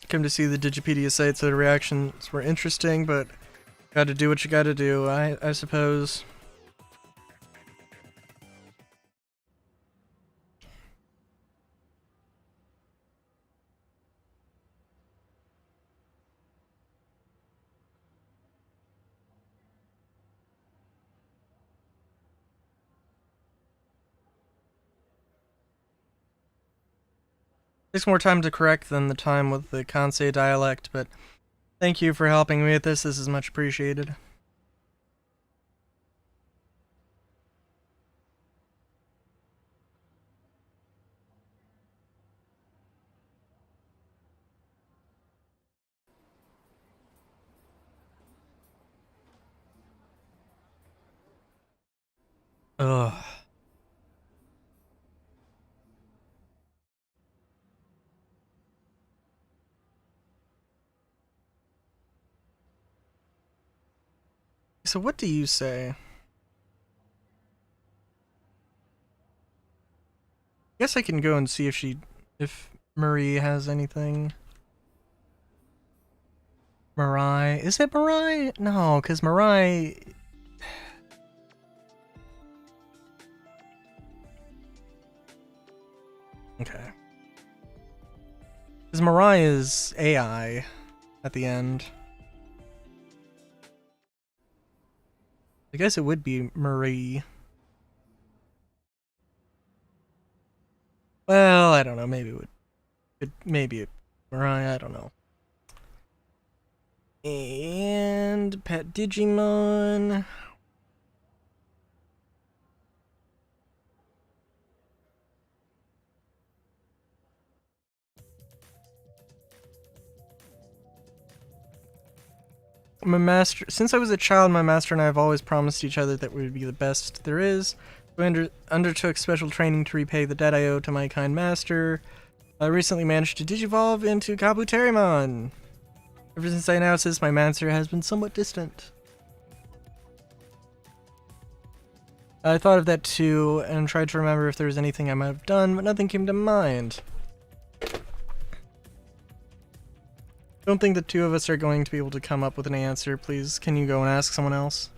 Come to see the Digipedia site, so the reactions were interesting, but gotta do what you gotta do, I suppose. Takes more time to correct than the time with the Kansei dialect, but thank you for helping me with this. This is much appreciated. Ugh. So what do you say? I guess I can go and see if Marie has anything. Mirai. Is it Mirai? No, because Mirai... okay. Because Mirai is AI at the end. I guess it would be Marie. Well, I don't know. Maybe it would. Maybe Mirai. I don't know. And Pet Digimon. My master, since I was a child, my master and I have always promised each other that we would be the best there is. I undertook special training to repay the debt I owe to my kind master. I recently managed to digivolve into Kabuterimon. Ever since I announced this, my master has been somewhat distant. I thought of that too, and tried to remember if there was anything I might have done, but nothing came to mind. Don't think the two of us are going to be able to come up with an answer. Please, can you go and ask someone else?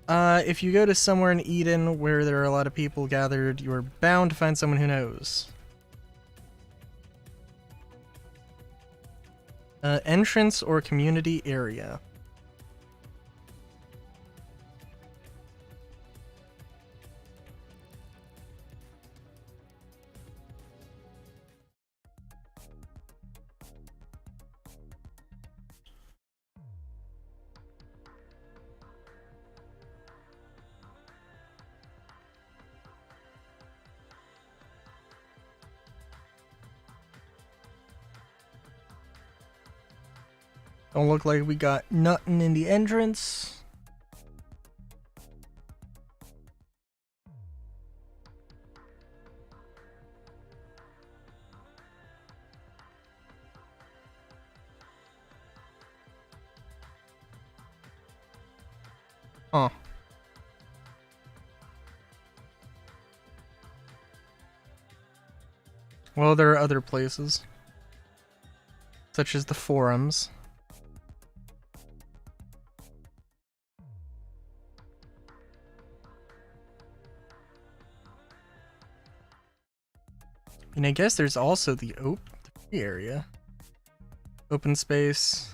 If you go to somewhere in Eden where there are a lot of people gathered, you are bound to find someone who knows. Entrance or community area. Don't look like we got nothing in the entrance. Huh. Well, there are other places, such as the forums. And I guess there's also the free area. Open space.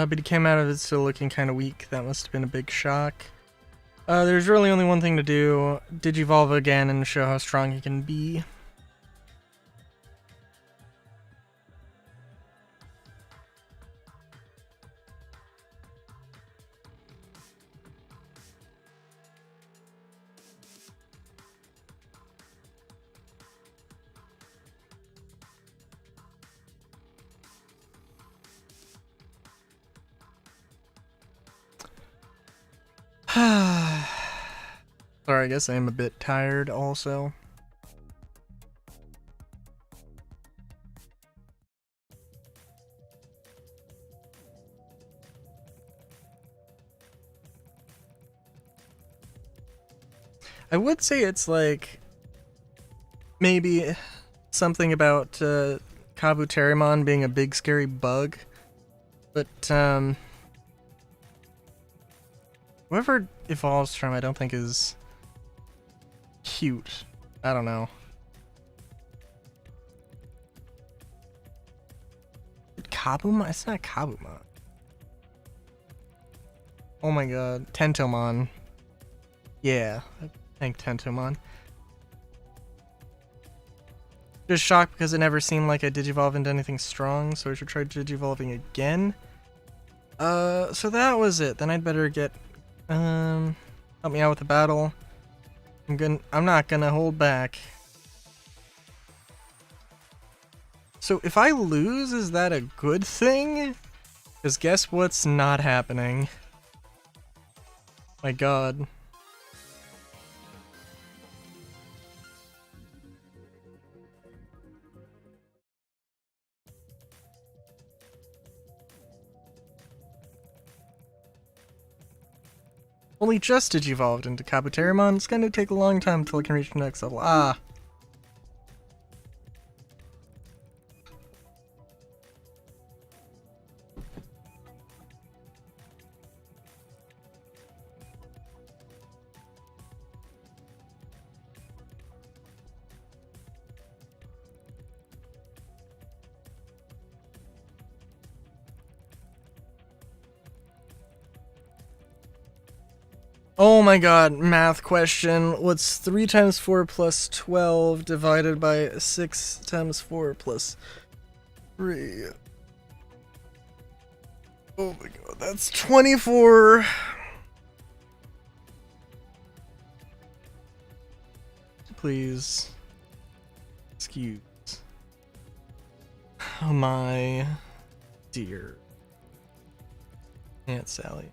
But he came out of it still looking kind of weak. That must have been a big shock. There's really only one thing to do. Digivolve again and show how strong he can be. Sorry, I guess I am a bit tired also. I would say it's like maybe something about Kabuterimon being a big scary bug, but whoever evolves from I don't think is cute. I don't know. Kabumon? It's not Kabumon. Oh my god. Tentomon. Yeah, I think Tentomon. Just shocked because it never seemed like I digivolved into anything strong, so I should try digivolving again. So that was it. Then I'd better get help me out with the battle. I'm not gonna hold back. So if I lose, is that a good thing? Because guess what's not happening? My god. Only just digivolved into Kabuterimon. It's gonna take a long time until I can reach the next level. Ah. Oh my god, math question. What's 3 times 4 plus 12 divided by 6 times 4 plus 3? Oh my god, that's 24. Please. Excuse. Oh my dear Aunt Sally.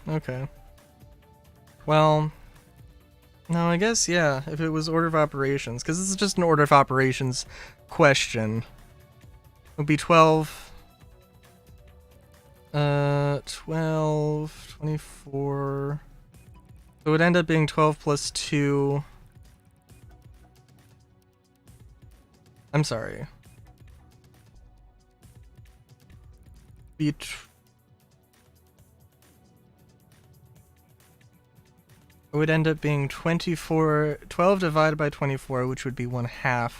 Okay. Well, no, I guess, yeah, if it was order of operations, because this is just an order of operations question. It would be 12, 12, 24, so it would end up being 12 plus 2. I'm sorry. Be it would end up being 12 divided by 24, which would be 1/2. It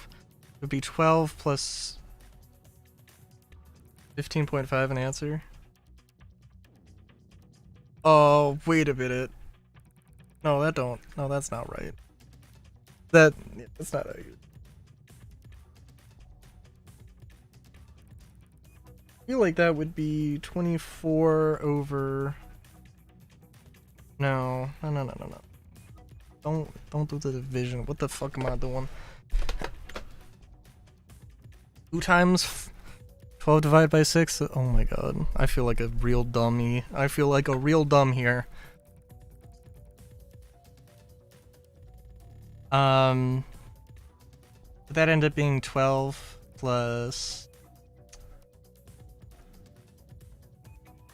would be 12 plus 15.5 an answer. Oh, wait a minute. No, that's not right. That's not how you... I feel like that would be 24 over... No. Don't do the division. What the fuck am I doing? 2 times 12 divided by 6? Oh my god. I feel like a real dummy. I feel like a real dumb here. Would that end up being 12 plus...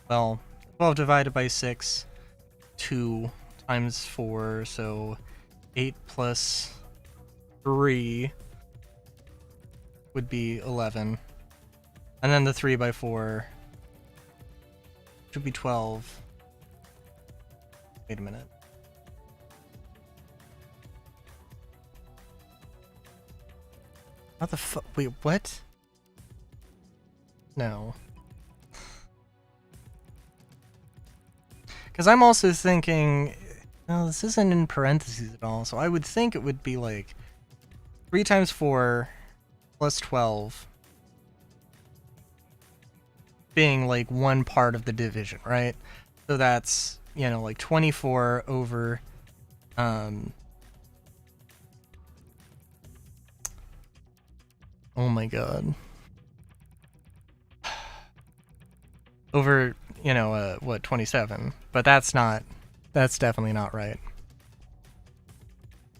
Well, 12 divided by 6, 2 times 4, so 8 plus 3 would be 11. And then the 3 by 4 should be 12. Wait a minute. How the fuck? Wait, what? No. Because I'm also thinking, no, this isn't in parentheses at all, so I would think it would be like 3 times 4 plus 12 being like one part of the division, right? So that's, you know, like 24 over, oh my god. Over, you know, what, 27. But that's definitely not right.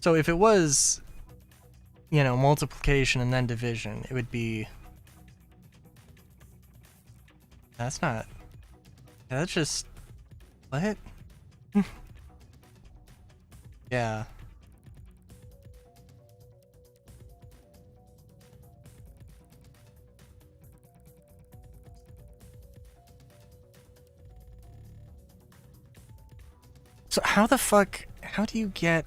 So if it was, you know, multiplication and then division, it would be... That's not... That's just... What? Yeah. So how the fuck... How do you get...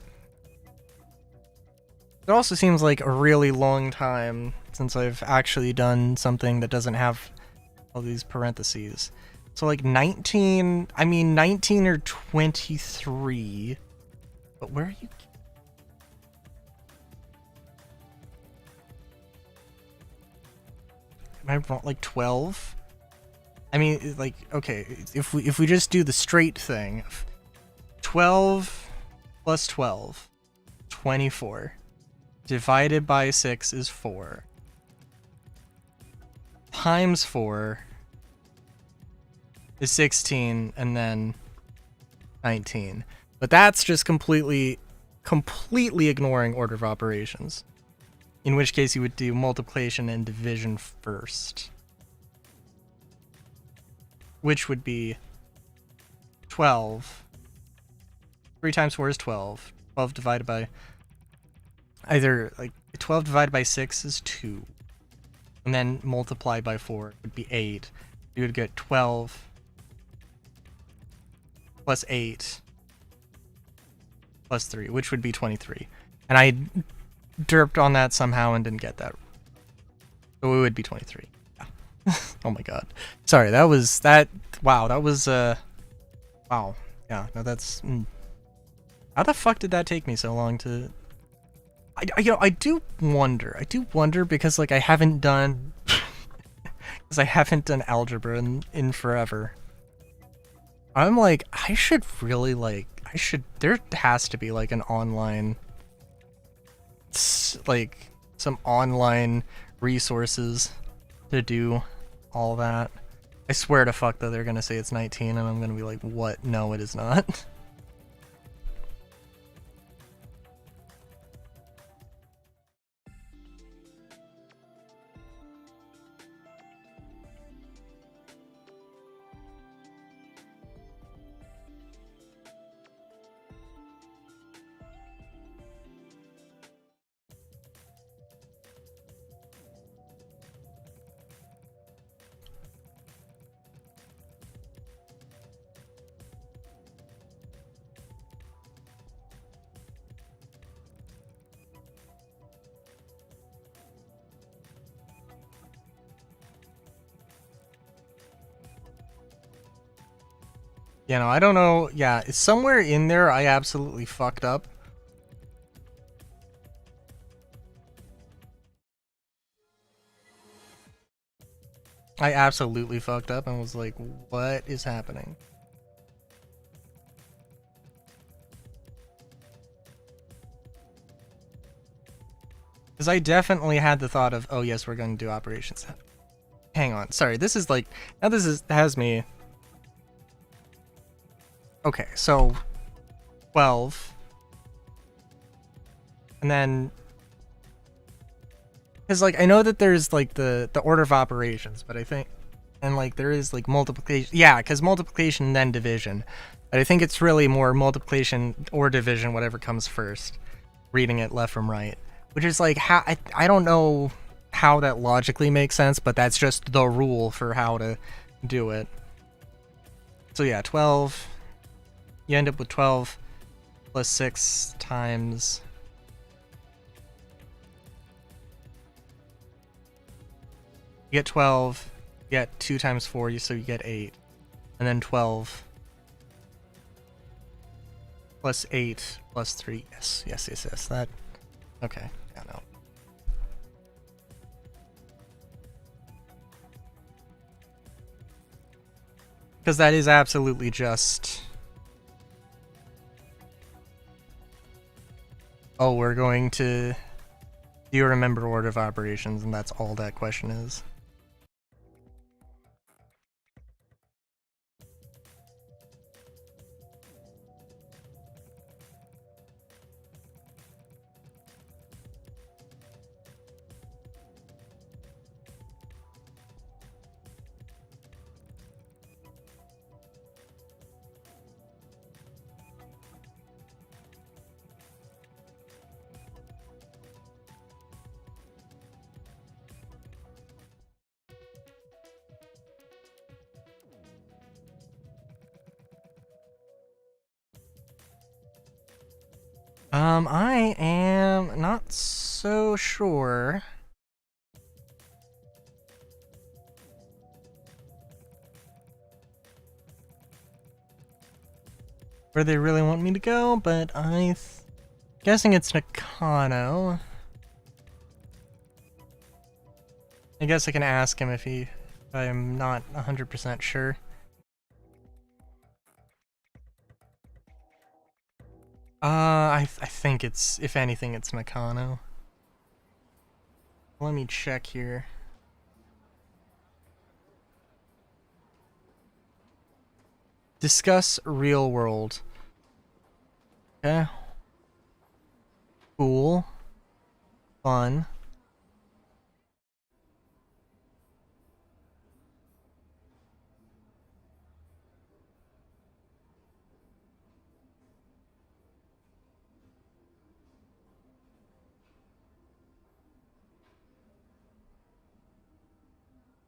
It also seems like a really long time since I've actually done something that doesn't have all these parentheses. So like 19... I mean 19 or 23... But where are you... Am I wrong? Like 12? I mean, like, okay, if we just do the straight thing... 12 plus 12, 24. Divided by 6 is 4. Times 4 is 16, and then 19. But that's just completely ignoring order of operations. In which case you would do multiplication and division first. Which would be 12. 3 times 4 is 12. 12 divided by... Either, like, 12 divided by 6 is 2. And then multiply by 4 would be 8. You would get 12 plus 8 plus 3, which would be 23. And I derped on that somehow and didn't get that. So it would be 23. Yeah. Oh my god. Sorry, that was... Wow, that was... Wow. Yeah, no, that's... How the fuck did that take me so long to... I do wonder because, like, I haven't done... Because I haven't done algebra in forever. I'm like, I should really, like... There has to be, like, an online... Like, some online resources to do all that. I swear to fuck that they're gonna say it's 19 and I'm gonna be like, what? No, it is not. You know, I don't know. Yeah, it's somewhere in there I absolutely fucked up. I absolutely fucked up and was like, what is happening? Because I definitely had the thought of, oh yes, we're going to do operations. Hang on, sorry, this is like, now this has me. Okay, so 12. And then, because like I know that there's like the order of operations, but I think, and like there is like multiplication, yeah, because multiplication and then division. But I think it's really more multiplication or division, whatever comes first. Reading it left from right, which is like how I don't know how that logically makes sense, but that's just the rule for how to do it. So yeah, 12. You end up with 12 plus 6 times. You get 12. You get 2 times 4, so you get 8, and then 12 plus 8 plus 3. Yes. That. Okay. Yeah, no. Because that is absolutely just. Oh, we're going to. Do you remember order of operations? And that's all that question is. I am not so sure. Where they really want me to go, but guessing it's Nakano. I guess I can ask him if I'm not 100% sure. I think it's, if anything, it's Nakano. Let me check here. Discuss real world. Okay. Cool. Fun.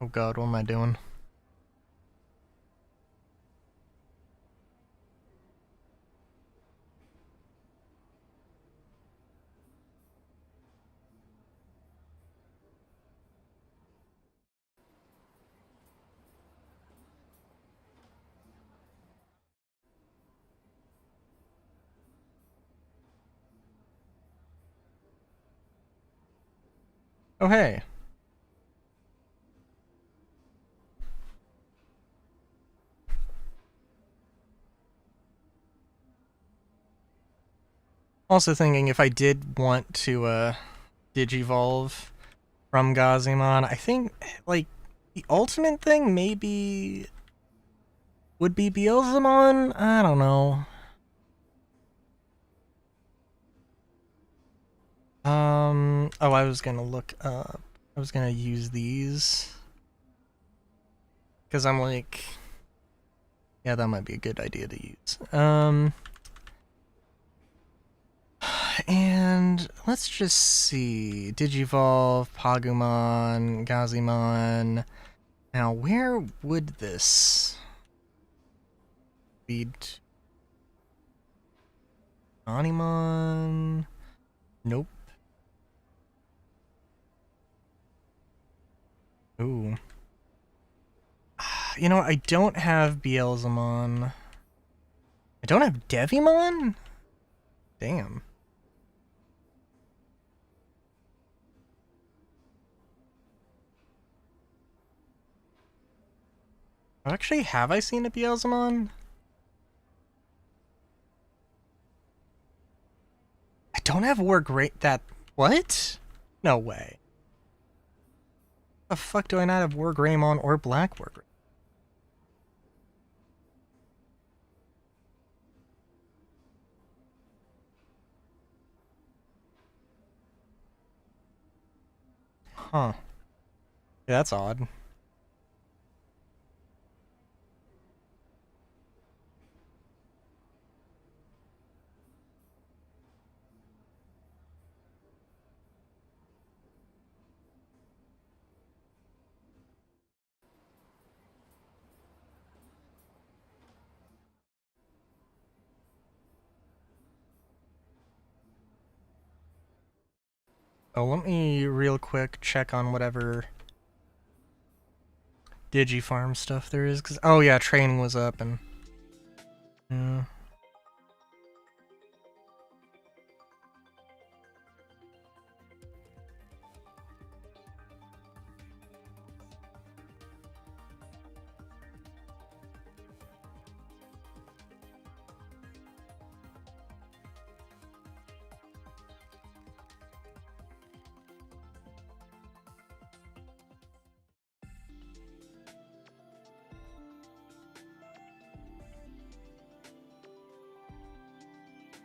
Oh god, what am I doing? Oh hey. Also thinking if I did want to digivolve from Gazimon, I think like the ultimate thing maybe would be Beelzemon? I don't know. Oh, I was gonna look up. I was gonna use these. Because I'm like, yeah, that might be a good idea to use. And let's just see. Digivolve, Pagumon, Gazimon. Now, where would this lead to? Animon? Nope. Ooh. You know, I don't have Beelzemon. I don't have Devimon? Damn. Actually, have I seen a Beelzemon? I don't have War Great that... What? No way. The fuck do I not have War Greymon or Black War Greymon? Huh. Yeah, that's odd. Oh, let me real quick check on whatever Digifarm stuff there is, cause oh yeah, training was up and yeah.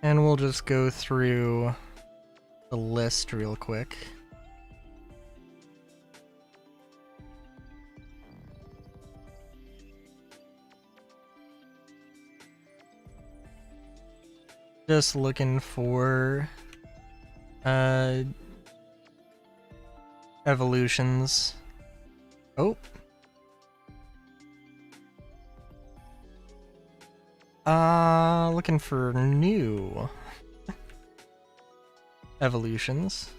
And we'll just go through the list real quick. Just looking for evolutions. Oh. Looking for new evolutions.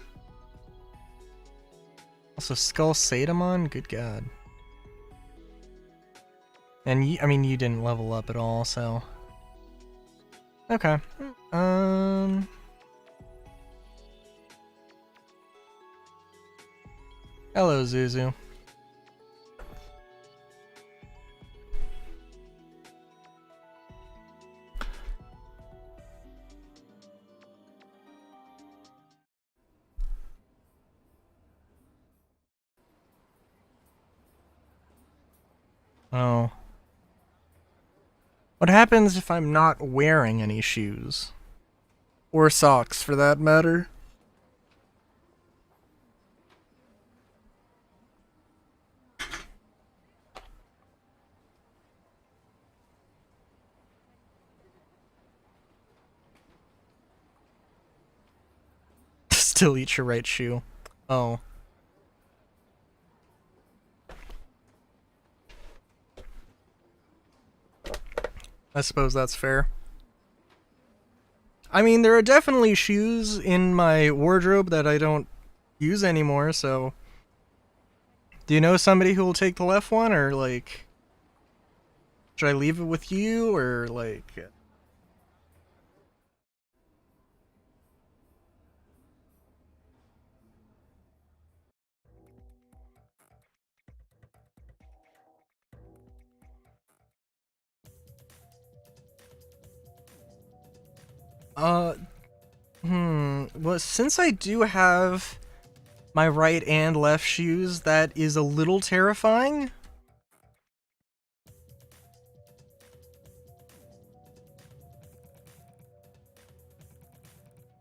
Also, Skull Sadamon, good god. And I mean, you didn't level up at all, so. Okay. Hello, Zuzu. Oh. What happens if I'm not wearing any shoes? Or socks, for that matter? Still eat your right shoe. Oh. I suppose that's fair. I mean, there are definitely shoes in my wardrobe that I don't use anymore, so... Do you know somebody who will take the left one, or, like... Should I leave it with you, or, like... Well, since I do have my right and left shoes, that is a little terrifying.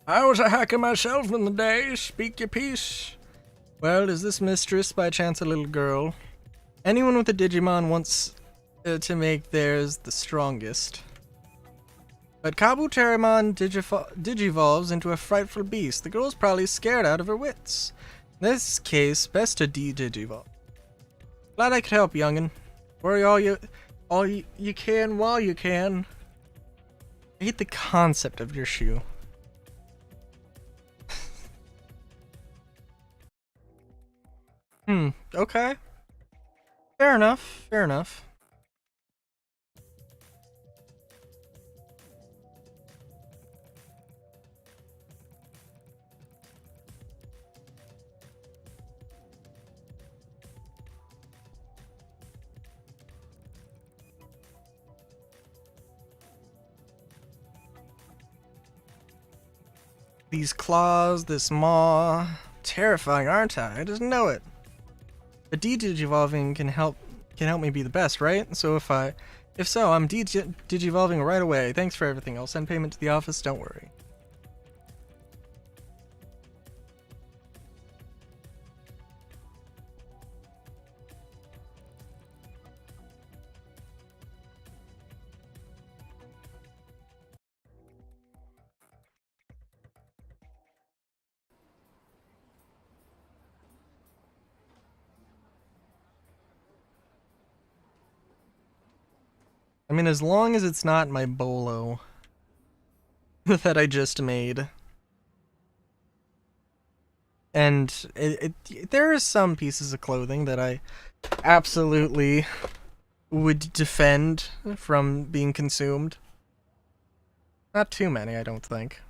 I was a hacker myself in the day. Speak your piece. Well, is this mistress by chance a little girl? Anyone with a Digimon wants to make theirs the strongest. But Kabuterimon digivolves into a frightful beast. The girl's probably scared out of her wits. In this case, best to de-digivolve. Glad I could help, youngin'. Worry all you can while you can. I hate the concept of your shoe. Okay. Fair enough, fair enough. These claws, this maw, terrifying, aren't I? I just know it. But digivolving can help me be the best, right? So if so, I'm digivolving right away. Thanks for everything. I'll send payment to the office, don't worry. I mean, as long as it's not my bolo that I just made. And there are some pieces of clothing that I absolutely would defend from being consumed. Not too many, I don't think.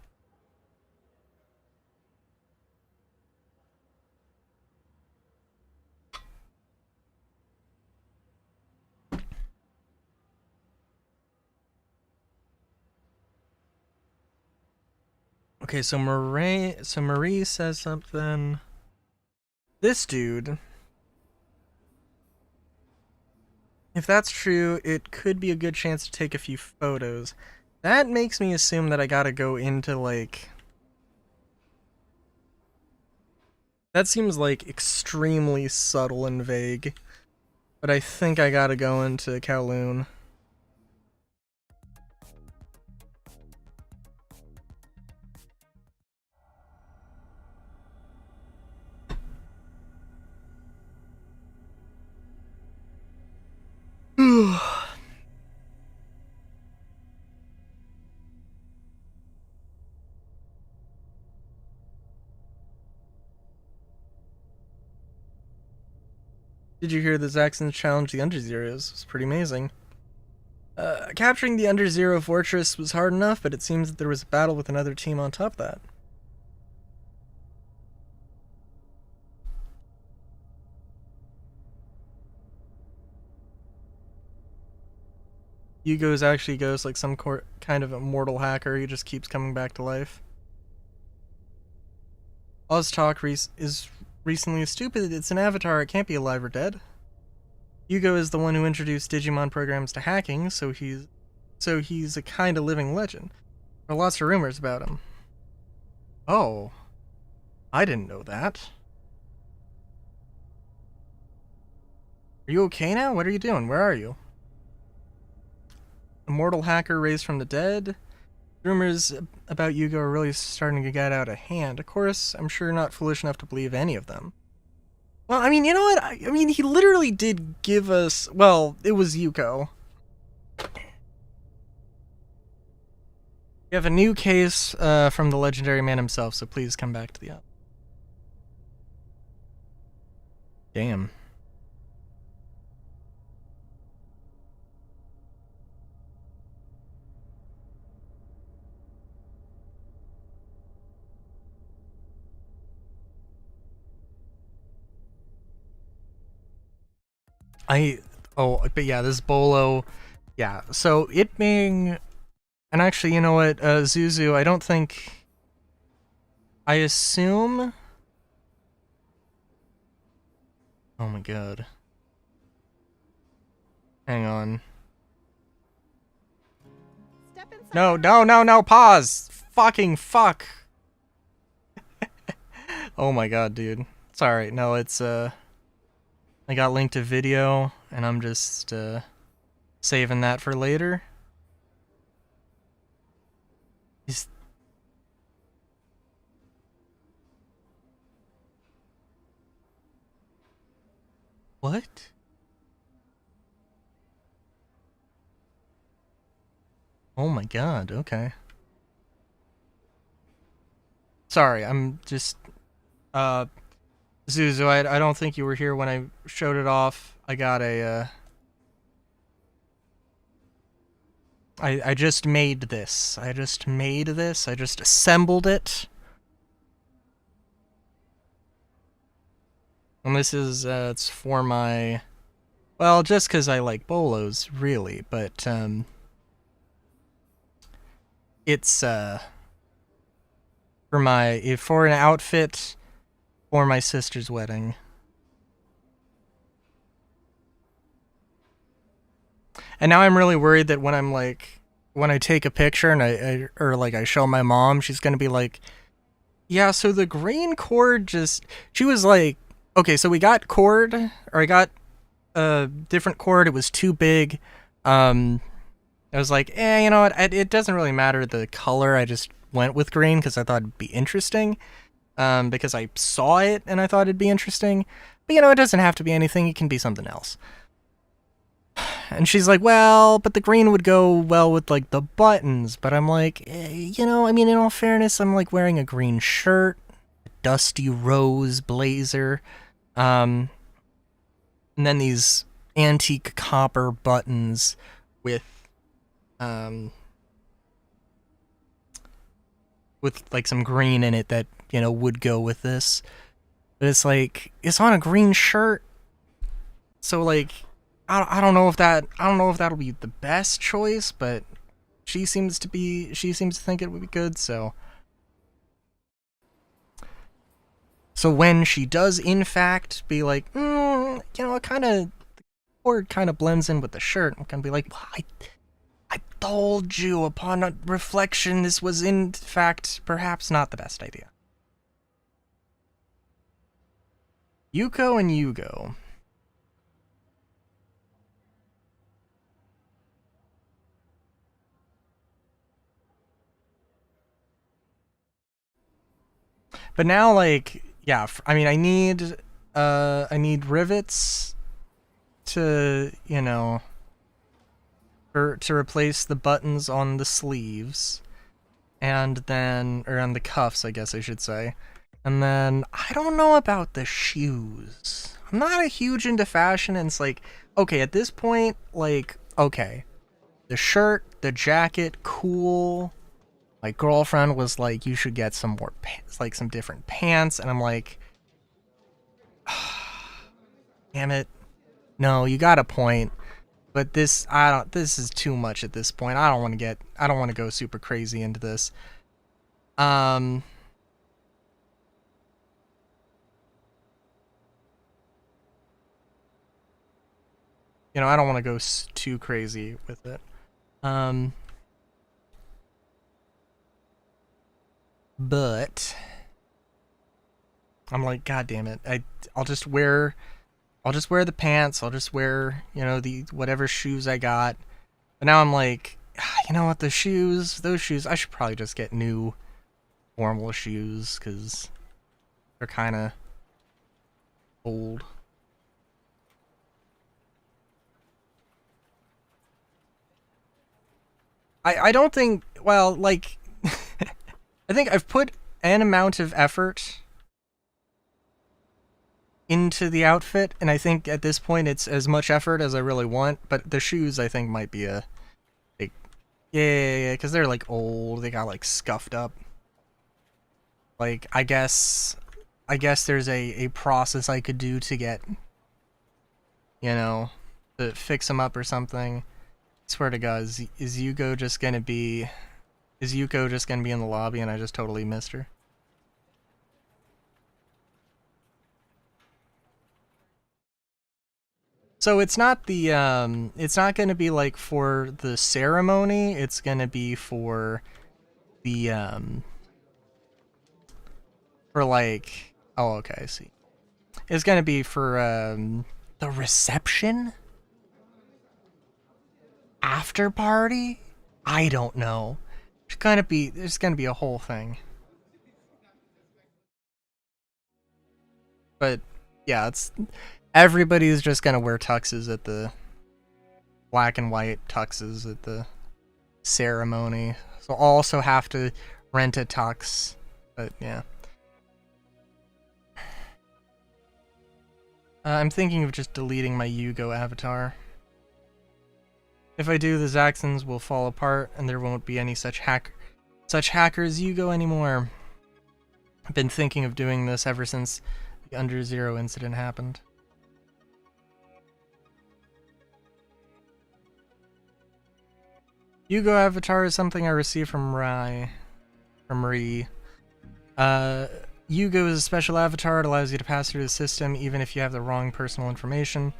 Okay, so Marie says something. This dude, if that's true, it could be a good chance to take a few photos. That makes me assume that I gotta go into, like... That seems, like, extremely subtle and vague. But I think I gotta go into Kowloon. Did you hear that Zaxxon challenged the Underzeros? It's pretty amazing. Capturing the Underzero fortress was hard enough, but it seems that there was a battle with another team on top of that. Hugo is actually ghost, like some kind of immortal hacker. He just keeps coming back to life. Oztalk is recently stupid. It's an avatar. It can't be alive or dead. Hugo is the one who introduced Digimon programs to hacking, so he's a kind of living legend. There are lots of rumors about him. Oh, I didn't know that. Are you okay now? What are you doing? Where are you? Immortal hacker raised from the dead? Rumors about Yugo are really starting to get out of hand. Of course, I'm sure you're not foolish enough to believe any of them. Well, I mean, you know what? I mean, he literally did give us... Well, it was Yuko. You have a new case from the legendary man himself, so please come back to the op. Damn. But yeah, this Bolo, yeah, so it being, and actually, you know what, Zuzu, I assume, oh my god, hang on, no, pause, fucking fuck, oh my god, dude, sorry, no, it's, I got linked to video, and I'm just, saving that for later. What? Oh my god, okay. Sorry, I'm just, Zuzu, I don't think you were here when I showed it off. I got a, I just made this. I just assembled it. And this is, it's for my, well, just because I like bolos, really, but, it's, for an outfit for my sister's wedding. And now I'm really worried that when I'm like, when I take a picture and I show my mom, she's gonna be like, yeah, so the green cord just, she was like, okay, so we got cord, or I got a different cord, it was too big. I was like, you know what, it doesn't really matter the color, I just went with green because I thought it'd be interesting. Because I saw it and I thought it'd be interesting. But you know, it doesn't have to be anything, it can be something else. And she's like, well, but the green would go well with like the buttons. But I'm like, you know, I mean, in all fairness, I'm like wearing a green shirt, a dusty rose blazer, and then these antique copper buttons with like some green in it that, you know, would go with this. But it's like, it's on a green shirt. So like, I don't know if that'll be the best choice, but she seems to think it would be good, so when she does in fact be like, you know, it kind of, the cord kind of blends in with the shirt, I'm gonna be like, well, I told you upon a reflection this was in fact perhaps not the best idea. Yuko and Yugo. But now, like, yeah, I mean, I need rivets to, you know, to replace the buttons on the sleeves, and then, or on the cuffs, I guess I should say. And then, I don't know about the shoes. I'm not a huge into fashion, and it's like, okay, at this point, like, okay, the shirt, the jacket, cool. My girlfriend was like, you should get some more pants, like some different pants. And I'm like, damn it. No, you got a point. But this is too much at this point. I don't want to go super crazy into this. You know, I don't want to go too crazy with it. But I'm like, god damn it. I'll just wear the pants. I'll just wear, you know, the whatever shoes I got. But now I'm like, you know what, those shoes, I should probably just get new formal shoes cuz they're kind of old. I don't think, well, like I think I've put an amount of effort into the outfit, and I think at this point it's as much effort as I really want, but the shoes I think might be a big, yeah, because they're like old, they got like scuffed up. Like, I guess there's a process I could do to get, you know, to fix them up or something. I swear to God, is Yuko just gonna be in the lobby and I just totally missed her? So it's not the it's not gonna be like for the ceremony, it's gonna be for the for like, oh, okay, I see. It's gonna be for the reception? After party? I don't know. There's gonna be a whole thing. But yeah, everybody's just gonna wear tuxes at the black and white tuxes at the ceremony. So I'll also have to rent a tux. But yeah. I'm thinking of just deleting my Yugo avatar. If I do, the Zaxxons will fall apart and there won't be any such hacker as Yugo anymore. I've been thinking of doing this ever since the Under Zero incident happened. Yugo avatar is something I received from Rai. Yugo is a special avatar. It allows you to pass through the system even if you have the wrong personal information.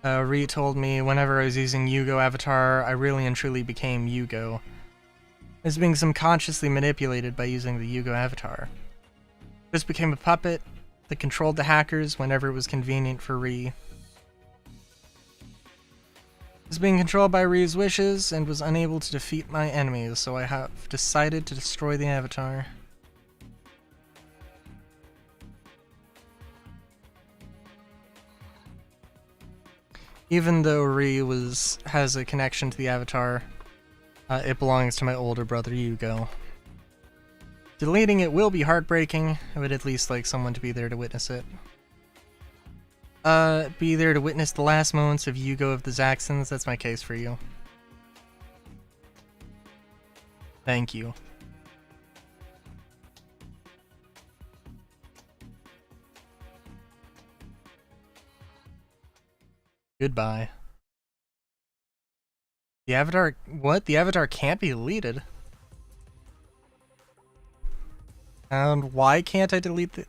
Ri told me whenever I was using Yugo avatar, I really and truly became Yugo. I was being subconsciously manipulated by using the Yugo avatar. This became a puppet that controlled the hackers whenever it was convenient for Ri. I was being controlled by Ri's wishes and was unable to defeat my enemies, so I have decided to destroy the avatar. Even though Ri has a connection to the avatar, it belongs to my older brother Yugo. Deleting it will be heartbreaking. I would at least like someone to be there to witness it. Be there to witness the last moments of Yugo of the Zaxxons. That's my case for you. Thank you. Goodbye. The avatar... What? The avatar can't be deleted? And why can't I delete the...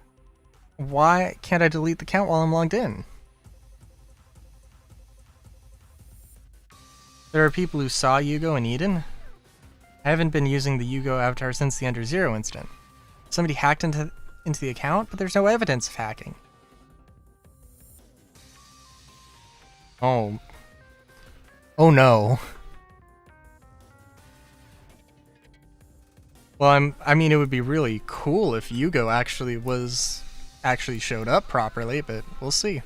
Why can't I delete the account while I'm logged in? There are people who saw Yugo in Eden. I haven't been using the Yugo avatar since the Under Zero incident. Somebody hacked into the account, but there's no evidence of hacking. Oh. Oh no. Well, I mean, it would be really cool if Yugo actually showed up properly, but we'll see.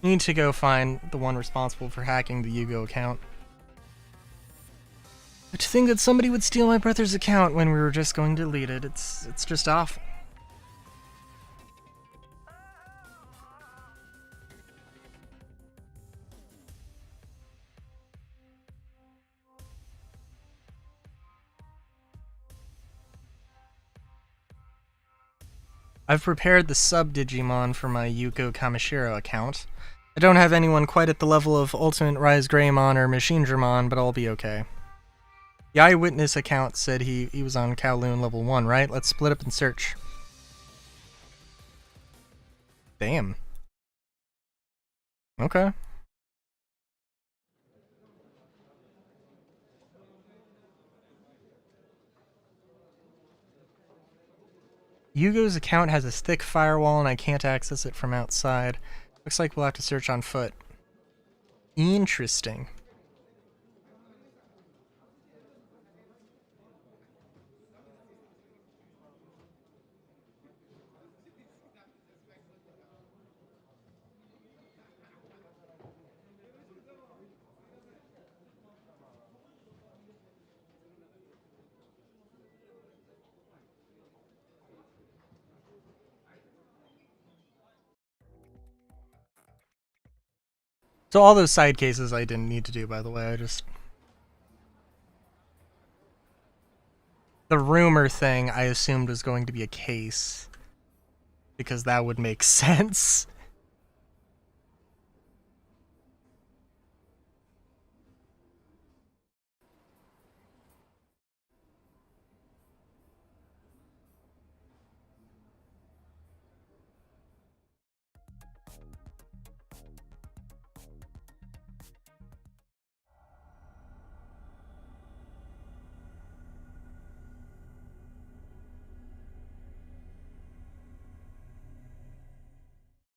Need to go find the one responsible for hacking the Yugo account. But to think that somebody would steal my brother's account when we were just going to delete it, it's just awful. I've prepared the sub-Digimon for my Yuko Kamishiro account. I don't have anyone quite at the level of Ultimate Rise Greymon or Machinedramon, but I'll be okay. The Eyewitness account said he was on Kowloon level 1, right? Let's split up and search. Damn. Okay. Yugo's account has a thick firewall and I can't access it from outside. Looks like we'll have to search on foot. Interesting. So all those side cases I didn't need to do, by the way. The rumor thing I assumed was going to be a case. Because that would make sense.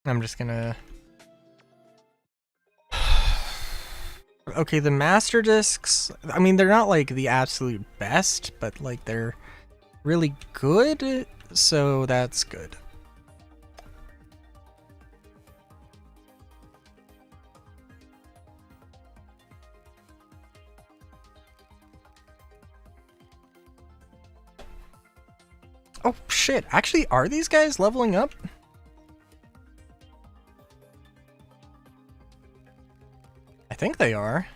I'm just gonna... Okay, the master discs, I mean, they're not like the absolute best, but like they're really good, so that's good. Oh shit, actually, are these guys leveling up? I think they are.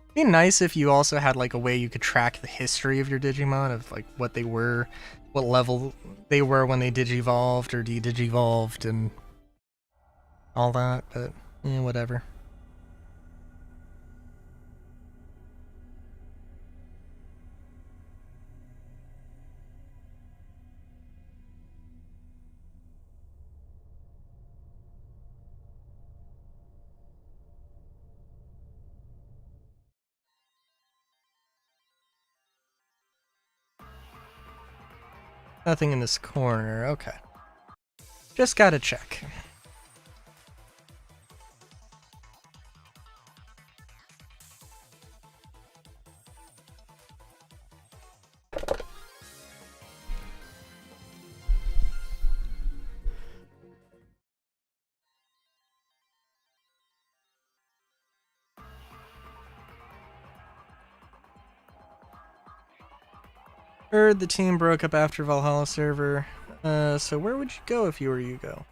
It'd be nice if you also had like a way you could track the history of your Digimon, of like what they were, what level they were when they digivolved or de-digivolved and all that, but whatever. Nothing in this corner. Okay. Just gotta check. Heard the team broke up after Valhalla server. So where would you go if you were Yugo?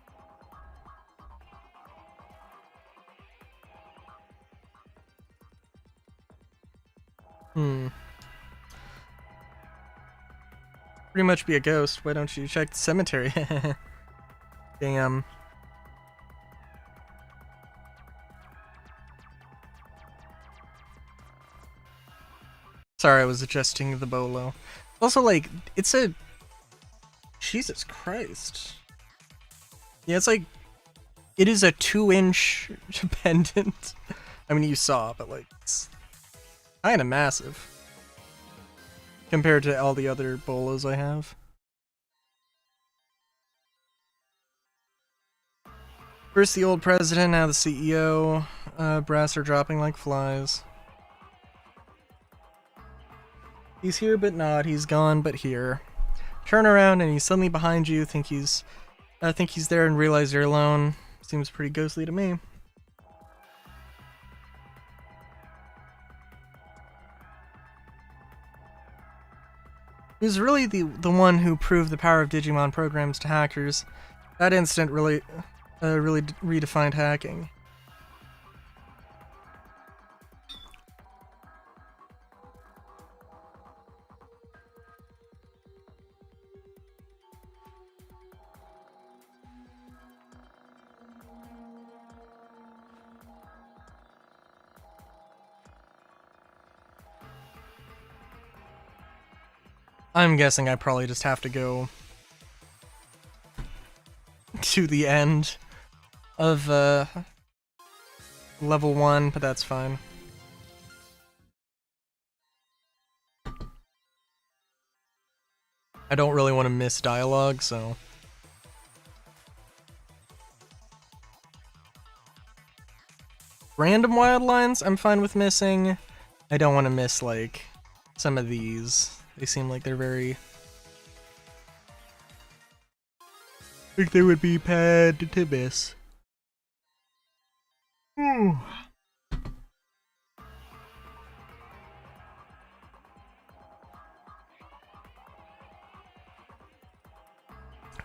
Pretty much be a ghost. Why don't you check the cemetery? Damn. Sorry, I was adjusting the bolo. Also, like, it's a... Jesus Christ. Yeah, it's like... It is a 2-inch pendant. I mean, you saw, but, like, it's kinda massive. Compared to all the other bolos I have. First the old president, now the CEO. Brass are dropping like flies. He's here but not, he's gone but here. Turn around and he's suddenly behind you, think he's there and realize you're alone. Seems pretty ghostly to me. He was really the one who proved the power of Digimon programs to hackers. That incident really redefined hacking. I'm guessing I probably just have to go to the end of level 1, but that's fine. I don't really want to miss dialogue, so... Random wild lines, I'm fine with missing. I don't want to miss, like, some of these. They seem like they're very... I think they would be bad to miss.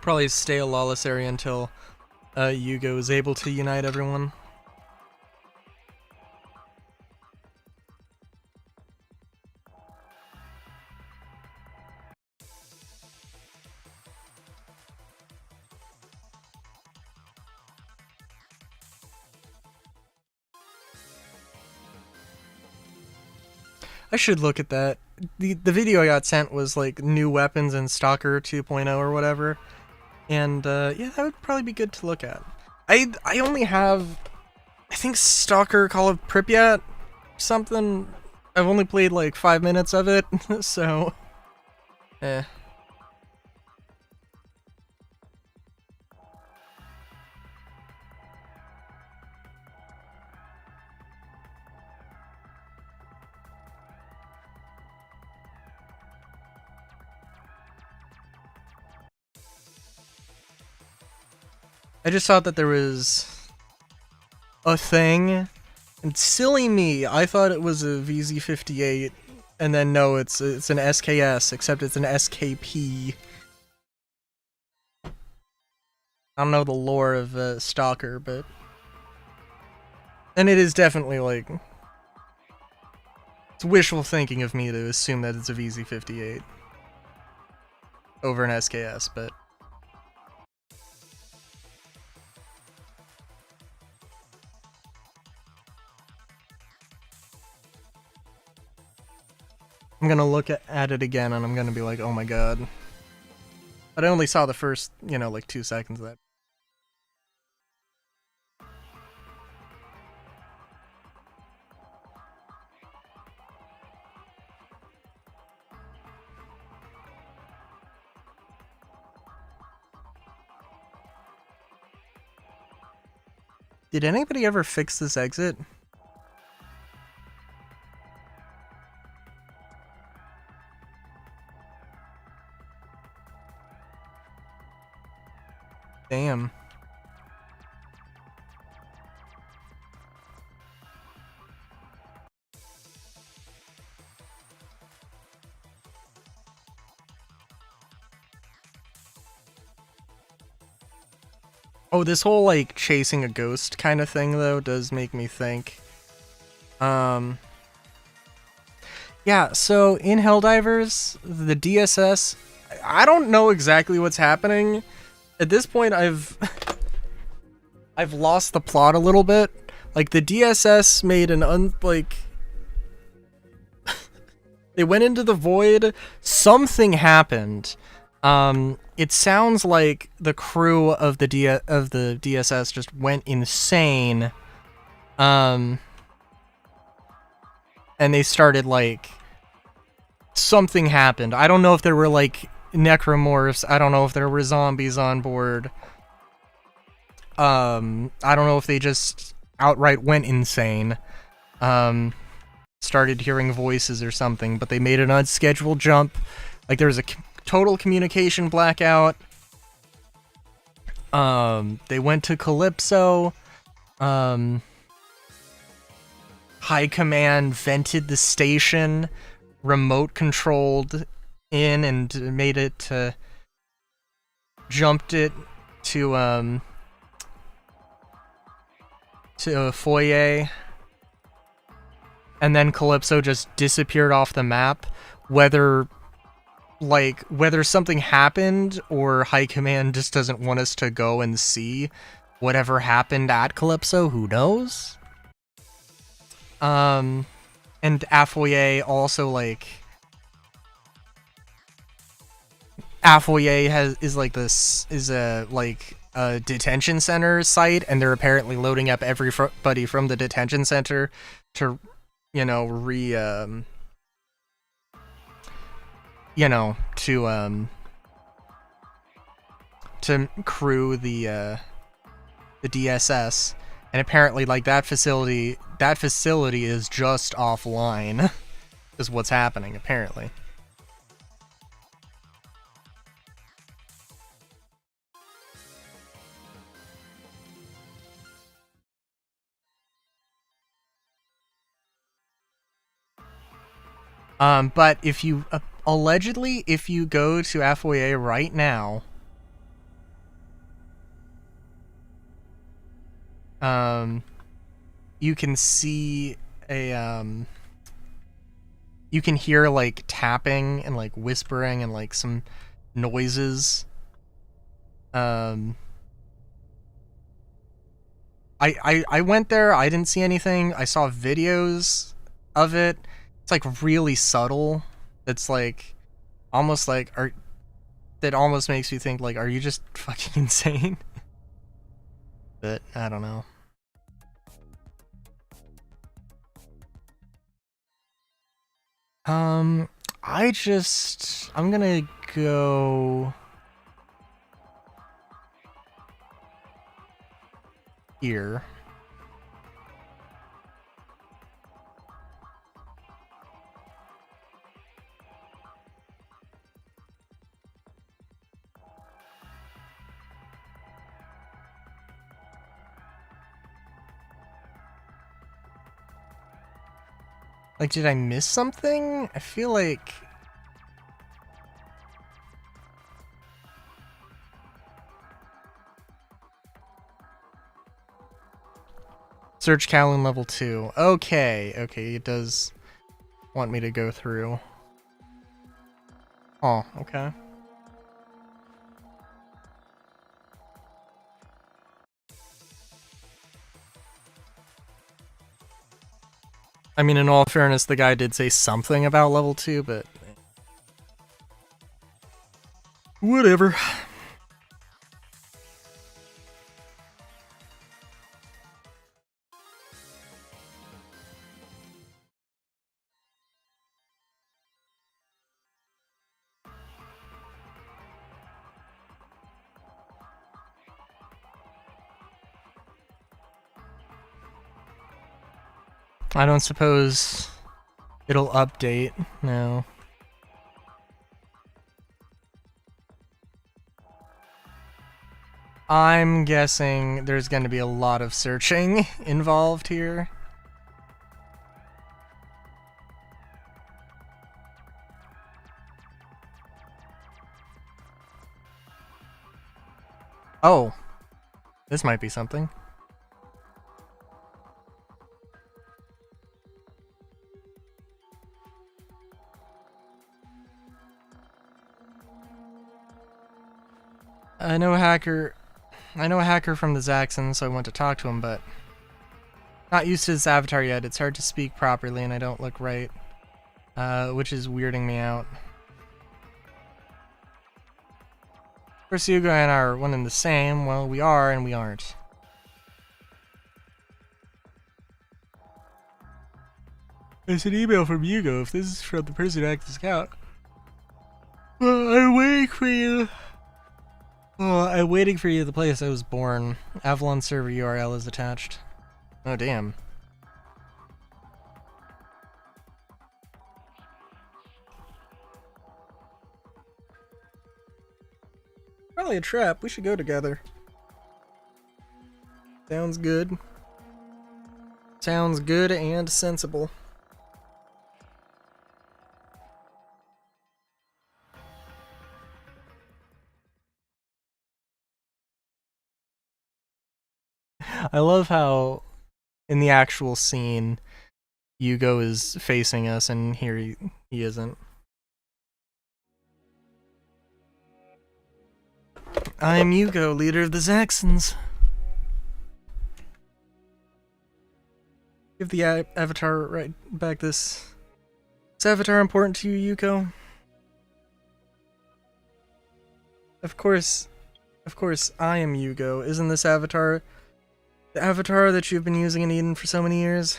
Probably stay a lawless area until Yugo is able to unite everyone. I should look at that. The video I got sent was like new weapons in Stalker 2.0 or whatever. And yeah, that would probably be good to look at. I only have, I think, Stalker Call of Pripyat something. I've only played like 5 minutes of it, so eh. I just thought that there was a thing, and silly me, I thought it was a VZ58, and then no, it's an SKS, except it's an SKP. I don't know the lore of Stalker, but... And it is definitely, like... It's wishful thinking of me to assume that it's a VZ58 over an SKS, but... I'm gonna look at it again and I'm gonna be like, oh my god. But I only saw the first, you know, like 2 seconds of that. Did anybody ever fix this exit? Damn. Oh, this whole, like, chasing a ghost kind of thing, though, does make me think. Yeah, so in Helldivers, the DSS, I don't know exactly what's happening. At this point, I've lost the plot a little bit. Like, the DSS made an they went into the void, something happened. It sounds like the crew of the DSS just went insane. And they started, like, something happened. I don't know if there were, like, necromorphs. I don't know if there were zombies on board. I don't know if they just outright went insane. Started hearing voices or something, but they made an unscheduled jump. Like, there was a total communication blackout. They went to Calypso. High Command vented the station, remote controlled in, and made it to... jumped it to a foyer. And then Calypso just disappeared off the map. Whether something happened or High Command just doesn't want us to go and see whatever happened at Calypso, who knows? And Afoyer also, like... Afoyer is a detention center site, and they're apparently loading up everybody from the detention center to, you know, to crew the DSS, and apparently, like, that facility is just offline, is what's happening, apparently. But if you, allegedly, if you go to Afoyer right now, you can see you can hear, like, tapping and, like, whispering and, like, some noises. I went there, I didn't see anything. I saw videos of it. It's, like, really subtle. It's, like, almost like, that almost makes me think, like, are you just fucking insane? But, I don't know. I'm gonna go... here. Like, did I miss something? I feel like... Search Callan level 2. Okay, it does want me to go through. Oh, okay. I mean, in all fairness, the guy did say something about level 2, but... whatever. I don't suppose it'll update. No. I'm guessing there's going to be a lot of searching involved here. Oh, this might be something. I know a hacker from the Zaxxon, so I went to talk to him, but not used to this avatar yet. It's hard to speak properly and I don't look right, which is weirding me out. Of course, Yugo and I are one and the same. Well, we are and we aren't. It's an email from Yugo. If this is from the person who hacked this account. Well, I'm waiting for you. Oh, I'm waiting for you at the place I was born. Avalon server URL is attached. Oh, damn. Probably a trap. We should go together. Sounds good. Sounds good and sensible. I love how in the actual scene Yugo is facing us and here he isn't. I am Yugo, leader of the Zaxxons. Give the avatar right back this. Is avatar important to you, Yuko? Of course, I am Yugo. Isn't this avatar the avatar that you've been using in Eden for so many years?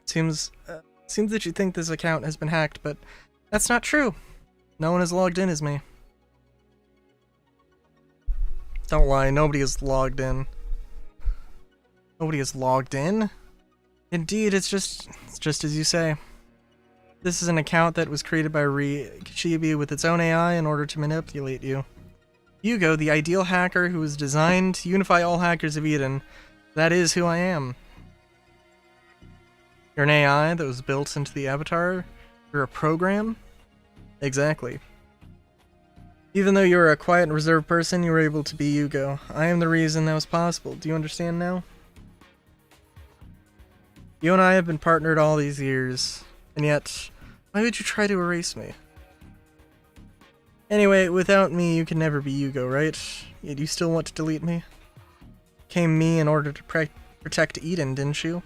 Seems that you think this account has been hacked, but that's not true. No one has logged in as me. Don't lie, nobody is logged in. Nobody is logged in? Indeed, it's just as you say. This is an account that was created by Kishibe with its own AI in order to manipulate you. Yugo, the ideal hacker who was designed to unify all hackers of Eden. That is who I am. You're an AI that was built into the avatar? You're a program? Exactly. Even though you're a quiet and reserved person, you were able to be Yugo. I am the reason that was possible. Do you understand now? You and I have been partnered all these years, and yet, why would you try to erase me? Anyway, without me, you can never be Yugo, right? Yet you still want to delete me? Came me in order to protect Eden, didn't you?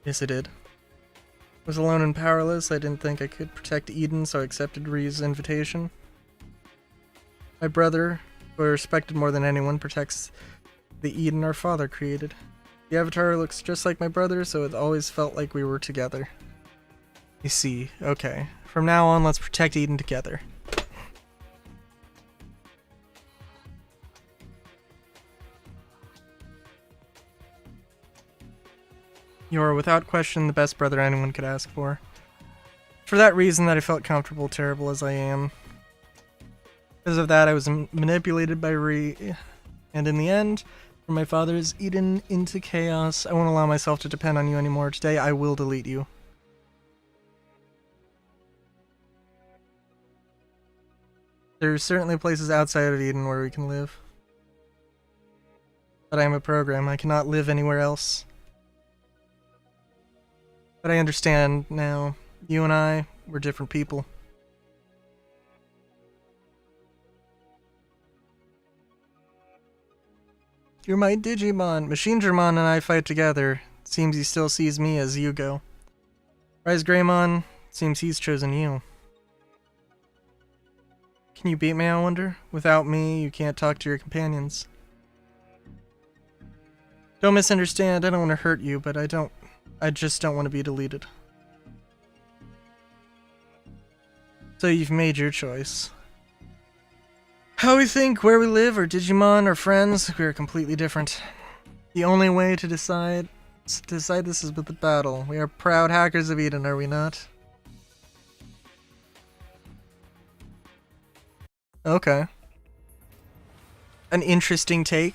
Yes, I did. I was alone and powerless. I didn't think I could protect Eden, so I accepted Ree's invitation. My brother, who I respected more than anyone, protects the Eden our father created. The avatar looks just like my brother, so it always felt like we were together. You see, okay. From now on, let's protect Eden together. You are without question the best brother anyone could ask for. For that reason that I felt comfortable, terrible as I am. Because of that, I was manipulated by Ree, and in the end, from my father's Eden into chaos, I won't allow myself to depend on you anymore. Today, I will delete you. There are certainly places outside of Eden where we can live. But I am a program. I cannot live anywhere else. But I understand now. You and I, we're different people. You're my Digimon. Machine Germon and I fight together. Seems he still sees me as Yugo. Rise Greymon, seems he's chosen you. Can you beat me, I wonder? Without me, you can't talk to your companions. Don't misunderstand, I don't want to hurt you, but I just don't want to be deleted. So you've made your choice. How we think, where we live, or Digimon, or friends, we are completely different. The only way to decide Decide this is with the battle. We are proud hackers of Eden, are we not? Okay. An interesting take.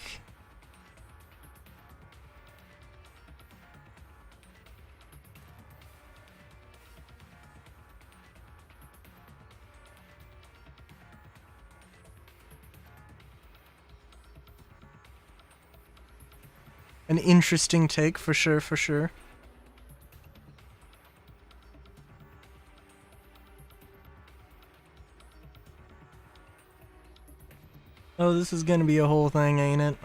An interesting take, for sure, for sure. Oh, this is gonna be a whole thing, ain't it?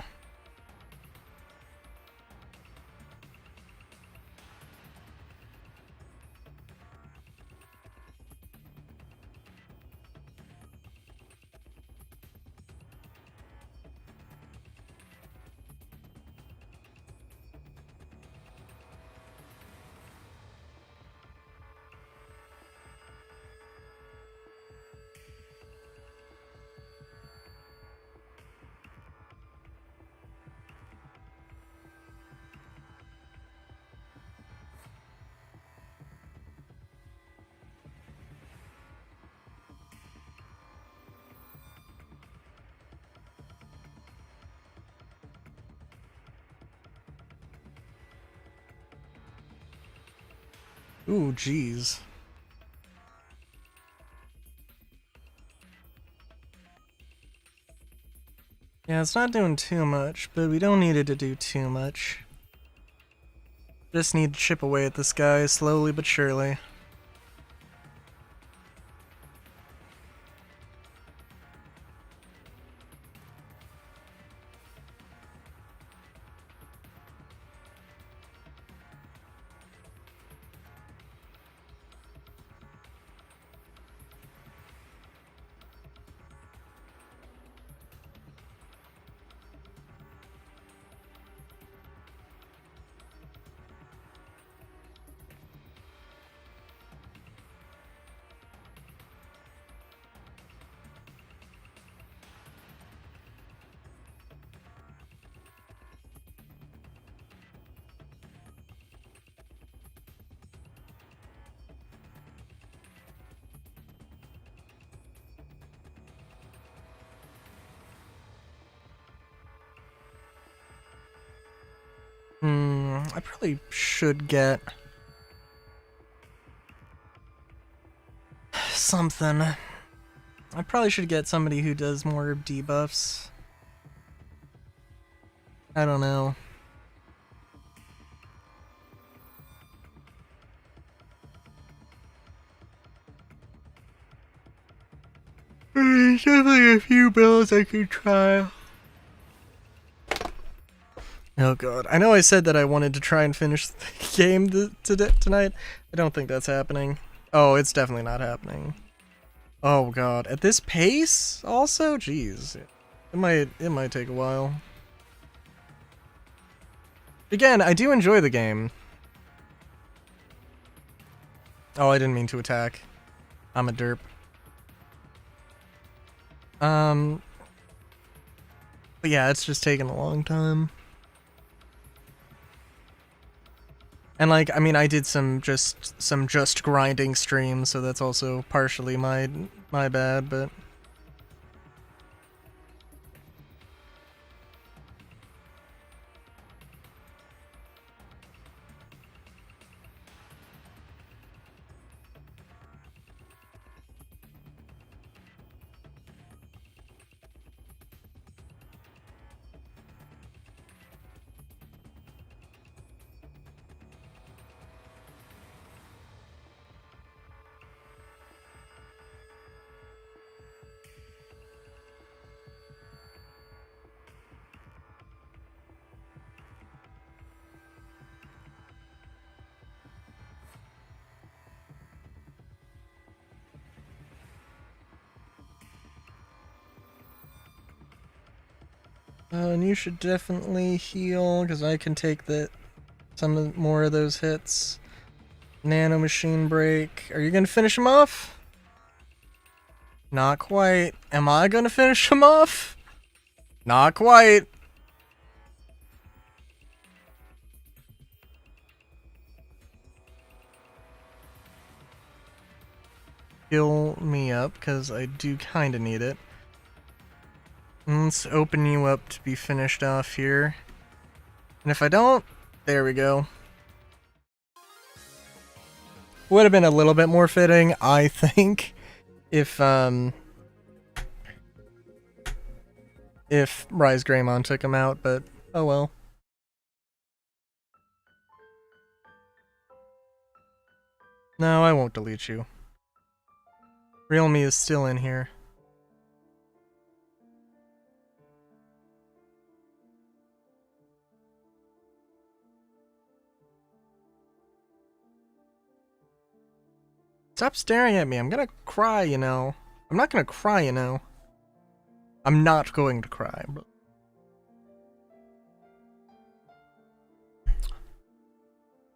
Ooh, jeez. Yeah, it's not doing too much, but we don't need it to do too much. Just need to chip away at this guy slowly but surely. I probably should get something. I probably should get somebody who does more debuffs. I don't know. There's definitely a few builds I could try. Oh god. I know I said that I wanted to try and finish the game tonight. I don't think that's happening. Oh, it's definitely not happening. Oh god. At this pace also? Jeez. It might take a while. Again, I do enjoy the game. Oh, I didn't mean to attack. I'm a derp. But yeah, it's just taking a long time. And like, I mean, I did some just grinding streams, so that's also partially my bad, but and you should definitely heal, because I can take some more of those hits. Nano machine break. Are you gonna finish him off? Not quite. Am I gonna finish him off? Not quite. heal me up, because I do kind of need it. And let's open you up to be finished off here. And if I don't, there we go. Would have been a little bit more fitting, I think, if Rise Greymon took him out, but oh well. No, I won't delete you. Real me is still in here. Stop staring at me. I'm gonna cry, you know. I'm not gonna cry, you know. I'm not going to cry.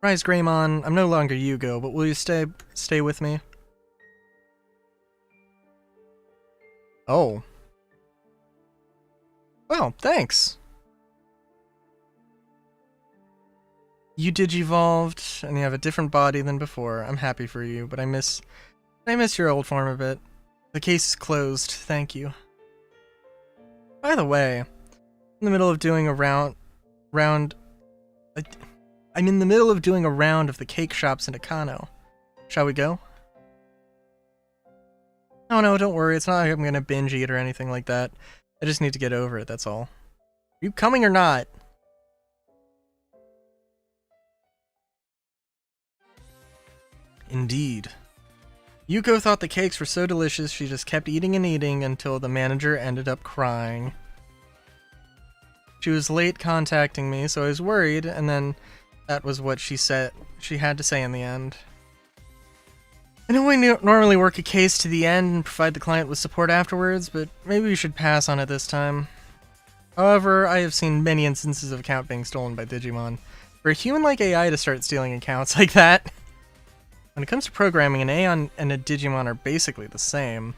Rise Greymon, I'm no longer Yugo, but will you stay with me? Oh. Well, thanks. You digivolved, and you have a different body than before. I'm happy for you, but I miss your old form a bit. The case is closed, thank you. By the way, I'm in the middle of doing a round I'm in the middle of doing a round of the cake shops in Akano. Shall we go? Oh no, don't worry, it's not like I'm gonna binge eat or anything like that. I just need to get over it, that's all. Are you coming or not? Indeed. Yuko thought the cakes were so delicious she just kept eating and eating until the manager ended up crying. She was late contacting me, so I was worried, and then that was what she had to say in the end. I know we normally work a case to the end and provide the client with support afterwards, but maybe we should pass on it this time. However, I have seen many instances of account being stolen by Digimon. For a human-like AI to start stealing accounts like that... When it comes to programming, an Aeon and a Digimon are basically the same.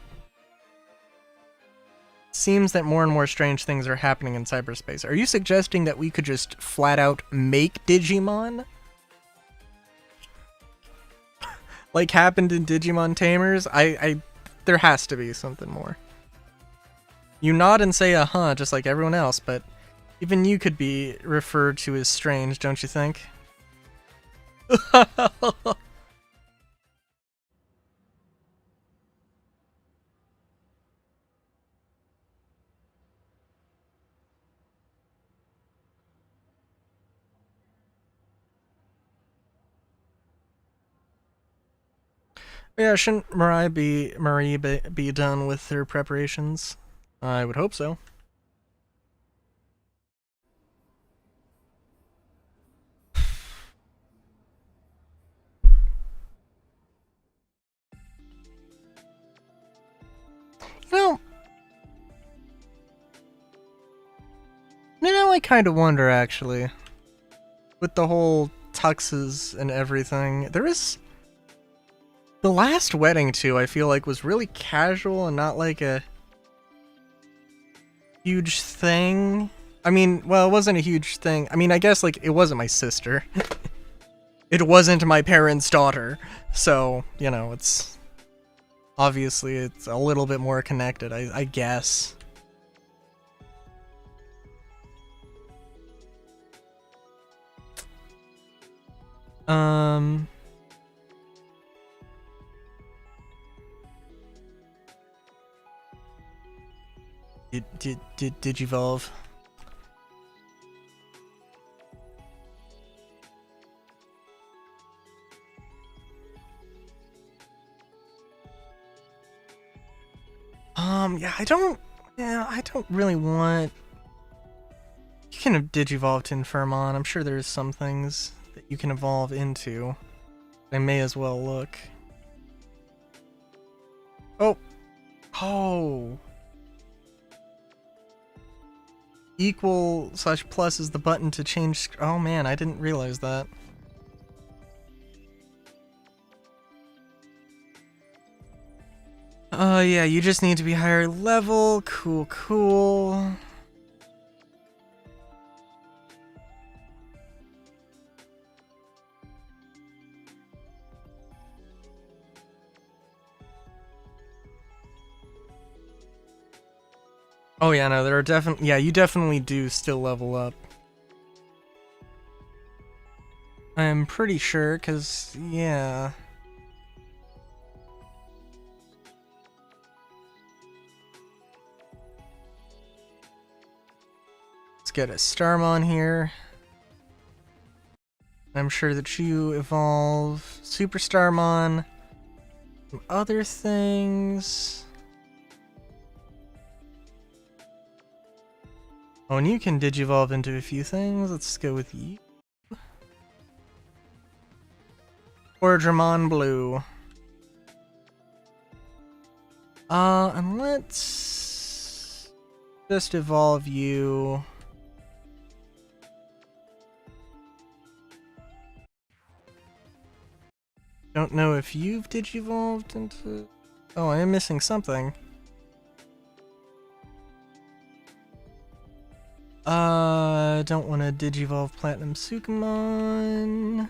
It seems that more and more strange things are happening in cyberspace. Are you suggesting that we could just flat out make Digimon? Like happened in Digimon Tamers? There has to be something more. You nod and say uh-huh, just like everyone else, but even you could be referred to as strange, don't you think? Yeah, shouldn't Marie be done with her preparations? I would hope so. I kind of wonder, actually. With the whole tuxes and everything, there is... The last wedding, too, I feel like was really casual and not like a huge thing. I mean, well, it wasn't a huge thing. I mean, I guess, like, it wasn't my sister. It wasn't my parents' daughter. So, you know, it's... Obviously, it's a little bit more connected, I guess. Did you evolve? Yeah, I don't really want... You can have Digivolve to Infirmon. I'm sure there's some things that you can evolve into. I may as well look. Oh! Oh! Equal/plus is the button to change... Oh man, I didn't realize that. Oh yeah, you just need to be higher level. Cool, cool. Oh yeah, no, there are definitely, yeah, you definitely do still level up. I'm pretty sure, cause, yeah. Let's get a Starmon here. I'm sure that you evolve Super Starmon, some other things. Oh, and you can digivolve into a few things. Let's go with you. Or Dramon Blue. And let's just evolve you. Don't know if you've digivolved into... Oh, I am missing something. Don't want to digivolve Platinum Sukamon.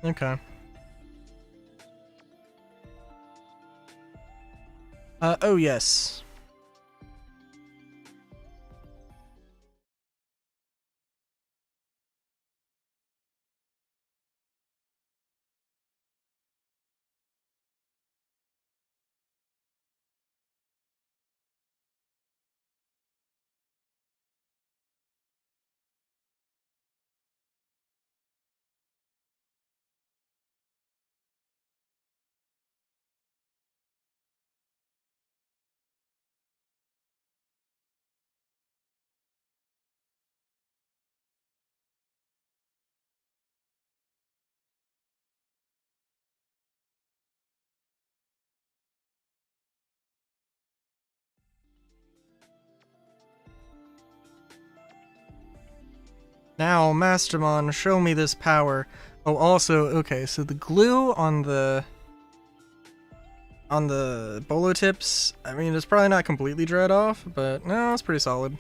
Okay. Oh yes. Now, Mastermon, show me this power. Oh, also, okay, so the glue on the bolo tips, I mean, it's probably not completely dried off, but no, it's pretty solid.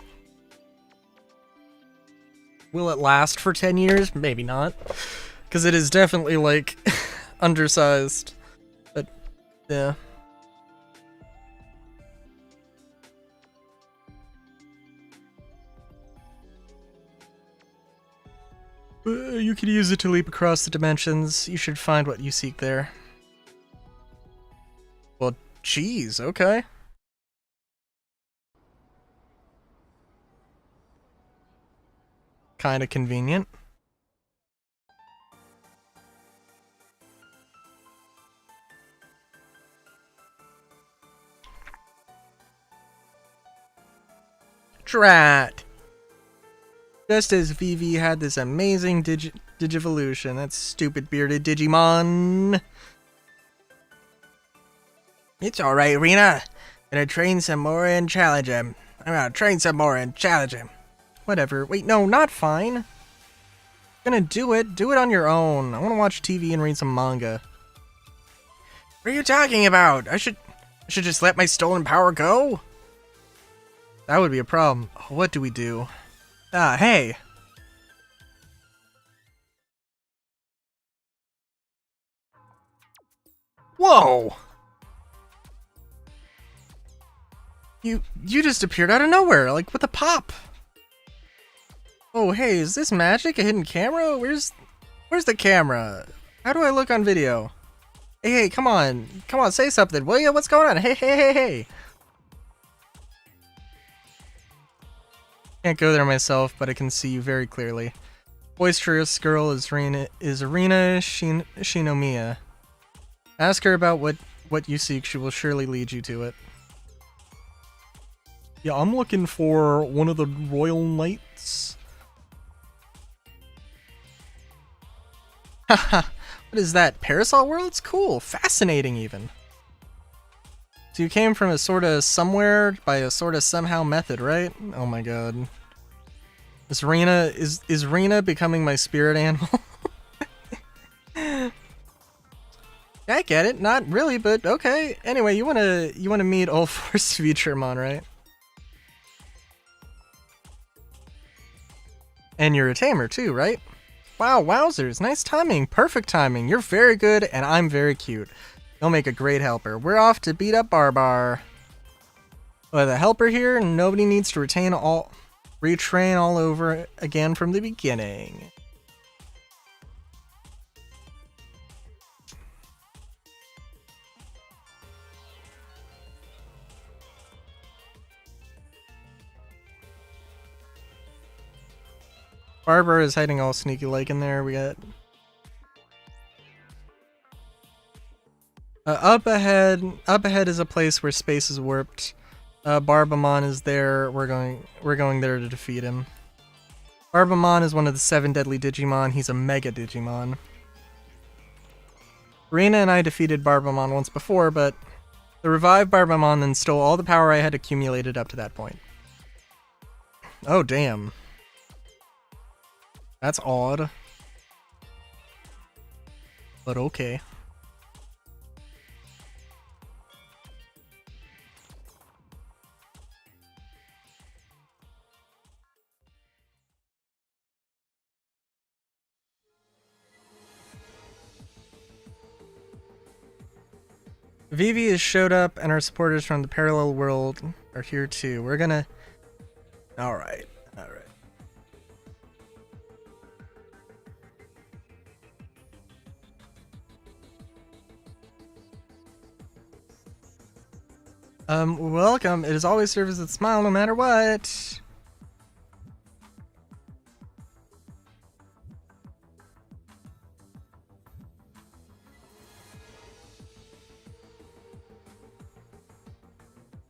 Will it last for 10 years? Maybe not. Because it is definitely, like, undersized. But, yeah. You could use it to leap across the dimensions. You should find what you seek there. Well, geez, okay. Kinda convenient. Drat! Just as Vivi had this amazing Digivolution, that stupid bearded Digimon. It's alright, Rena. Gonna train some more and challenge him. I'm gonna train some more and challenge him. Whatever. Wait, no, not fine. Gonna do it. Do it on your own. I wanna watch TV and read some manga. What are you talking about? I should just let my stolen power go? That would be a problem. What do we do? Ah, hey. Whoa! You just appeared out of nowhere, like with a pop. Oh, hey, is this magic? A hidden camera? Where's the camera? How do I look on video? Hey, come on, say something, will ya? What's going on? Hey. Can't go there myself, but I can see you very clearly. Boisterous girl is Arena Shinomiya. Ask her about what you seek, she will surely lead you to it. Yeah, I'm looking for one of the royal knights. Haha, what is that? Parasol World? It's cool, fascinating even. So you came from a sorta somewhere by a sorta somehow method, right? Oh my god. Is Rena becoming my spirit animal? I get it, not really, but okay. Anyway, you wanna meet Ulforce Futuremon, right? And you're a tamer too, right? Wow, wowzers. Nice timing. Perfect timing. You're very good, and I'm very cute. You'll make a great helper. We're off to beat up Barbar. With a helper here, nobody needs to retrain all over again from the beginning. Barbar is hiding all sneaky like in there. We got up ahead. Up ahead is a place where space is warped. Barbamon is there. We're going there to defeat him. Barbamon is one of the 7 deadly Digimon. He's a Mega Digimon. Rena and I defeated Barbamon once before, but the revived Barbamon then stole all the power I had accumulated up to that point. Oh, damn. That's odd. But okay. Vivi has showed up, and our supporters from the parallel world are here too. We're gonna... Alright. Welcome. It is always serves with a smile no matter what.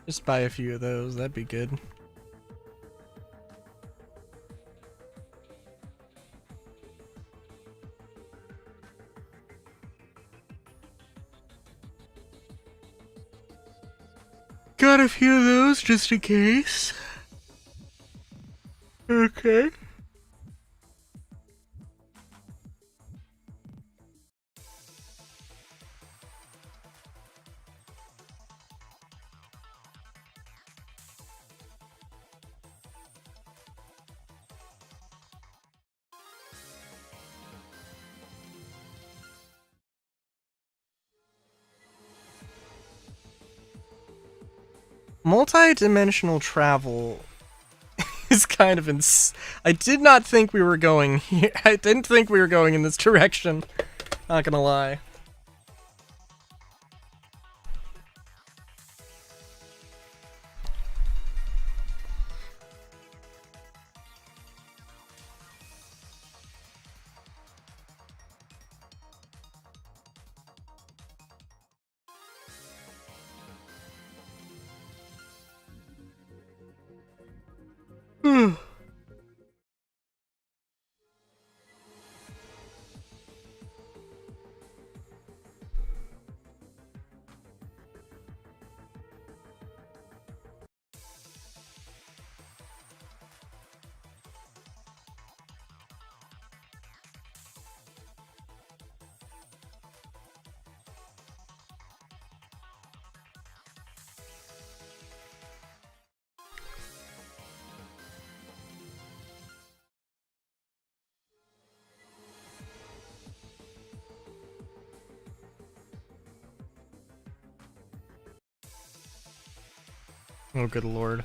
Just buy a few of those, that'd be good. Got a few of those just in case. Okay. Multi-dimensional travel is kind of I did not think we were going here. I didn't think we were going in this direction. Not gonna lie. Oh, good lord.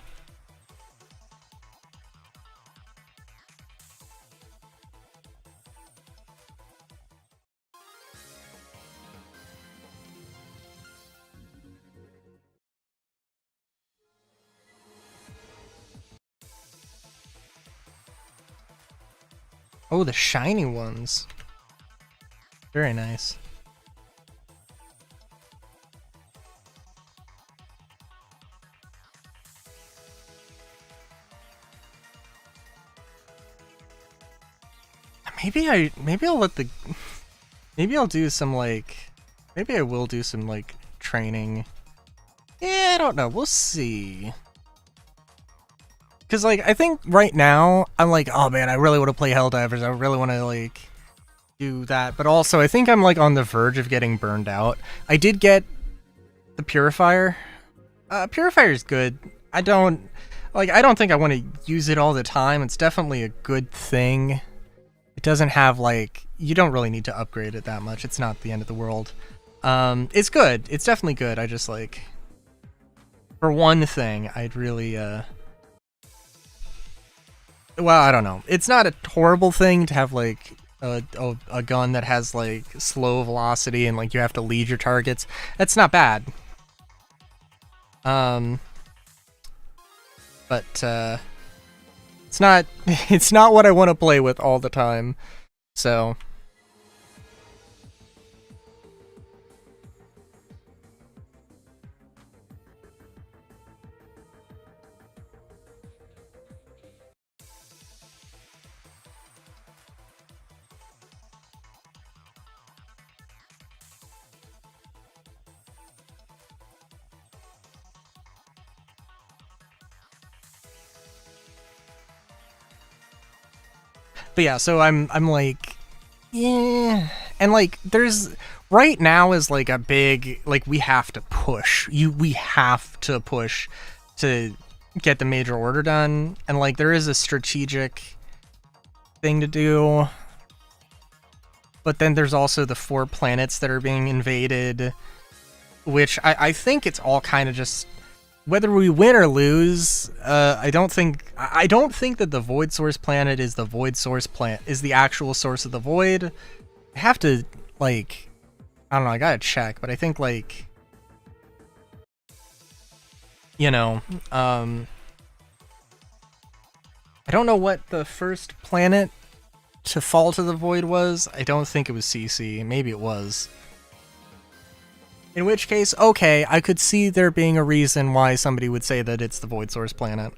Oh, the shiny ones. Very nice. Maybe I'll let the, maybe I'll do some like, maybe I will do some like training. Yeah, I don't know. We'll see. Cause like, I think right now I'm like, oh man, I really want to play Helldivers. I really want to like do that. But also I think I'm like on the verge of getting burned out. I did get the Purifier. Purifier is good. I don't think I want to use it all the time. It's definitely a good thing. doesn't have like, you don't really need to upgrade it that much. It's not the end of the world. It's good. It's definitely good. I just like, for one thing, I'd really well, I don't know. It's not a horrible thing to have like a gun that has like slow velocity and like you have to lead your targets. That's not bad. But it's not it's not what I want to play with all the time. So but yeah, so I'm like, yeah, and like there's right now is like a big like we have to push to get the major order done, and like there is a strategic thing to do, but then there's also the 4 planets that are being invaded, which I think it's all kind of just whether we win or lose. I don't think that the Void Source planet is the Void Source planet is the actual source of the Void. I have to like, I don't know, I gotta check, but I think like, you know, I don't know what the first planet to fall to the Void was. I don't think it was CC. Maybe it was. In which case, okay, I could see there being a reason why somebody would say that it's the Void Source planet.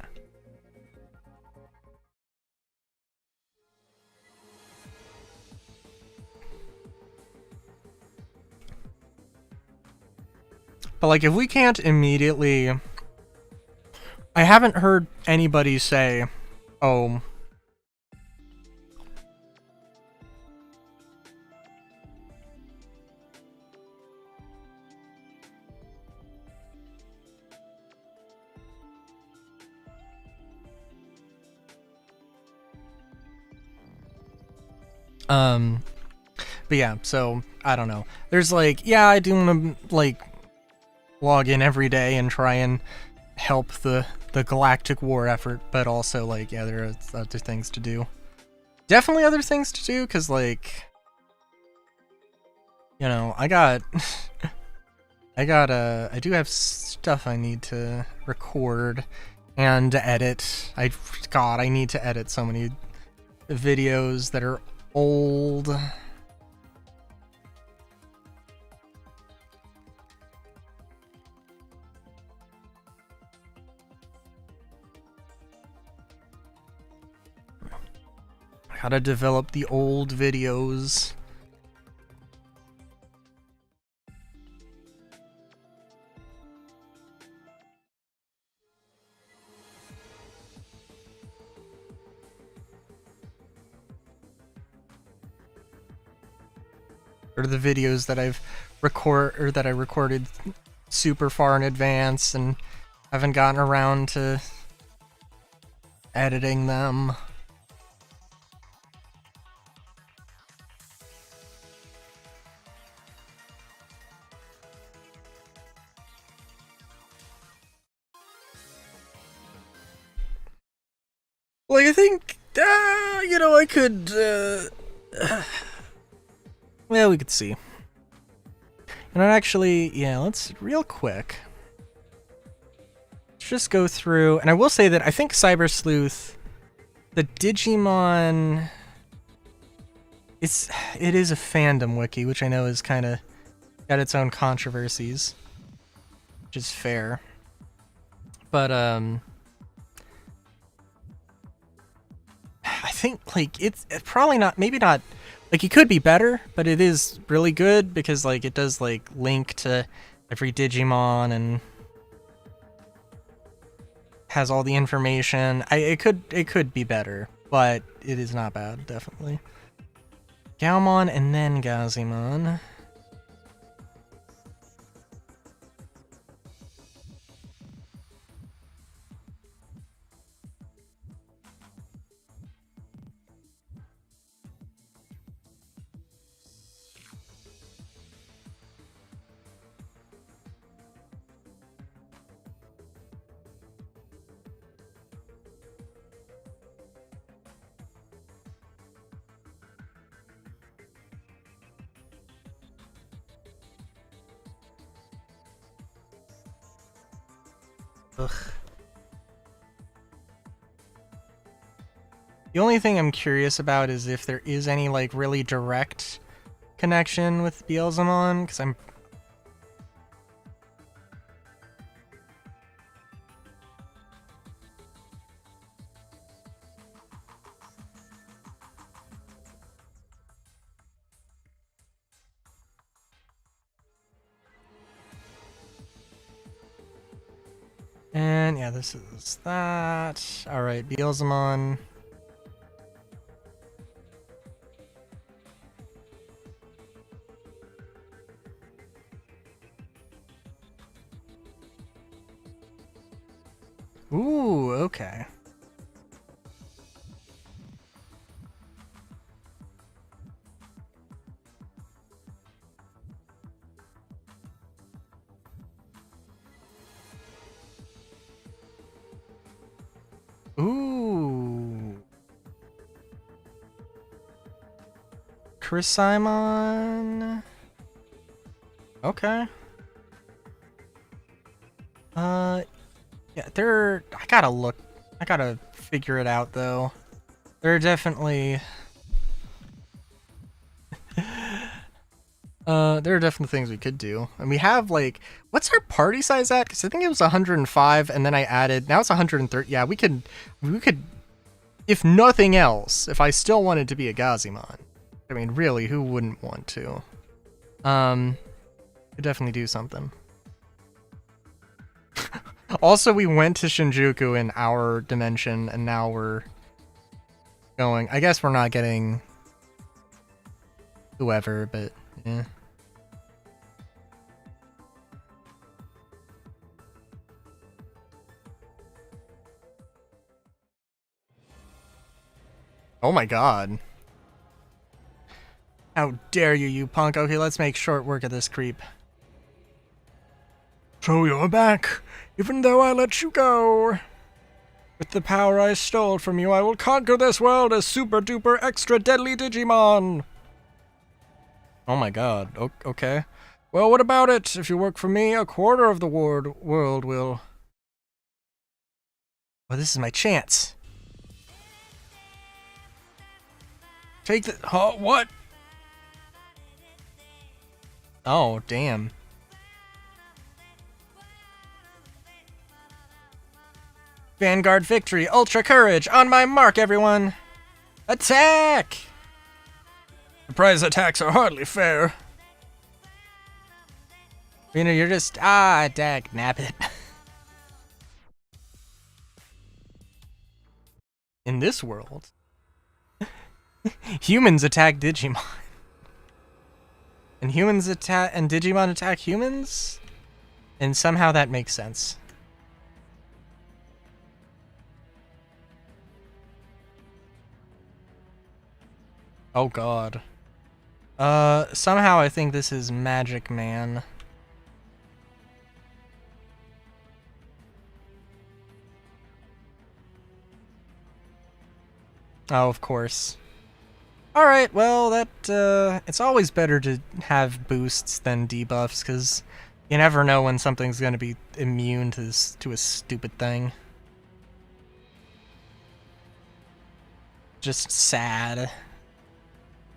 But like, if we can't immediately... I haven't heard anybody say, oh... But yeah, so, I don't know. There's like, yeah, I do want to, like, log in every day and try and help the galactic war effort, but also, like, yeah, there are other things to do. Definitely other things to do, because, like, you know, I do have stuff I need to record and edit. God, I need to edit so many videos that are old. How to develop the old videos. Or the videos that I recorded super far in advance and haven't gotten around to editing them. Like, I think, you know, I could, well, we could see. And actually, yeah, let's, real quick, let's just go through, and I will say that I think Cyber Sleuth, the Digimon, it is a fandom wiki, which I know is kind of got its own controversies, which is fair. But, I think, like, it's probably not, maybe not, like, it could be better, but it is really good because, like, it does, like, link to every Digimon and has all the information. It could be better, but it is not bad, definitely. Gaomon and then Gazimon. Ugh. The only thing I'm curious about is if there is any, like, really direct connection with Beelzemon, because I'm... And, yeah, this is that. Alright, Beelzemon. Ooh, okay. Ooh. Chris Simon. Okay. Yeah, I gotta look. I gotta figure it out, though. There are definitely... there are definitely things we could do. And we have, like... What's our party size at? Because I think it was 105, and then I added... Now it's 130. Yeah, we could... If nothing else, if I still wanted to be a Gazimon. I mean, really, who wouldn't want to? Could definitely do something. Also, we went to Shinjuku in our dimension, and now we're going... I guess we're not getting whoever, but yeah. Oh my god. How dare you, you punk. Okay, let's make short work of this creep. So you're back, even though I let you go. With the power I stole from you, I will conquer this world as super duper extra deadly Digimon. Oh my god, okay. Well, what about it? If you work for me, a quarter of the world will... Well, this is my chance. Take the... Huh? What? Oh, damn. Vanguard victory, ultra courage, on my mark, everyone! Attack! Surprise attacks are hardly fair. You know, you're just... dag nabbit. In this world, humans attack Digimon. And humans attack... And Digimon attack humans? And somehow that makes sense. Oh god. Somehow I think this is Magic Man. Oh, of course. Alright, well, it's always better to have boosts than debuffs, because you never know when something's going to be immune to a stupid thing. Just sad.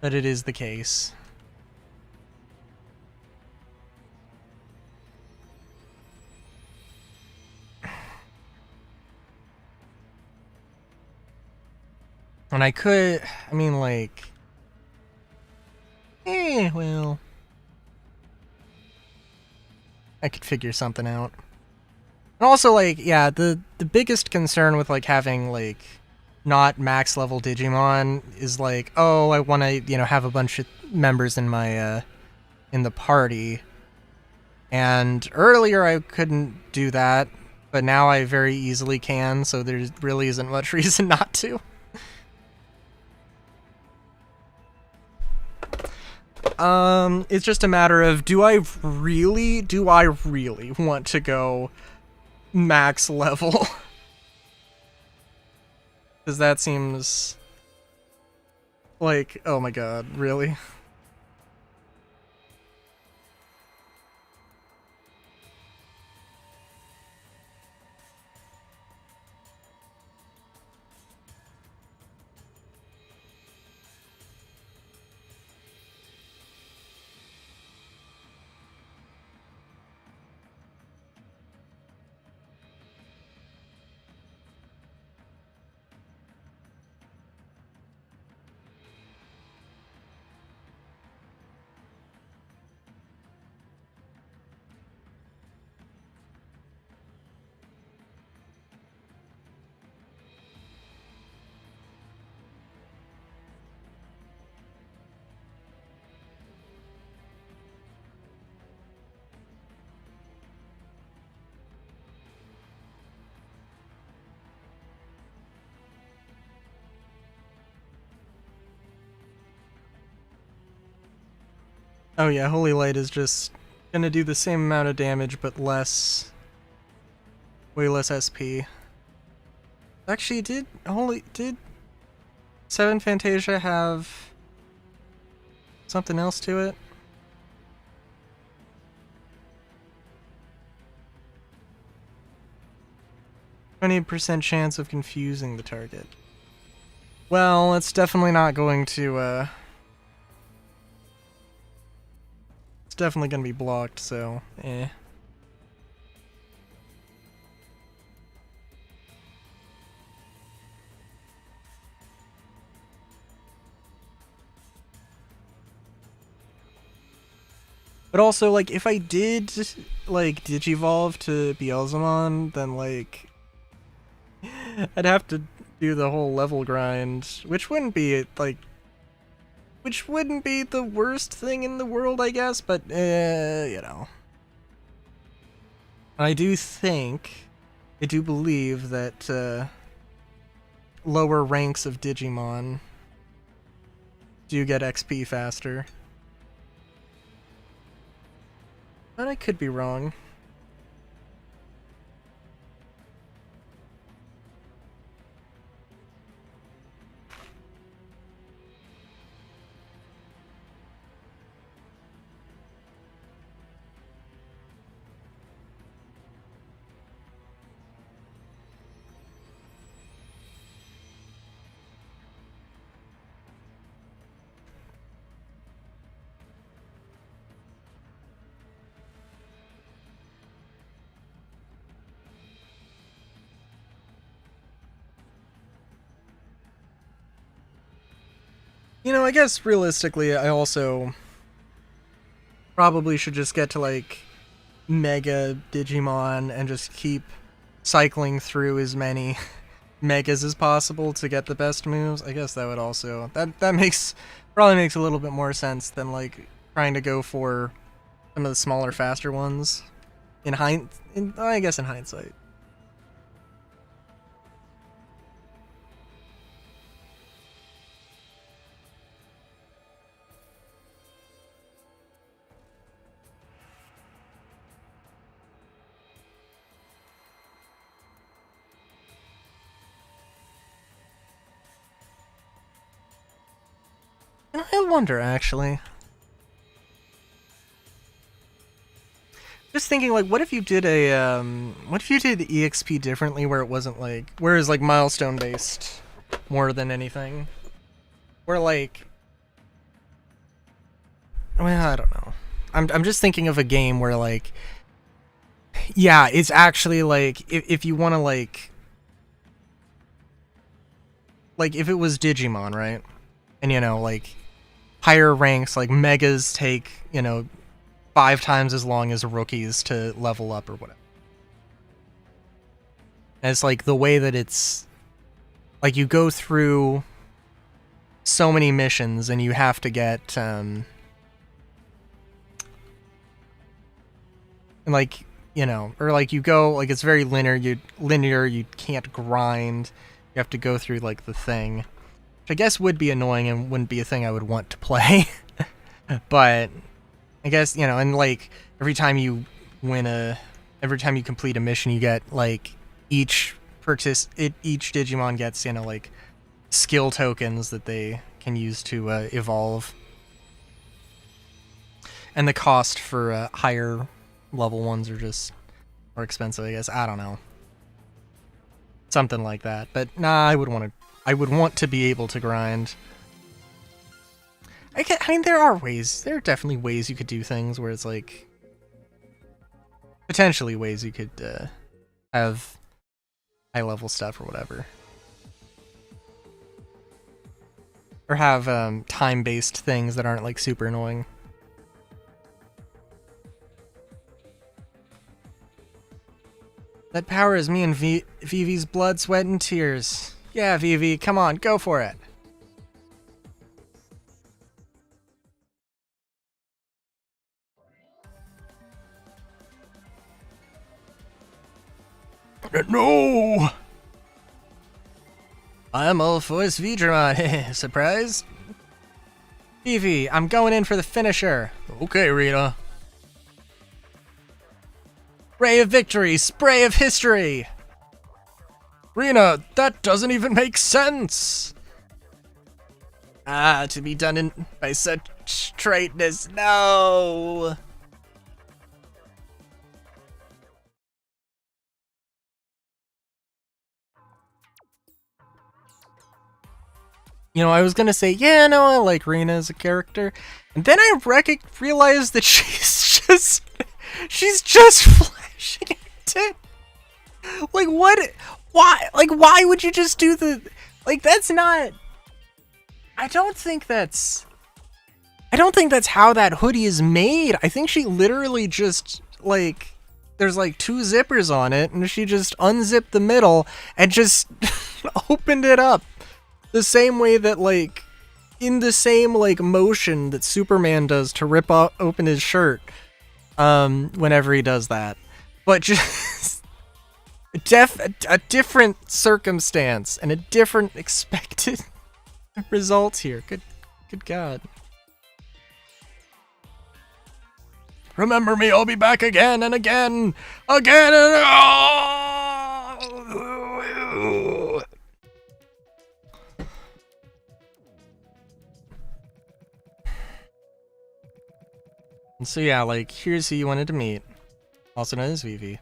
But it is the case. And I mean, like... well... I could figure something out. And also, like, yeah, the biggest concern with, like, having, like, not max level Digimon is, like, oh, I want to, you know, have a bunch of members in my, in the party. And earlier I couldn't do that, but now I very easily can, so there really isn't much reason not to. It's just a matter of, do I really want to go max level? Because that seems like, oh my god, really? Oh yeah, Holy Light is just gonna do the same amount of damage, but less... way less SP. Actually, did 7 Fantasia have something else to it? %20 chance of confusing the target. Well, it's definitely not going to, it's definitely gonna be blocked, so, eh. But also, like, if I did, like, Digivolve to Beelzemon, then, like, I'd have to do the whole level grind, which wouldn't be, like, which wouldn't be the worst thing in the world, I guess, but, you know. I do believe that, lower ranks of Digimon do get XP faster. But I could be wrong. You know, I guess realistically, I also probably should just get to, like, Mega Digimon and just keep cycling through as many Megas as possible to get the best moves. I guess that would also... That probably makes a little bit more sense than, like, trying to go for some of the smaller, faster ones. I guess in hindsight. I wonder, actually. Just thinking, like, what if you did what if you did the EXP differently, where it wasn't like, whereas like milestone based more than anything, where like, well, I don't know. I'm just thinking of a game where like, yeah, it's actually like if you want to like if it was Digimon, right, and you know like higher ranks like Megas take 5 times as long as rookies to level up or whatever. And it's like the way that it's like you go through so many missions and you have to get and like or like you go like it's very linear. You can't grind. You have to go through like the thing, which I guess would be annoying and wouldn't be a thing I would want to play. But I guess, and like every time you complete a mission, you get like each Digimon gets, like skill tokens that they can use to evolve. And the cost for higher level ones are just more expensive, I guess. I don't know. Something like that. But nah, I would want to be able to grind. I mean, there are definitely ways you could do things where it's like, potentially ways you could have high level stuff or whatever. Or have time-based things that aren't like super annoying. That power is me and Vivi's blood, sweat, and tears. Yeah, Vivi, come on, go for it. No! I'm all for Vidramon. Surprise? Vivi, I'm going in for the finisher. Okay, Rita. Ray of victory, spray of history. Rena, that doesn't even make sense. Ah, to be done in by such straightness, no. You know, I was gonna say, yeah, no, I like Rena as a character, and then I realized that she's just flashing it. Like, what? Why? Like, why would you just do the? Like, that's not. I don't think that's how that hoodie is made. I think she literally just like. There's like 2 zippers on it, and she just unzipped the middle and just opened it up. The same way that, like, in the same, like, motion that Superman does to rip open his shirt, whenever he does that. But just a different circumstance and a different expected result here. Good God. Remember me, I'll be back again and again. Again and oh! And so yeah, like, here's who you wanted to meet. Also known as Vivi.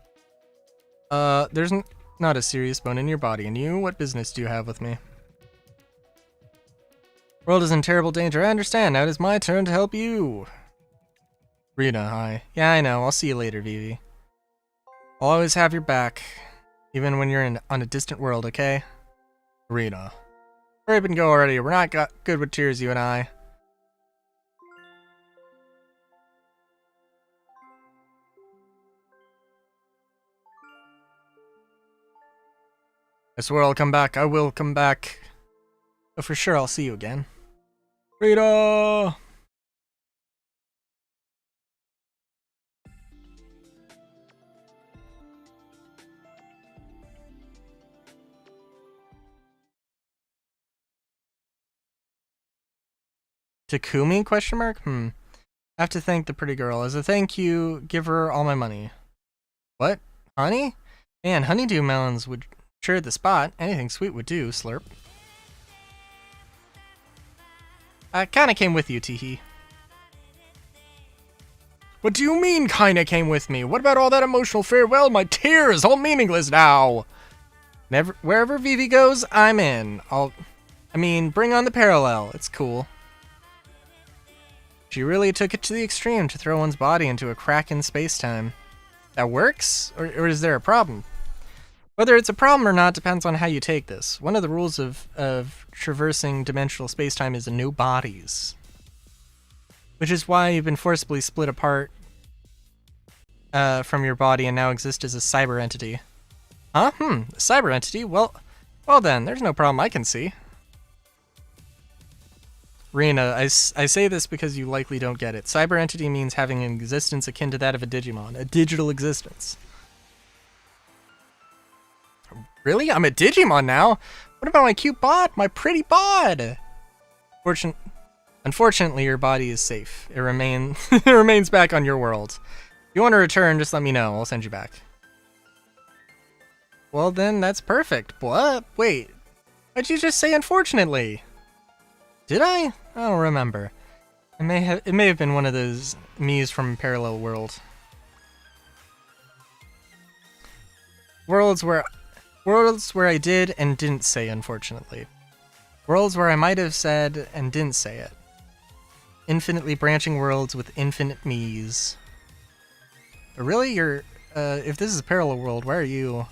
There's not a serious bone in your body, and you? What business do you have with me? World is in terrible danger, I understand. Now it is my turn to help you. Rita, hi. Yeah, I know. I'll see you later, Vivi. I'll always have your back, even when you're on a distant world, okay? Rita. Hurry up and go already. We're not good with tears, you and I. I swear I'll come back. I will come back. But for sure, I'll see you again. Rita! Takumi? Question mark? I have to thank the pretty girl. As a thank you, give her all my money. What? Honey? Man, honeydew melons would cheer the spot. Anything sweet would do, slurp. I kinda came with you, Teehee. What do you mean, kinda came with me? What about all that emotional farewell? My tears, all meaningless now. Wherever Vivi goes, I'm in. Bring on the parallel. It's cool. She really took it to the extreme to throw one's body into a crack in space-time. That works? Or is there a problem? Whether it's a problem or not depends on how you take this. One of the rules of traversing dimensional space-time is no bodies. Which is why you've been forcibly split apart from your body and now exist as a cyber entity. Huh? A cyber entity? Well then, there's no problem I can see. Rena, I say this because you likely don't get it. Cyber entity means having an existence akin to that of a Digimon. A digital existence. Really? I'm a Digimon now? What about my cute bod? My pretty bod? Unfortunately, your body is safe. It remains back on your world. If you want to return, just let me know. I'll send you back. Well then, that's perfect. What? Wait. Why'd you just say unfortunately? Did I? I don't remember. It may have been one of those me's from Parallel World. Worlds where I did and didn't say unfortunately. Worlds where I might have said and didn't say it. Infinitely branching worlds with infinite me's. But really, if this is a parallel world, why are you?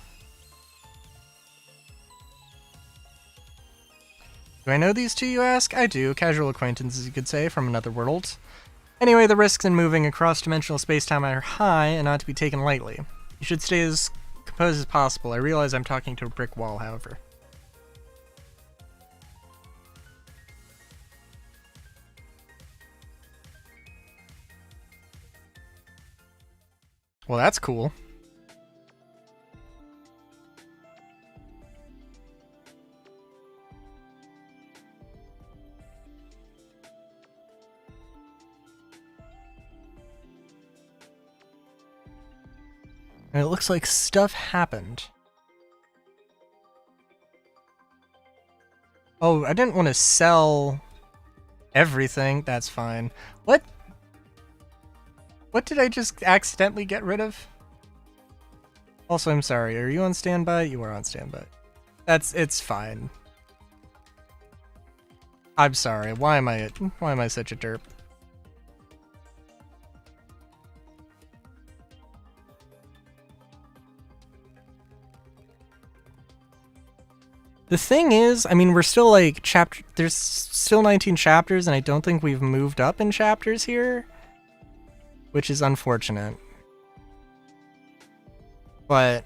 Do I know these two, you ask? I do. Casual acquaintances, you could say, from another world. Anyway, the risks in moving across dimensional space-time are high and not to be taken lightly. You should stay as composed as possible. I realize I'm talking to a brick wall, however. Well, that's cool. And it looks like stuff happened. Oh, I didn't want to sell everything. That's fine. What? What did I just accidentally get rid of? Also, I'm sorry. Are you on standby? You are on standby. It's fine. I'm sorry. Why am I such a derp? The thing is, I mean, we're still like there's still 19 chapters and I don't think we've moved up in chapters here, which is unfortunate. But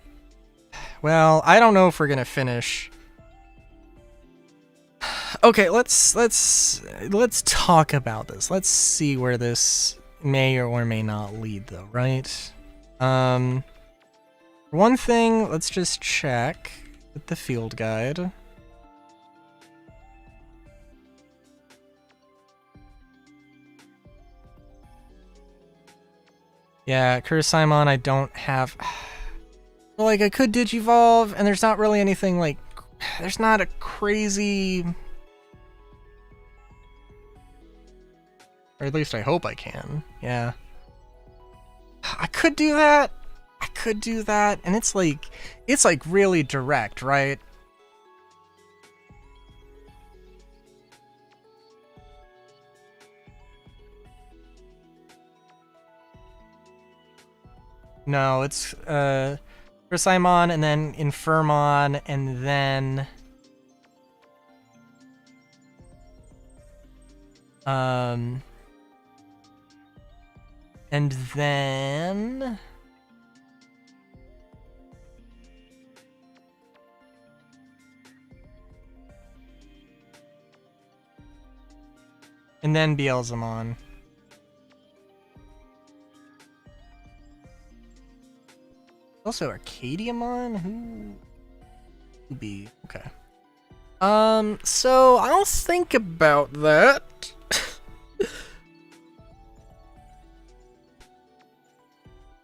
well, I don't know if we're going to finish. Okay, let's talk about this. Let's see where this may or may not lead though, right? One thing, let's just check with the field guide. Yeah, Kurisaimon I don't have. Like, I could Digivolve, and there's not really anything, like, there's not a crazy... Or at least I hope I can, yeah. I could do that, and it's like really direct, right? No, it's, Kurisaimon, and then Infirmon, and then... And then... And then Beelzemon. Also Arcadiamon? Who be? Okay. So I'll think about that.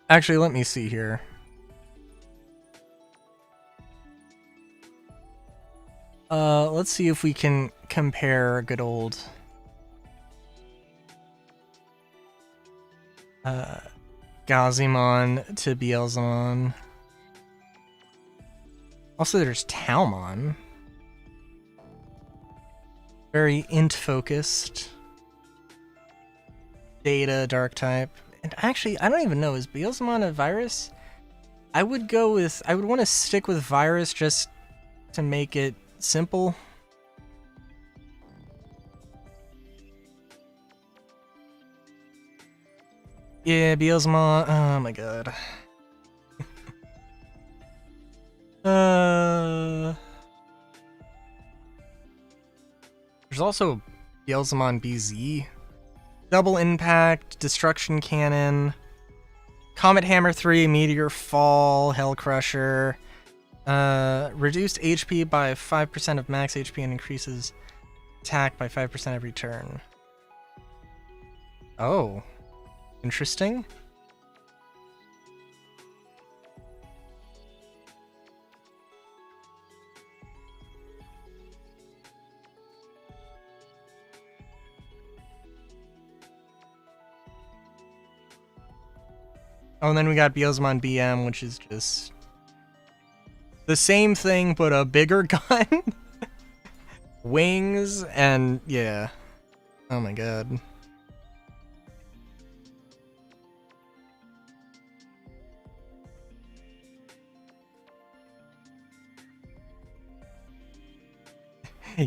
Actually, let me see here. Let's see if we can compare good old Gazimon to Beelzemon. Also, there's Talmon. Very int-focused. Data, dark type. And actually, I don't even know, is Beelzemon a virus? I would want to stick with virus just to make it simple. Yeah, Beelzemon, oh my god. There's also Beelzemon BZ. Double Impact, Destruction Cannon, Comet Hammer 3, Meteor Fall, Hell Crusher, reduced HP by 5% of max HP and increases attack by 5% every turn. Oh, interesting. Oh, and then we got Beelzemon BM, which is just the same thing, but a bigger gun. Wings, and yeah. Oh my god.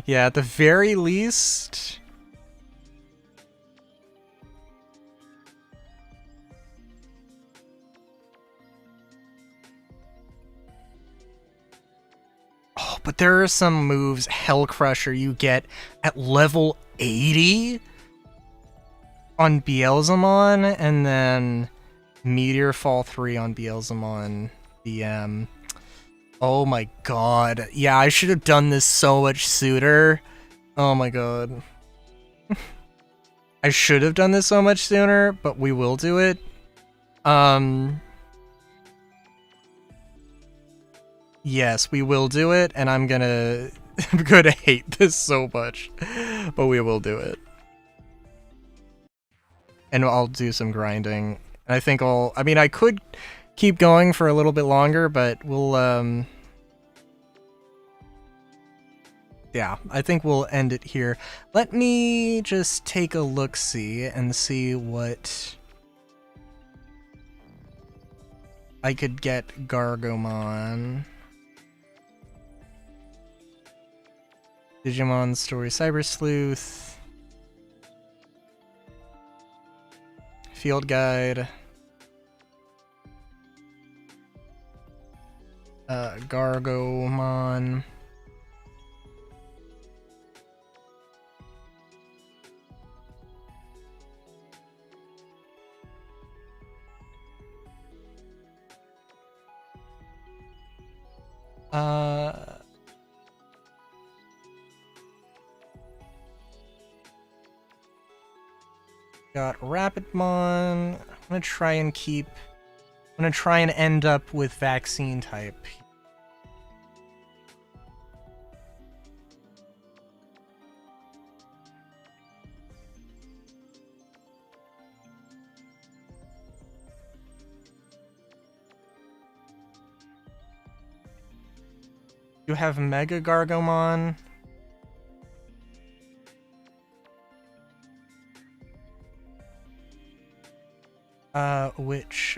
Yeah, at the very least... Oh, but there are some moves, Hell Crusher, you get at level 80 on Beelzemon, and then Meteor Fall 3 on Beelzemon BM. Oh my god. Yeah, I should have done this so much sooner. Oh my god. I should have done this so much sooner, but we will do it. Yes, we will do it, and I'm gonna hate this so much, but we will do it. And I'll do some grinding. And I think I mean, I could keep going for a little bit longer, but we'll, yeah, I think we'll end it here. Let me just take a look-see and see what I could get Gargomon. Digimon Story Cyber Sleuth. Field Guide. Gargomon. Got Rapidmon. I'm gonna try and end up with vaccine type. You have Mega Gargomon.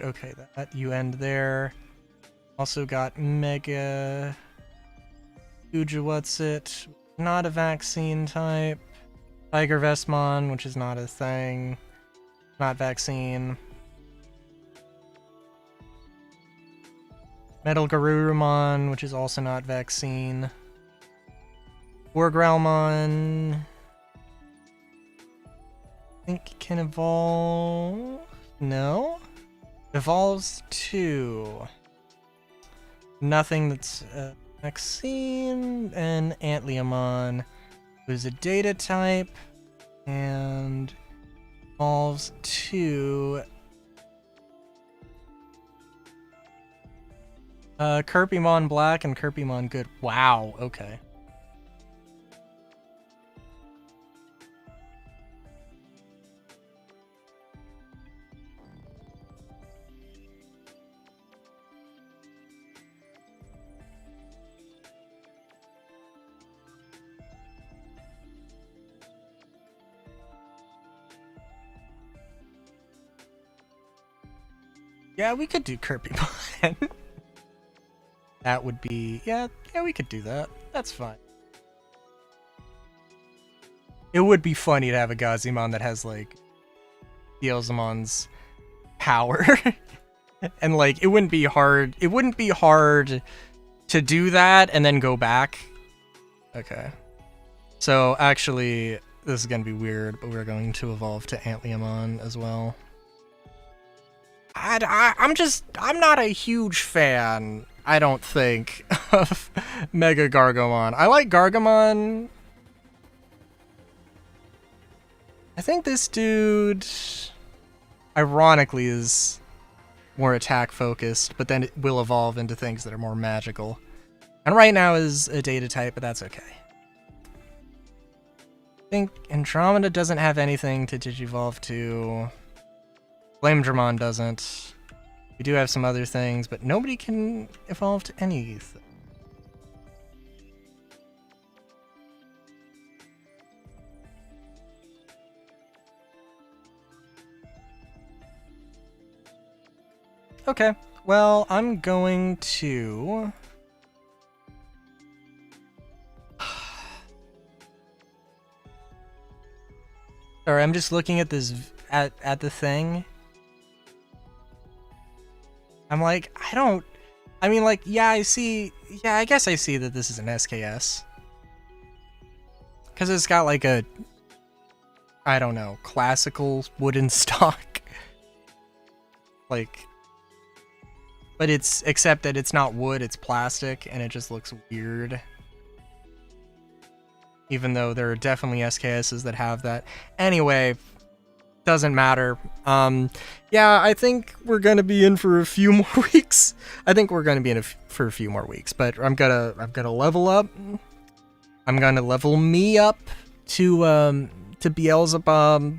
Okay, that you end there. Also got Mega Ujawatsit, not a vaccine type. Tiger Vestmon, which is not a thing. Not vaccine. Metal Garurumon, which is also not vaccine. Wargrowlmon. I think can evolve. No? Evolves to nothing that's vaccine, and Antliamon, who's a data type, and evolves to Kirpymon Black and Kirpymon Good. Wow, okay. Yeah, we could do Kirpymon. That would be... Yeah, we could do that. That's fine. It would be funny to have a Gazimon that has, like, Dielzamon's power. And, like, it wouldn't be hard to do that and then go back. Okay. So, actually, this is gonna be weird, but we're going to evolve to Antliamon as well. I'm not a huge fan, I don't think, of Mega Gargomon. I like Gargomon. I think this dude, ironically, is more attack focused, but then it will evolve into things that are more magical. And right now is a data type, but that's okay. I think Andromeda doesn't have anything to Digivolve to. Flamedramon doesn't. We do have some other things, but nobody can evolve to anything. Okay, well, I'm going to... Sorry, I'm just looking at this, at the thing. I'm like, I mean, like, yeah, I guess I see that this is an SKS. Because it's got, like, a, I don't know, classical wooden stock. Like, but except that it's not wood, it's plastic, and it just looks weird. Even though there are definitely SKSs that have that. Anyway, doesn't matter. Yeah, I think we're gonna be in for a few more weeks. I think we're gonna be in for a few more weeks, but I'm gonna level up. I'm gonna level me up to Beelzebub.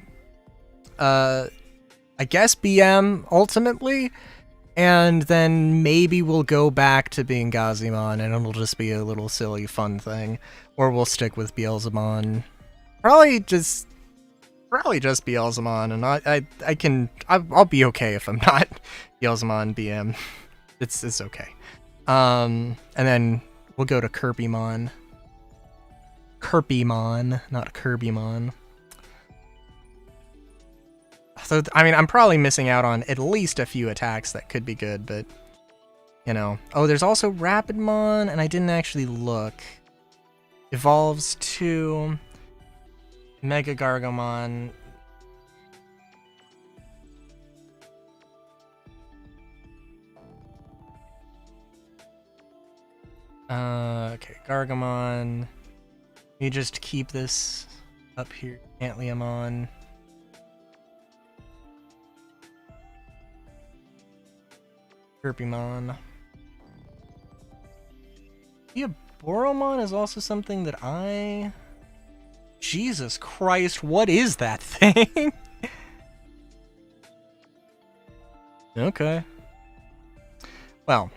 I guess BM ultimately, and then maybe we'll go back to being Gazimon, and it'll just be a little silly fun thing, or we'll stick with Beelzebub. Probably just Beelzemon, and I'll be okay if I'm not Beelzemon BM. It's okay. And then we'll go to Kirpymon. Kirpymon, not Kirbymon. So, I mean, I'm probably missing out on at least a few attacks that could be good, but, you know. Oh, there's also Rapidmon, and I didn't actually look. Evolves to Mega Gargomon. Okay, Gargomon. You just keep this up here. Antliamon. Kirpymon. Yeah, Boromon is also something that I... Jesus Christ, what is that thing? Okay. Well.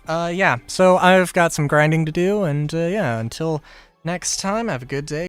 Yeah, so I've got some grinding to do, and yeah, until next time, have a good day.